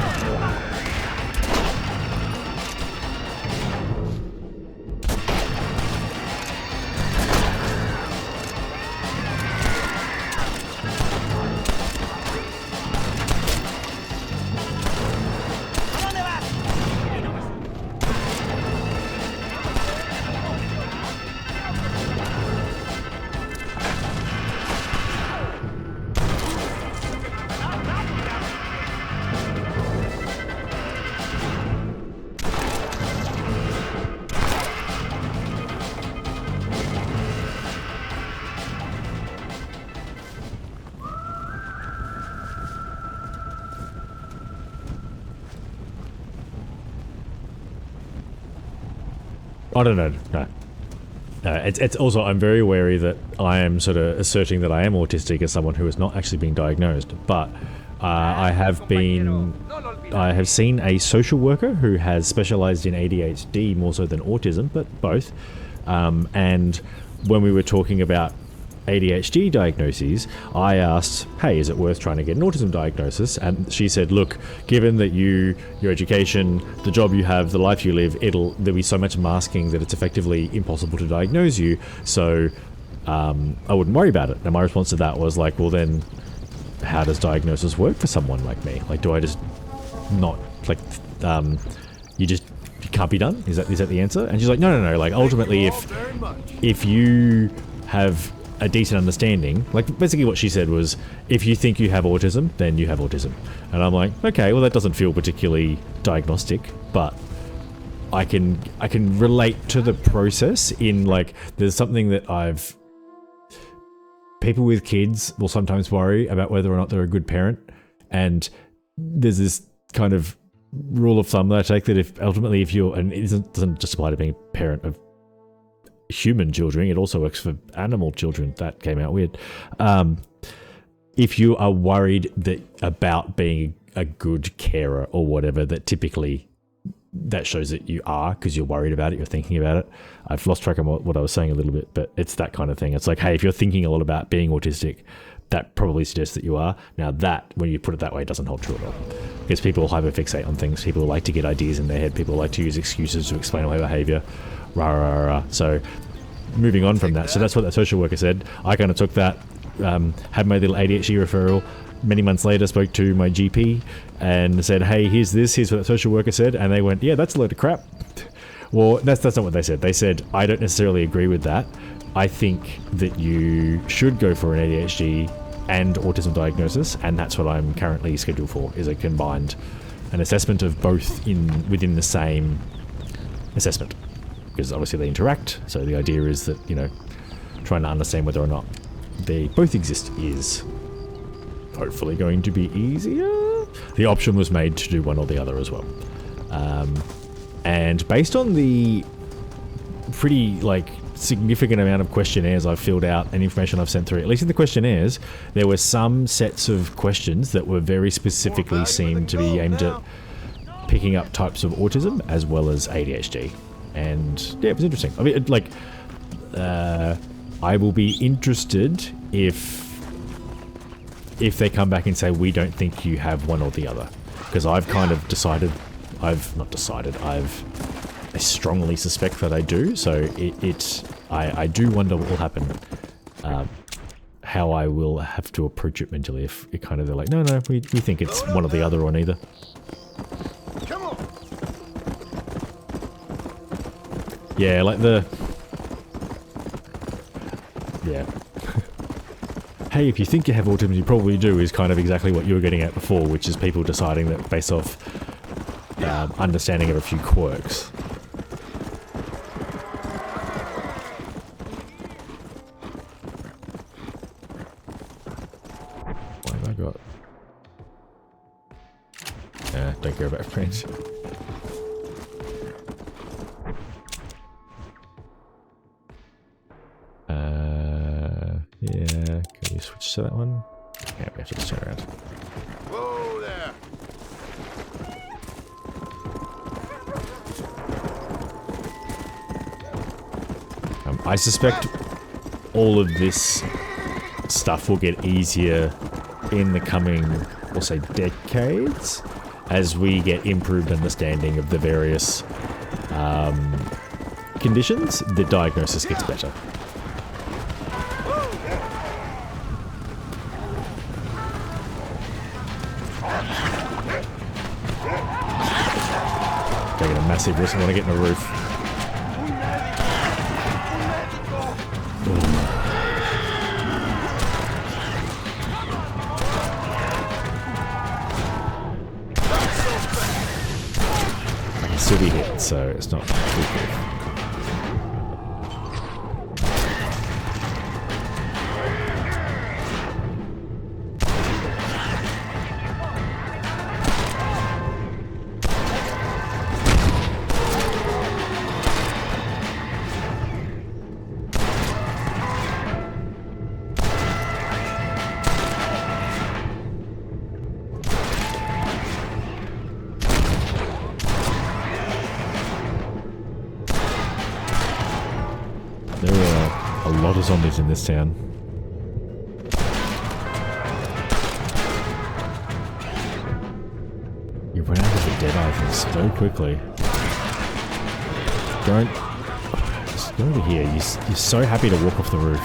I don't know. No. No, it's also, I'm very wary that I am sort of asserting that I am autistic as someone who has not actually been diagnosed, but I have seen a social worker who has specialized in ADHD more so than autism, but both. And when we were talking about ADHD diagnoses, I asked, hey, is it worth trying to get an autism diagnosis? And she said, look, given that your education, the job you have, the life you live, there'll be so much masking that it's effectively impossible to diagnose you, so I wouldn't worry about it. And my response to that was like, well then, how does diagnosis work for someone like me? Like, do I just not, like, you can't be done? Is that the answer? And she's like, no, like, ultimately, if you have a decent understanding, like basically what she said was, if you think you have autism, then you have autism. And I'm like, okay, well that doesn't feel particularly diagnostic, but I can relate to the process in like, there's something that people with kids will sometimes worry about whether or not they're a good parent, and there's this kind of rule of thumb that I take that if you're, and it doesn't just apply to being a parent of human children, it also works for animal children. That came out weird. If you are worried about being a good carer or whatever, that typically that shows that you are, because you're worried about it, you're thinking about it. I've lost track of what I was saying a little bit, but it's that kind of thing. It's like, hey, if you're thinking a lot about being autistic, that probably suggests that you are. Now that, when you put it that way, doesn't hold true at all. Because people hyperfixate on things. People like to get ideas in their head. People like to use excuses to explain away behavior. So moving on from that, so that's what that social worker said. I kind of took that, had my little ADHD referral. Many months later, spoke to my GP and said, hey, here's what that social worker said. And they went, yeah, that's a load of crap. Well, that's not what they said. They said, I don't necessarily agree with that. I think that you should go for an ADHD and autism diagnosis, and that's what I'm currently scheduled for, is an assessment of both within the same assessment. Because obviously they interact, so the idea is that, trying to understand whether or not they both exist is hopefully going to be easier. The option was made to do one or the other as well. And based on the pretty, significant amount of questionnaires I've filled out and information I've sent through, at least in the questionnaires, there were some sets of questions that were very specifically seemed to be aimed at picking up types of autism as well as ADHD. And yeah, it was interesting. I mean, I will be interested if they come back and say, we don't think you have one or the other. Because I've kind of decided, I strongly suspect that I do, so I do wonder what will happen, how I will have to approach it mentally if it they're like, no, we think it's one or the other or neither. Come on. Yeah, yeah. Hey, if you think you have autism, you probably do, is kind of exactly what you were getting at before, which is people deciding that based off understanding of a few quirks. What have I got? Don't care about French. Yeah, can you switch to that one? Yeah, we have to just turn around. Whoa there! I suspect all of this stuff will get easier in the coming, we'll say, decades, as we get improved understanding of the various conditions. The diagnosis gets better. Taking a massive risk. I want to get in the roof. I can still be hit, so it's not too good. lot of zombies in this town. You run out of the dead items so quickly. Don't... Just go over here. You're so happy to walk off the roof.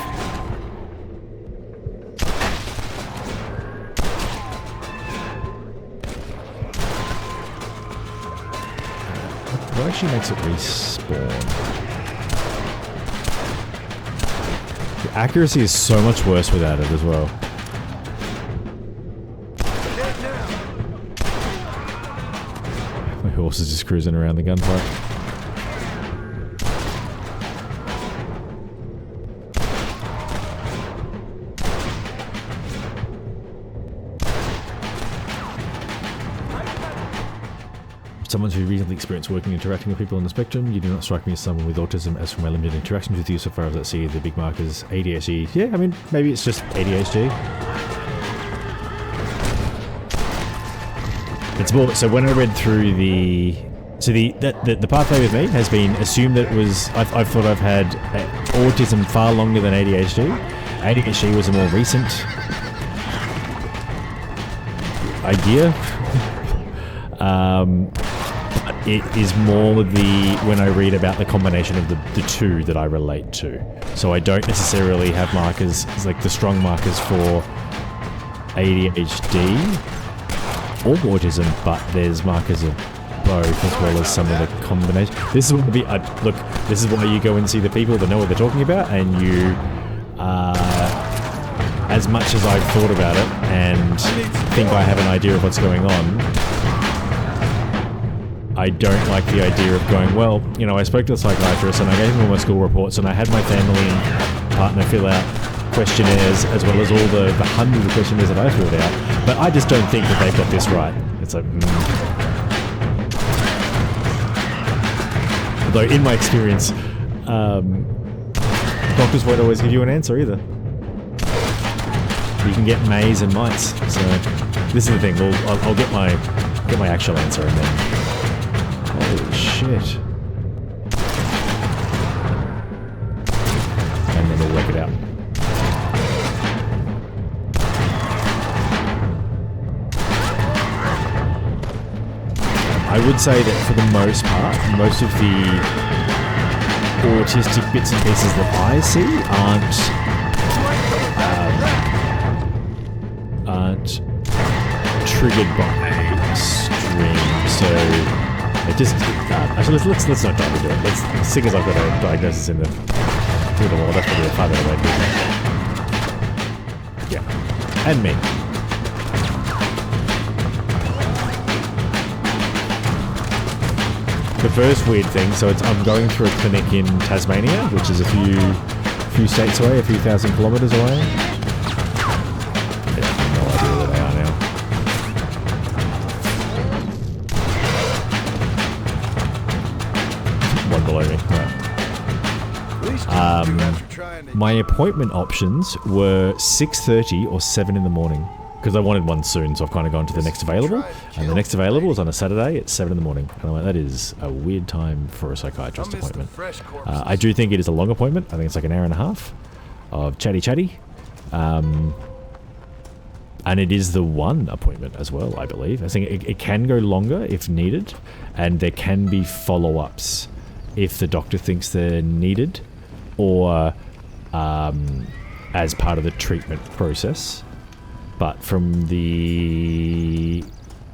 What actually makes it respawn? The accuracy is so much worse without it as well. My horse is just cruising around the gunfight. Someone who recently experienced working and interacting with people on the spectrum, you do not strike me as someone with autism, as from my limited interactions with you so far as I see the big markers ADHD. Yeah, I mean, maybe it's just ADHD. It's more, so when I read through the... So the pathway with me has been assumed that it was... I've thought I've had autism far longer than ADHD. ADHD was a more recent idea. It is more when I read about the combination of the two that I relate to. So I don't necessarily have markers, like the strong markers for ADHD or autism, but there's markers of both as well as some of the combination. This is what look, this is why you go and see the people that know what they're talking about, and you, as much as I've thought about it and think I have an idea of what's going on, I don't like the idea of going, well, you know, I spoke to the psychiatrist and I gave him all my school reports and I had my family and partner fill out questionnaires as well as all the hundreds of questionnaires that I filled out, but I just don't think that they've got this right. It's like, Although in my experience, doctors won't always give you an answer either. You can get mays and mites, so this is the thing. I'll get my actual answer and then... Holy shit. And then we'll work it out. I would say that for the most part, most of the autistic bits and pieces that I see aren't triggered by stream, so it just actually let's not dive into it. Let's seeing as I've got a diagnosis in the wall, that's probably a far better way to do it. Yeah, and me. The first weird thing, so I'm going through a clinic in Tasmania, which is a few states away, a few thousand kilometres away. I have no idea where they are now. One below me. Right. My appointment options were 6:30 or 7 in the morning. Because I wanted one soon, so I've kind of gone to the next available. And the next available is on a Saturday at 7 in the morning. And I'm like, that is a weird time for a psychiatrist appointment. I do think it is a long appointment. I think it's like an hour and a half of chatty. And it is the one appointment as well, I believe. I think it can go longer if needed. And there can be follow-ups if the doctor thinks they're needed. Or as part of the treatment process. But from the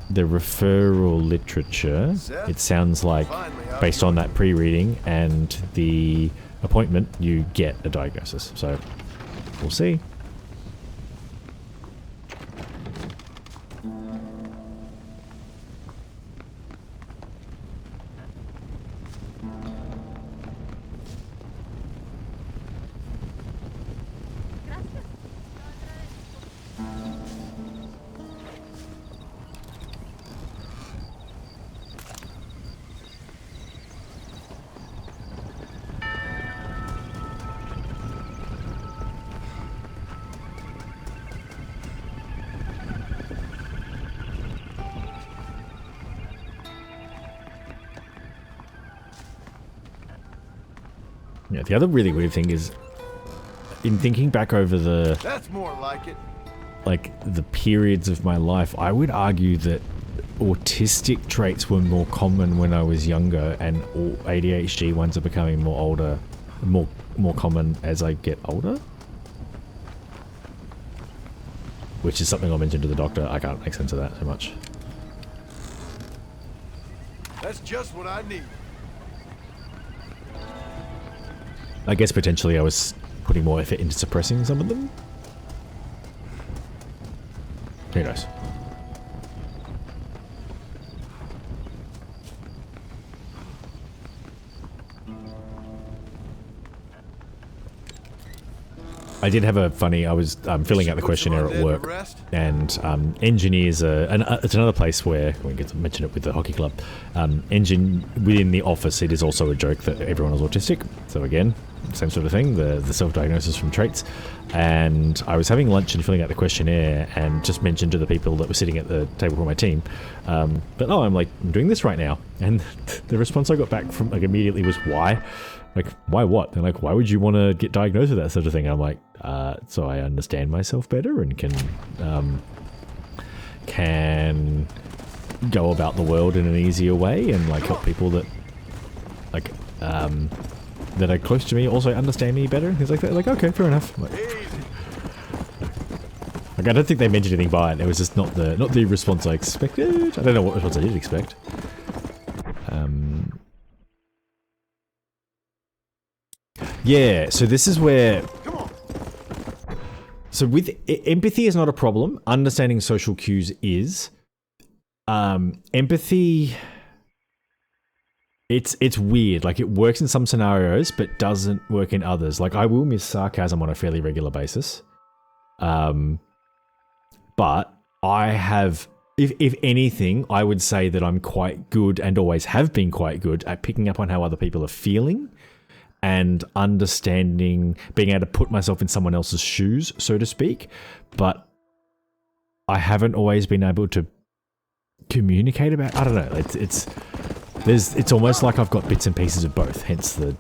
referral literature, it sounds like, based on that pre-reading and the appointment, you get a diagnosis. So, we'll see. Yeah, the other really weird thing is in thinking back over the That's more like it. like the periods of my life, I would argue that autistic traits were more common when I was younger, and ADHD ones are becoming more common as I get older. Which is something I'll mention to the doctor. I can't make sense of that so much. That's just what I need. I guess potentially I was putting more effort into suppressing some of them. Who knows? I did have a funny, I was filling out the questionnaire at work, and engineers and it's another place where, we get to mention it with the hockey club, within the office it is also a joke that everyone is autistic, so again, same sort of thing, the self-diagnosis from traits. And I was having lunch and filling out the questionnaire and just mentioned to the people that were sitting at the table for my team, but I'm doing this right now, and the response I got back from immediately was, why? Like, why what? They're like, why would you want to get diagnosed with that sort of thing? And I'm like, so I understand myself better and can go about the world in an easier way and help people that that are close to me also understand me better. Things like that. Like, okay, fair enough. I don't think they mentioned anything by it. It was just not the response I expected. I don't know what response I did expect. Yeah, so this is where... So with empathy is not a problem. Understanding social cues is. Empathy... It's weird. It works in some scenarios, but doesn't work in others. I will miss sarcasm on a fairly regular basis. But I have... If anything, I would say that I'm quite good, and always have been quite good, at picking up on how other people are feeling. And understanding, being able to put myself in someone else's shoes, so to speak, but I haven't always been able to communicate about. I don't know. It's almost like I've got bits and pieces of both. Hence the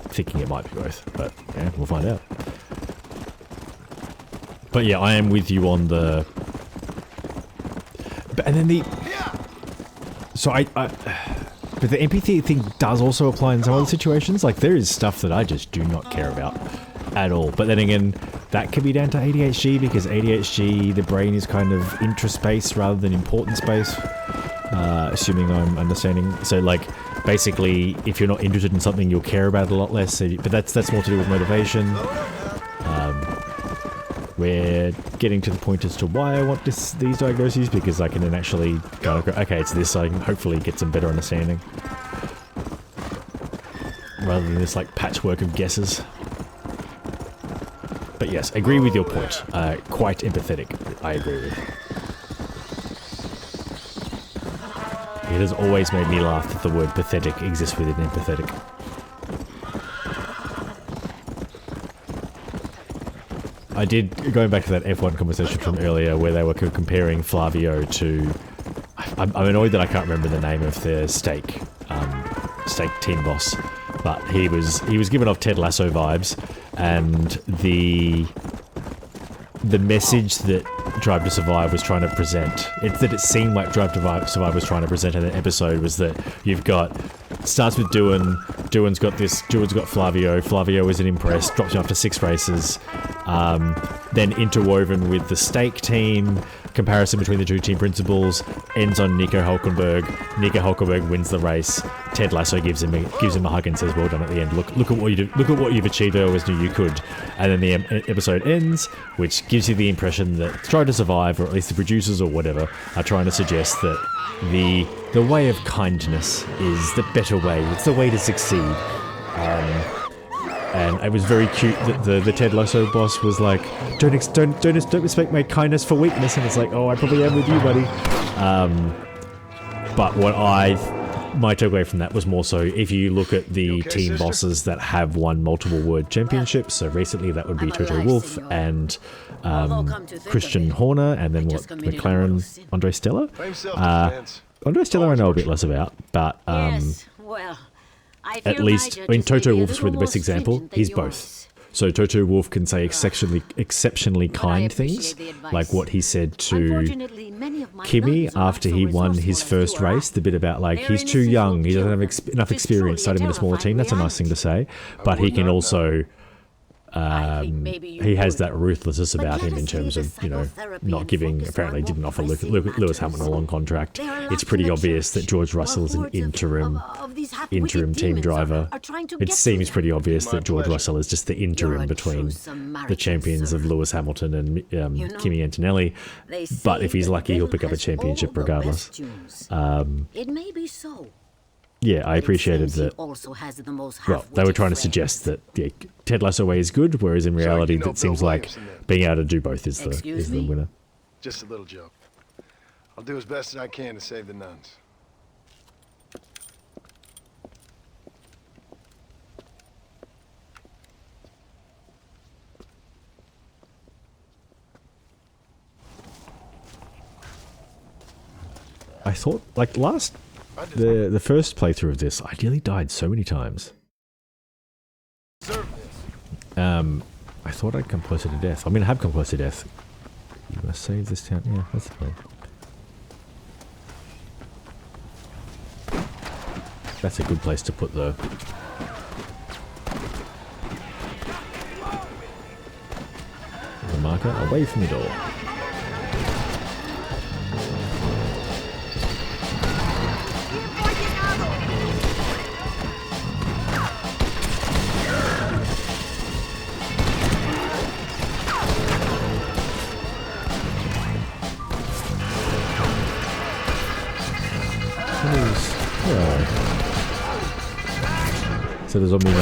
thinking it might be both. But yeah, we'll find out. But yeah, I am with you on the. And then the. So I but the empathy thing does also apply in some other situations. There is stuff that I just do not care about at all. But then again, that could be down to ADHD, because ADHD, the brain is kind of intraspace rather than importance-based, assuming I'm understanding. So, basically, if you're not interested in something, you'll care about it a lot less. But that's more to do with motivation. We're getting to the point as to why I want these diagnoses, because I can then actually go, okay, it's this, I can hopefully get some better understanding. Rather than this patchwork of guesses. But yes, agree with your point. Quite empathetic, I agree with. It has always made me laugh that the word pathetic exists within empathetic. I did, going back to that F1 conversation from earlier where they were comparing Flavio to... I'm annoyed that I can't remember the name of the steak team boss, but he was given off Ted Lasso vibes, and the message that Drive to Survive was trying to present, it seemed like Drive to Survive was trying to present in the episode, was that you've got... Starts with Duan's got Flavio isn't impressed, drops him after 6 races, then interwoven with the steak team, comparison between the two team principals, ends on Nico Hulkenberg wins the race, Ted Lasso gives him a hug and says, well done at the end, look at what you did, look at what you've achieved, I always knew you could. And then the episode ends, which gives you the impression that Try to Survive, or at least the producers or whatever, are trying to suggest that the way of kindness is the better way. It's the way to succeed. And it was very cute that the Ted Lasso boss was like, don't expect my kindness for weakness. And it's like, oh, I probably am with you, buddy. But my takeaway from that was more so, if you look at the team bosses that have won multiple world championships, so recently that would be Toto Wolff and Christian Horner, and then McLaren, Andre Stella. Andre Stella I know a bit less about, but at least, Toto Wolff's probably the best example. He's both. So Toto Wolff can say exceptionally kind things, like what he said to Kimmy after he won his first race. The bit about like he's too young, he doesn't have enough experience, start him in a smaller team. That's a nice thing to say. But he can also, he has that ruthlessness about him in terms of, you know, not giving. Apparently, didn't offer Lewis Hamilton a long contract. It's pretty obvious that George Russell is an interim team driver. It seems pretty obvious that George Russell is just the interim between the champions of Lewis Hamilton and Kimi Antonelli. But if he's lucky, he'll pick up a championship regardless. It may be so. Yeah, I appreciated that. Well, they were trying to suggest that Ted Lasso way is good, whereas in reality, it seems like being able to do both is the winner. Just a little joke. I'll do as best as I can to save the nuns. I thought, like the first playthrough of this, I nearly died so many times. I thought I'd come closer to death. I mean, I have come close to death. You gonna save this town? Yeah, that's the plan. That's a good place to put the marker away from the door. So the zombie run.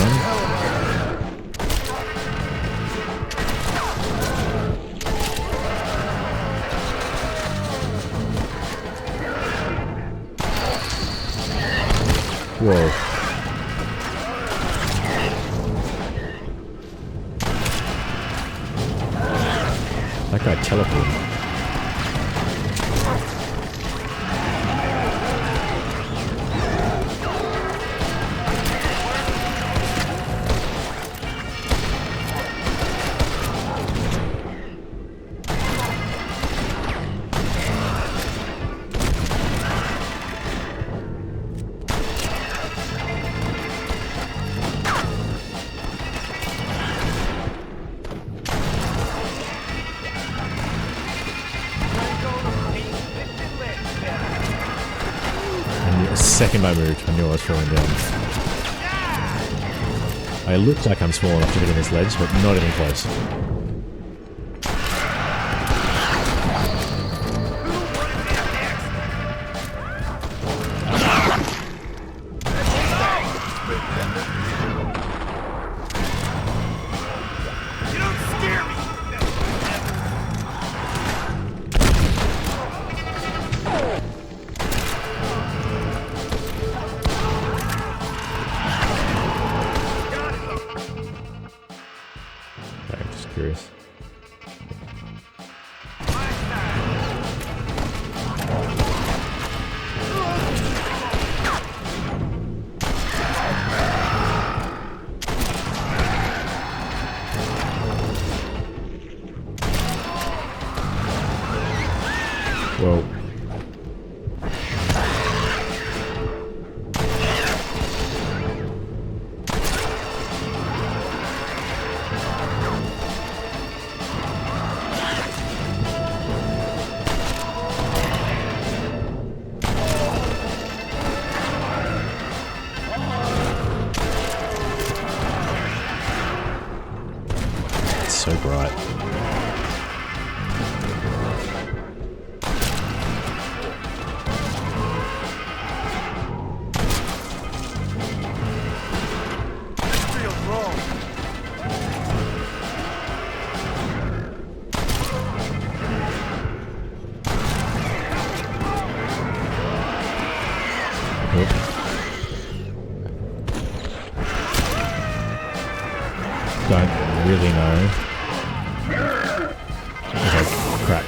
Whoa. That guy teleported. Second I moved, I knew I was falling down. I look like I'm small enough to get in this ledge, but not even close. Whoa. It's so bright. Don't really know. Okay, crap.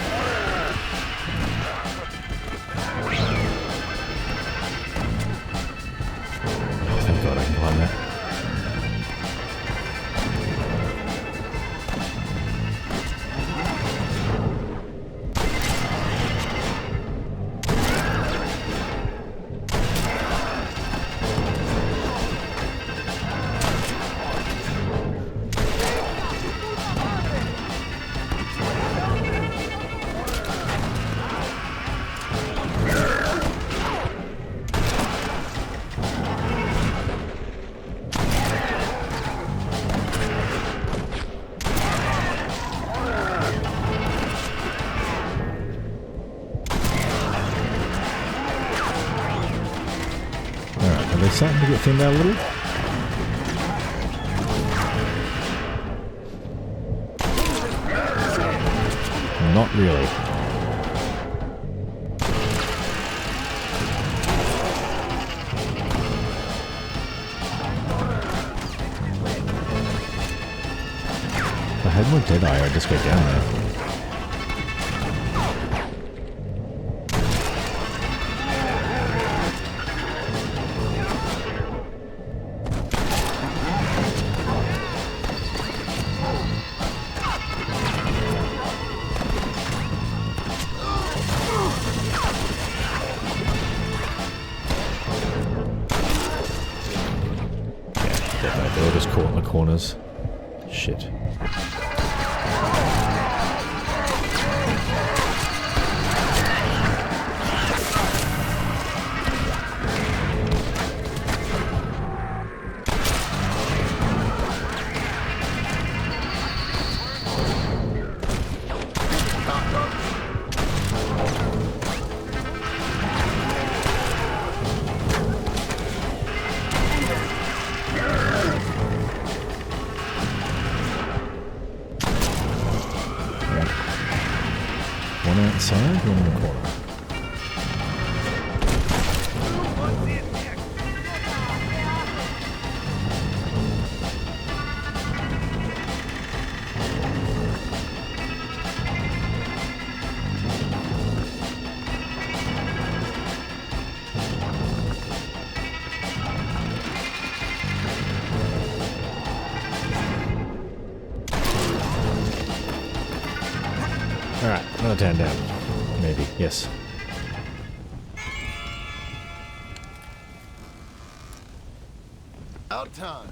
Thank God I can climb that. starting to get thinned out a little. Not really. If I had more Deadeye, I'd just go down there. They're all just caught in the corners. Shit. One outside, one in the corner. Alright, another 10 down. Maybe, yes. Out time.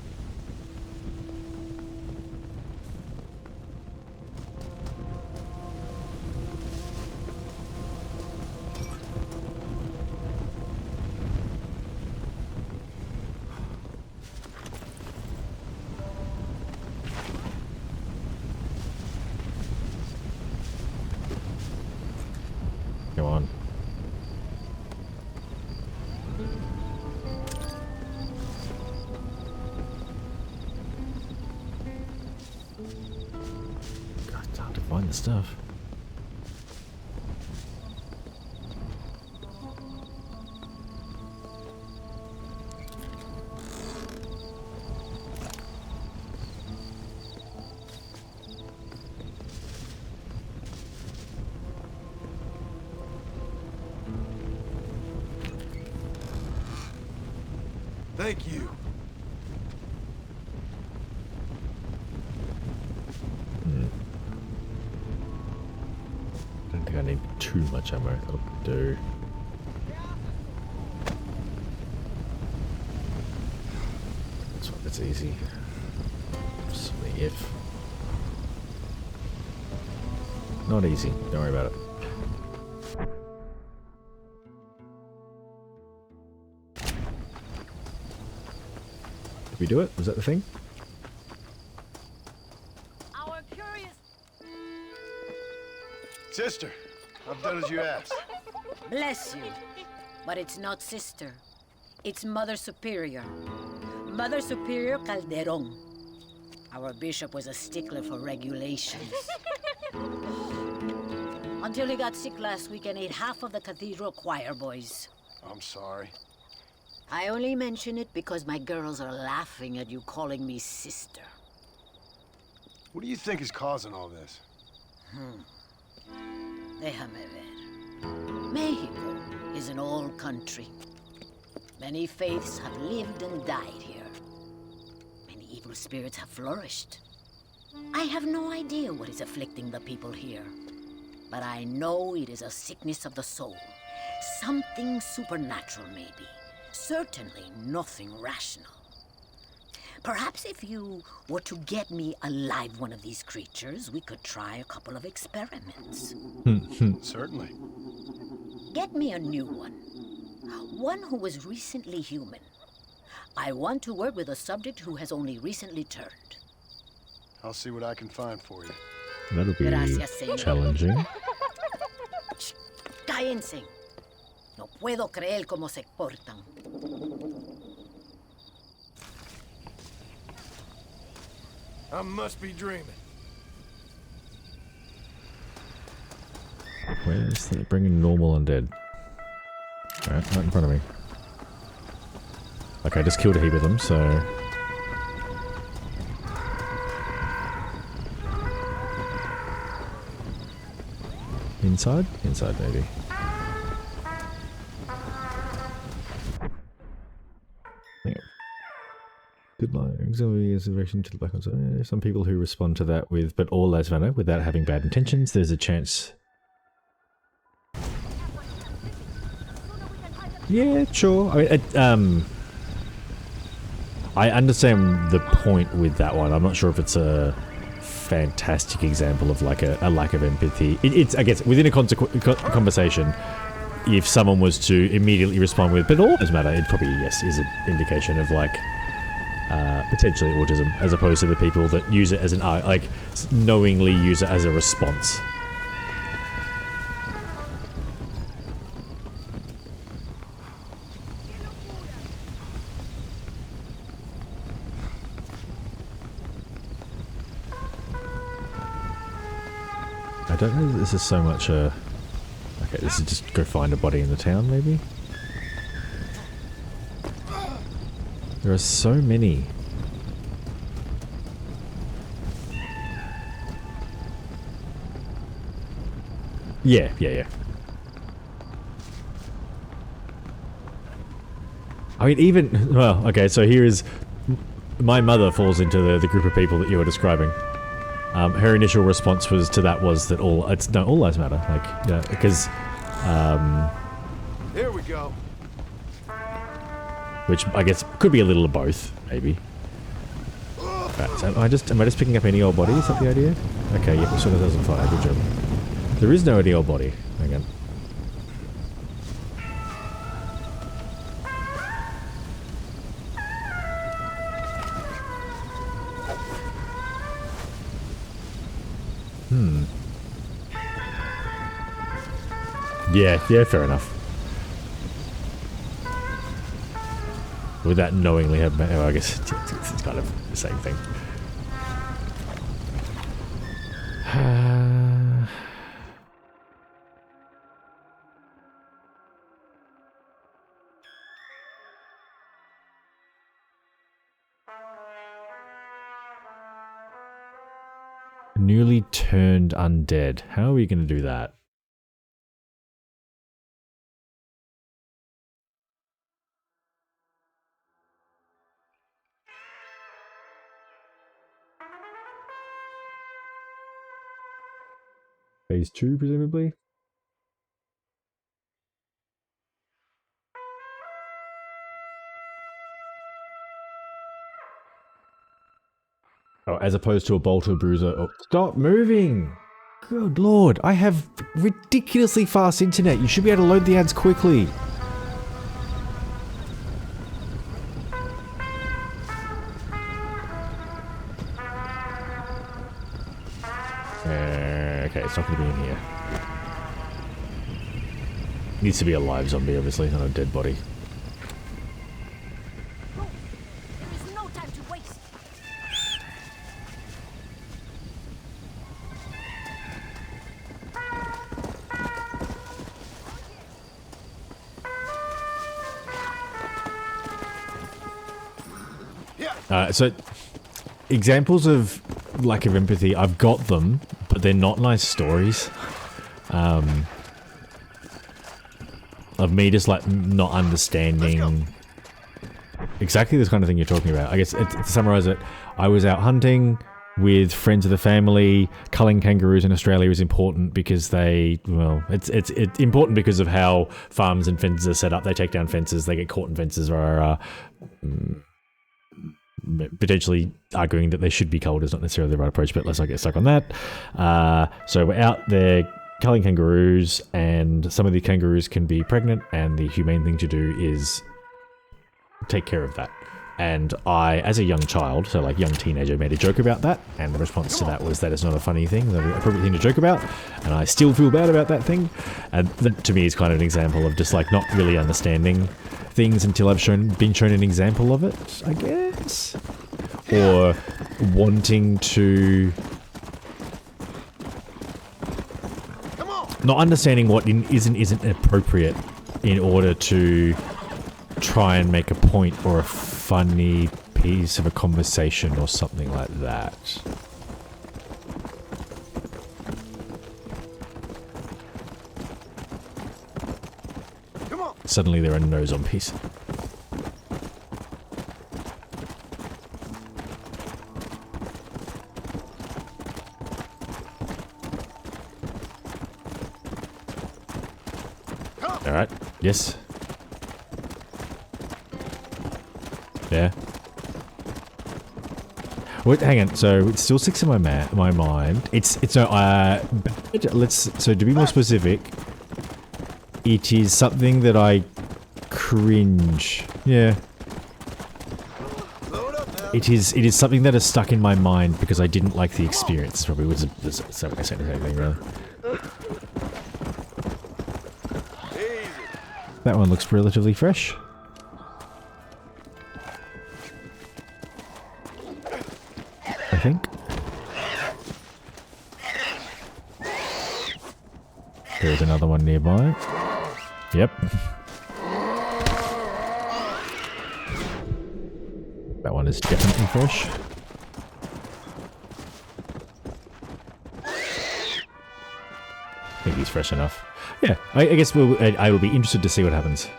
Go on. God, it's hard to find the stuff. Thank you. I don't think I need too much ammo. That'll do. That's easy. Just the if. Not easy. Don't worry about it. Did we do it? Was that the thing? Our curious... Sister, I've done as you asked. Bless you. But it's not sister. It's Mother Superior. Mother Superior Calderon. Our bishop was a stickler for regulations. Until he got sick last week and ate half of the cathedral choir boys. I'm sorry. I only mention it because my girls are laughing at you calling me sister. What do you think is causing all this? Déjame ver. Mexico is an old country. Many faiths have lived and died here. Many evil spirits have flourished. I have no idea what is afflicting the people here. But I know it is a sickness of the soul. Something supernatural, maybe. Certainly nothing rational. Perhaps if you were to get me alive one of these creatures, we could try a couple of experiments. Certainly. Get me a new one. One who was recently human. I want to work with a subject who has only recently turned. I'll see what I can find for you. That'll be Gracias, señor. challenging. Cállense. No puedo creer cómo se portan. I must be dreaming. Where's the bringing normal undead? Alright, right in front of me. Okay, I just killed a heap of them, so... Inside? Inside, maybe. Good line. Auxiliary is a reaction to the black ones. Some people who respond to that with, but all lives matter, without having bad intentions, there's a chance. Yeah, sure. I mean, I understand the point with that one. I'm not sure if it's a fantastic example of like a lack of empathy. It's, I guess, within a conversation, if someone was to immediately respond with, but all lives matter, it probably, yes, is an indication of like, potentially autism, as opposed to the people that use it as an like knowingly use it as a response. I don't know that this is so much a... Okay, this is just go find a body in the town, maybe? There are so many. Yeah. I mean, even... Well, okay, so here is... My mother falls into the group of people that you were describing. Her initial response to that was that all lives matter, like, yeah, because, Here we go. which I guess could be a little of both, maybe. Right, so am I just picking up any old body? Is that the idea? Okay, yeah, so that doesn't fire. Good job. There is no any old body. Hang on. Yeah, fair enough. Would that knowingly have... Oh, I guess it's kind of the same thing. Newly turned undead. How are we going to do that? Phase 2, presumably? Oh, as opposed to a bolt or bruiser. Oh, stop moving! Good lord, I have ridiculously fast internet. You should be able to load the ads quickly. Okay, it's not going to be in here. Needs to be a live zombie, obviously, not a dead body. There is no time to waste. So, examples of lack of empathy, I've got them, but they're not nice stories. Of me just like not understanding exactly this kind of thing you're talking about. I guess to summarize it, I was out hunting with friends of the family. Culling kangaroos in Australia is important because it's important because of how farms and fences are set up. They take down fences, they get caught in fences, or potentially arguing that they should be culled is not necessarily the right approach, but let's not get stuck on that. So we're out there culling kangaroos, and some of the kangaroos can be pregnant, and the humane thing to do is take care of that. And I, as a young child, so like young teenager, made a joke about that, and the response to that was that it's not a funny thing, not an appropriate thing to joke about, and I still feel bad about that thing. And that to me is kind of an example of just like not really understanding things until I've been shown an example of it, I guess. Or wanting to... Not understanding what isn't appropriate in order to try and make a point or a funny piece of a conversation or something like that. Come on. Suddenly there are no zombies. Alright, yes. Yeah. Wait, hang on. So it's still 6 in my mind. It's so to be more specific, it is something that I cringe. Yeah. It is something that is stuck in my mind because I didn't like the experience. Probably was the same thing, really. That one looks relatively fresh. I think. There's another one nearby. Yep. That one is definitely fresh. I think he's fresh enough. Yeah, I guess I will be interested to see what happens.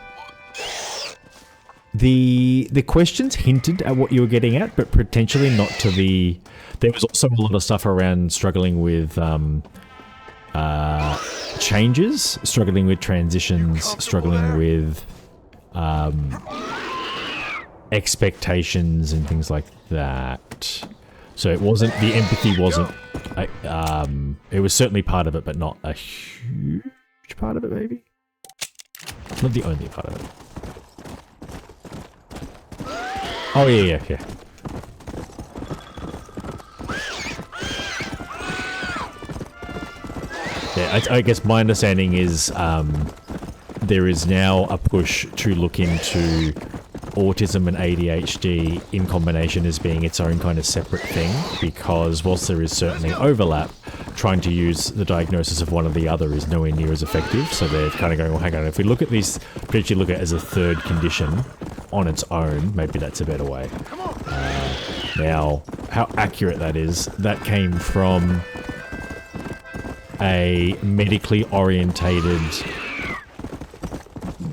The questions hinted at what you were getting at, but potentially not to the... There was also a lot of stuff around struggling with changes, struggling with transitions, struggling with expectations and things like that. So it wasn't... The empathy wasn't... it was certainly part of it, but not a huge part of it, maybe? Not the only part of it. Oh, yeah. Yeah, I guess my understanding is there is now a push to look into autism and ADHD in combination as being its own kind of separate thing, because whilst there is certainly overlap, trying to use the diagnosis of one or the other is nowhere near as effective. So they're kind of going, well, hang on, if we look at this, potentially look at it as a third condition on its own, maybe that's a better way. Now, how accurate that is, that came from a medically orientated,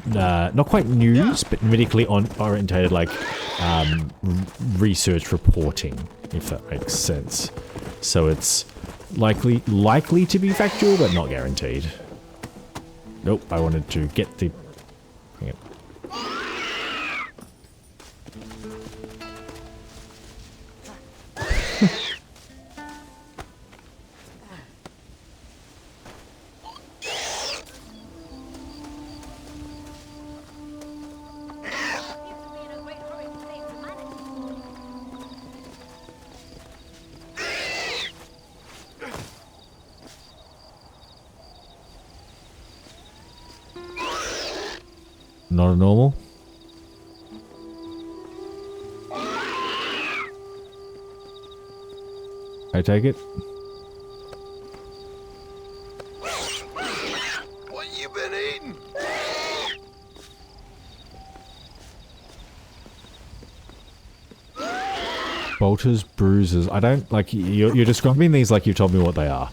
not quite news, but medically orientated, like, research reporting, if that makes sense. So it's likely to be factual, but not guaranteed. Nope, I wanted to get the... Hang on. Not a normal. I take it. What you been eating? Bolters, bruises. I don't like you're describing these like you told me what they are.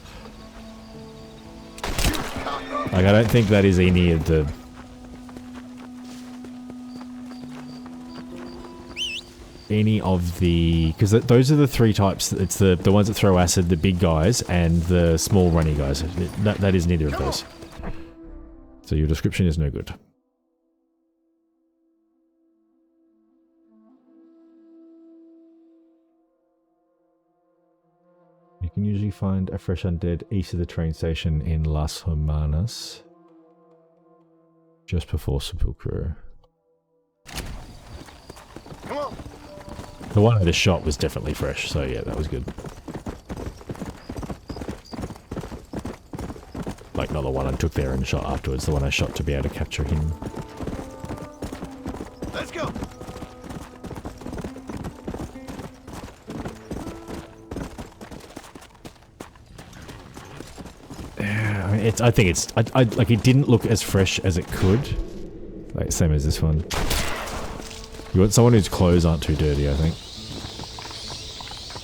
Like I don't think that is any of the. Because those are the three types. It's the ones that throw acid, the big guys, and the small runny guys. That is neither of those. So your description is no good. You can usually find a fresh undead east of the train station in Las Hermanas, just before Sepulchre. Come on. The one I just shot was definitely fresh, so yeah, that was good. Like, not the one I took there and shot afterwards, the one I shot to be able to capture him. Let's go. I think it's like it didn't look as fresh as it could. Like same as this one. You want someone whose clothes aren't too dirty, I think.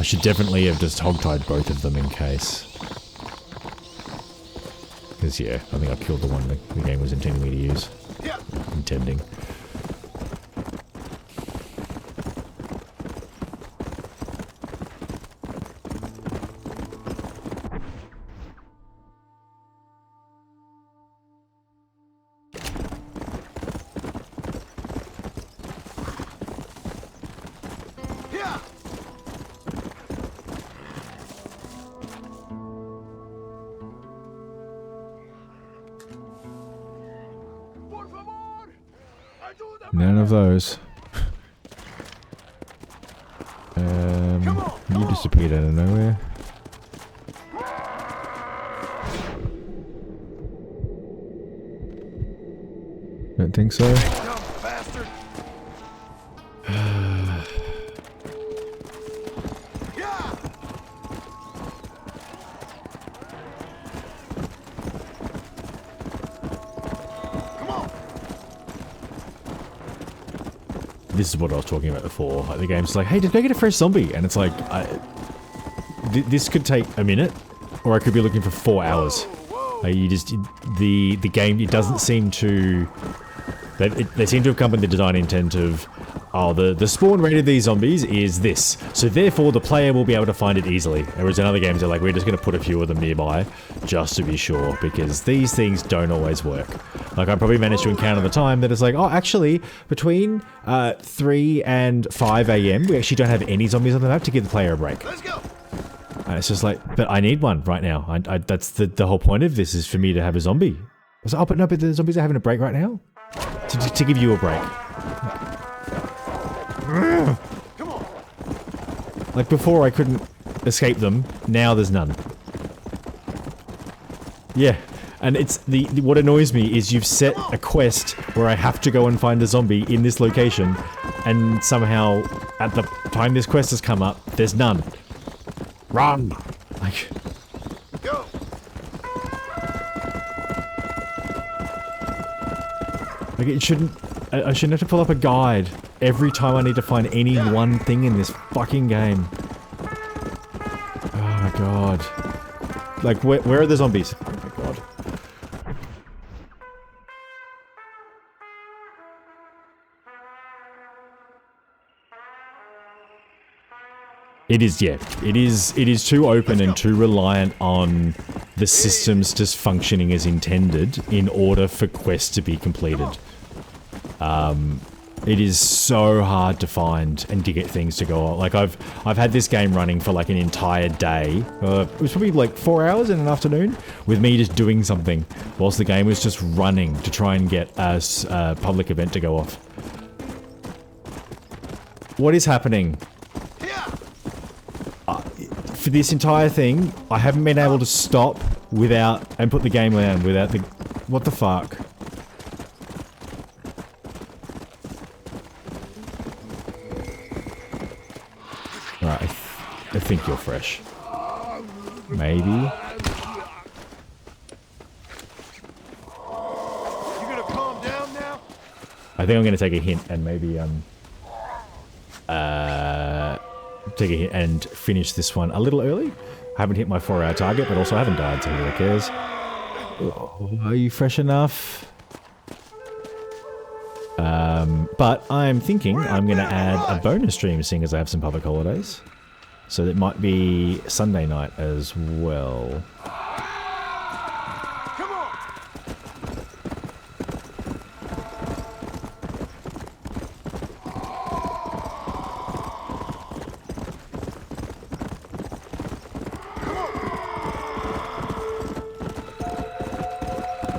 I should definitely have just hogtied both of them in case. Because yeah, I think I killed the one the game was intending me to use. Yeah. Intending. None of those. You disappeared out of nowhere. Don't think so. This is what I was talking about before. Like the game's like, hey, just go get a fresh zombie, and it's like, this could take a minute, or I could be looking for 4 hours. Like you just the game, it doesn't seem to. They seem to have come with the design intent of, oh, the spawn rate of these zombies is this, so therefore the player will be able to find it easily. Whereas in other games, they're like, we're just going to put a few of them nearby, just to be sure, because these things don't always work. Like, I probably managed to encounter the time that it's like, oh, actually, between 3 and 5 AM, we actually don't have any zombies on the map to give the player a break. Let's go. And it's just like, but I need one right now. That's the whole point of this, is for me to have a zombie. I was like, oh, but no, but the zombies are having a break right now? To give you a break. Come on. Like, before I couldn't escape them, now there's none. Yeah. And it's what annoys me is you've set a quest where I have to go and find a zombie in this location, and somehow at the time this quest has come up, there's none. Run! Like, Go. like it shouldn't. I shouldn't have to pull up a guide every time I need to find any one thing in this fucking game. Oh my god! Like, where are the zombies? Oh my god! It is, yeah. It is too open and too reliant on the systems just functioning as intended in order for quests to be completed. It is so hard to find and to get things to go on. Like, I've had this game running for like an entire day. It was probably like 4 hours in an afternoon with me just doing something whilst the game was just running to try and get a public event to go off. What is happening? For this entire thing, I haven't been able to stop without, and put the game down without the, what the fuck? Right, I think you're fresh. Maybe? You gonna calm down now? I think I'm gonna take a hint and maybe, take a hit and finish this one a little early. I haven't hit my 4-hour target, but also I haven't died, so who really cares? Oh, are you fresh enough? But I'm thinking I'm going to add a bonus stream, seeing as I have some public holidays. So that might be Sunday night as well.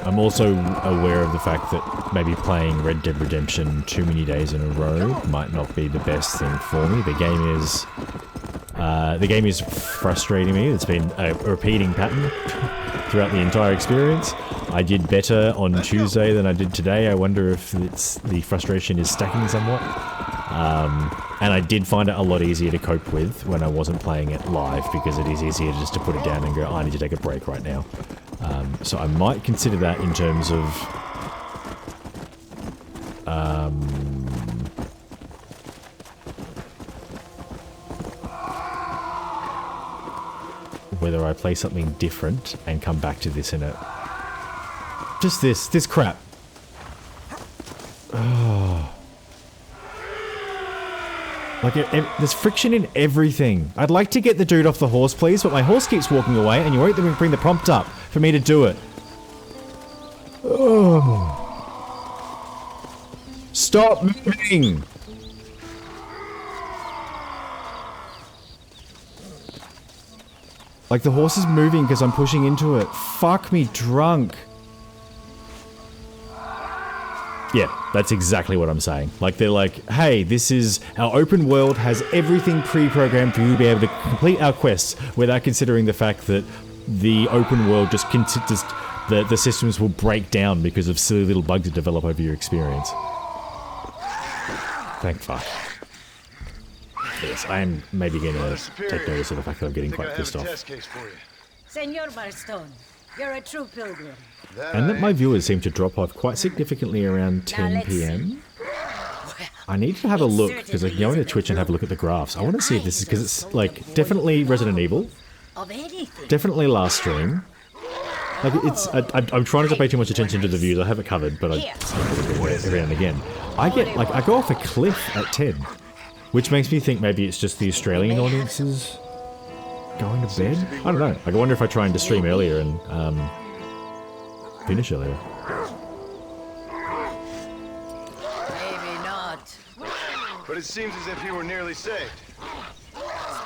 I'm also aware of the fact that maybe playing Red Dead Redemption too many days in a row might not be the best thing for me. The game is frustrating me. It's been a repeating pattern throughout the entire experience. I did better on Tuesday than I did today. I wonder if the frustration is stacking somewhat. And I did find it a lot easier to cope with when I wasn't playing it live, because it is easier just to put it down and go, oh, I need to take a break right now. So I might consider that in terms of whether I play something different and come back to this in it. Just this crap. Oh. Like, there's friction in everything. I'd like to get the dude off the horse, please, but my horse keeps walking away, and you won't bring the prompt up for me to do it. Oh. Stop moving! Like, the horse is moving because I'm pushing into it. Fuck me drunk. Yeah, that's exactly what I'm saying. Like, they're like, hey, this is... Our open world has everything pre-programmed for you to be able to complete our quests without considering the fact that the open world just the systems will break down because of silly little bugs that develop over your experience. Thank fuck. Yes, I am maybe going to take notice of the fact that I'm getting quite pissed off. Senor Marston, you're a true pilgrim. And that my viewers seem to drop off quite significantly around 10 PM. I need to have a look, because I can go into Twitch and have a look at the graphs. I want to see if this is, because it's like definitely Resident Evil, definitely last stream. Like, it's, I'm trying not to pay too much attention to the views. I have it covered, but I every now and again. I go off a cliff at 10, which makes me think maybe it's just the Australian audiences going to bed. I don't know. Like, I wonder if I try and stream earlier and finish earlier. Maybe not. But it seems as if you were nearly saved.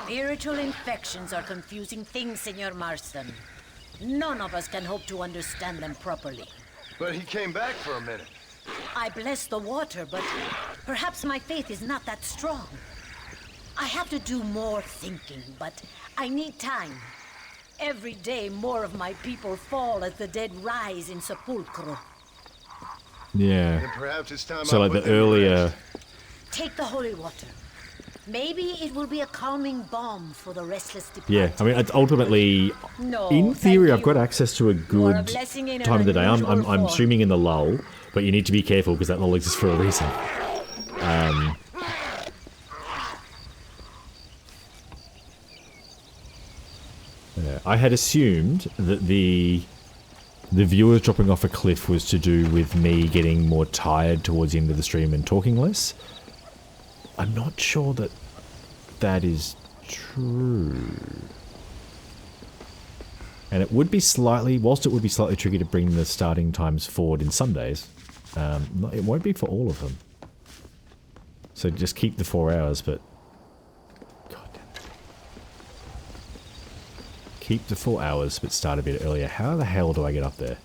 Spiritual infections are confusing things, Senor Marston. None of us can hope to understand them properly. But he came back for a minute. I bless the water, but perhaps my faith is not that strong. I have to do more thinking, but I need time. Every day, more of my people fall as the dead rise in sepulchro. Yeah. And perhaps it's time so like the earlier... Take the holy water. Maybe it will be a calming balm for the restless departed. Yeah, I mean, ultimately, in theory, I've got access to a good time of the day. I'm streaming in the lull, but you need to be careful because that lull exists for a reason. Yeah, I had assumed that the viewers dropping off a cliff was to do with me getting more tired towards the end of the stream and talking less. I'm not sure that that is true. And it would be slightly, whilst it would be slightly tricky to bring the starting times forward in some days, it won't be for all of them. So just keep the 4 hours, but... God damn it. Keep the 4 hours, but start a bit earlier. How the hell do I get up there?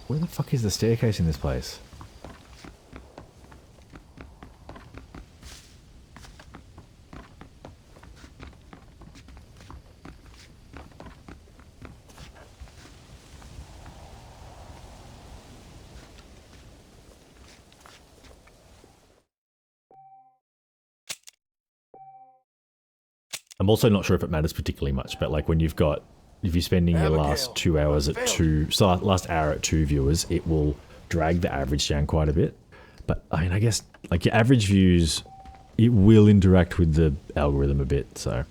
Where the fuck is the staircase in this place? I'm also not sure if it matters particularly much, but like when you've got... If you're spending your last 2 hours at 2... So last hour at 2 viewers, it will drag the average down quite a bit. But, I mean, I guess, like, your average views, it will interact with the algorithm a bit, so...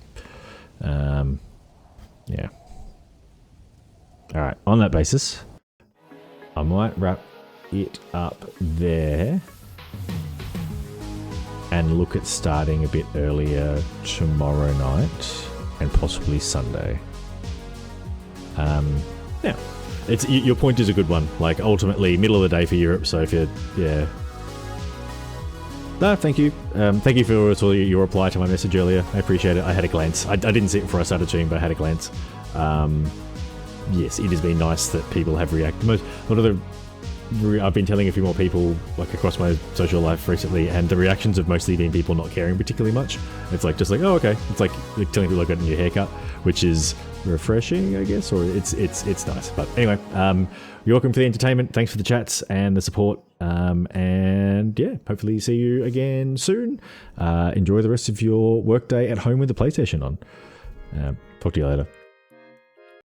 yeah. Alright, on that basis, I might wrap it up there. And look at starting a bit earlier tomorrow night. And possibly Sunday. Yeah, it's your point is a good one. Like ultimately, middle of the day for Europe. So if you're, yeah. No, thank you. Thank you for your reply to my message earlier. I appreciate it. I had a glance. I didn't see it before I started streaming, but I had a glance. Yes, it has been nice that people have reacted. A lot of the I've been telling a few more people like across my social life recently, and the reactions have mostly been people not caring particularly much. It's like just like, oh okay, it's like telling people I got a new haircut, which is refreshing, I guess, or it's nice. But anyway, you're welcome for the entertainment. Thanks for the chats and the support. And yeah, hopefully see you again soon. Enjoy the rest of your workday at home with the PlayStation on. Talk to you later.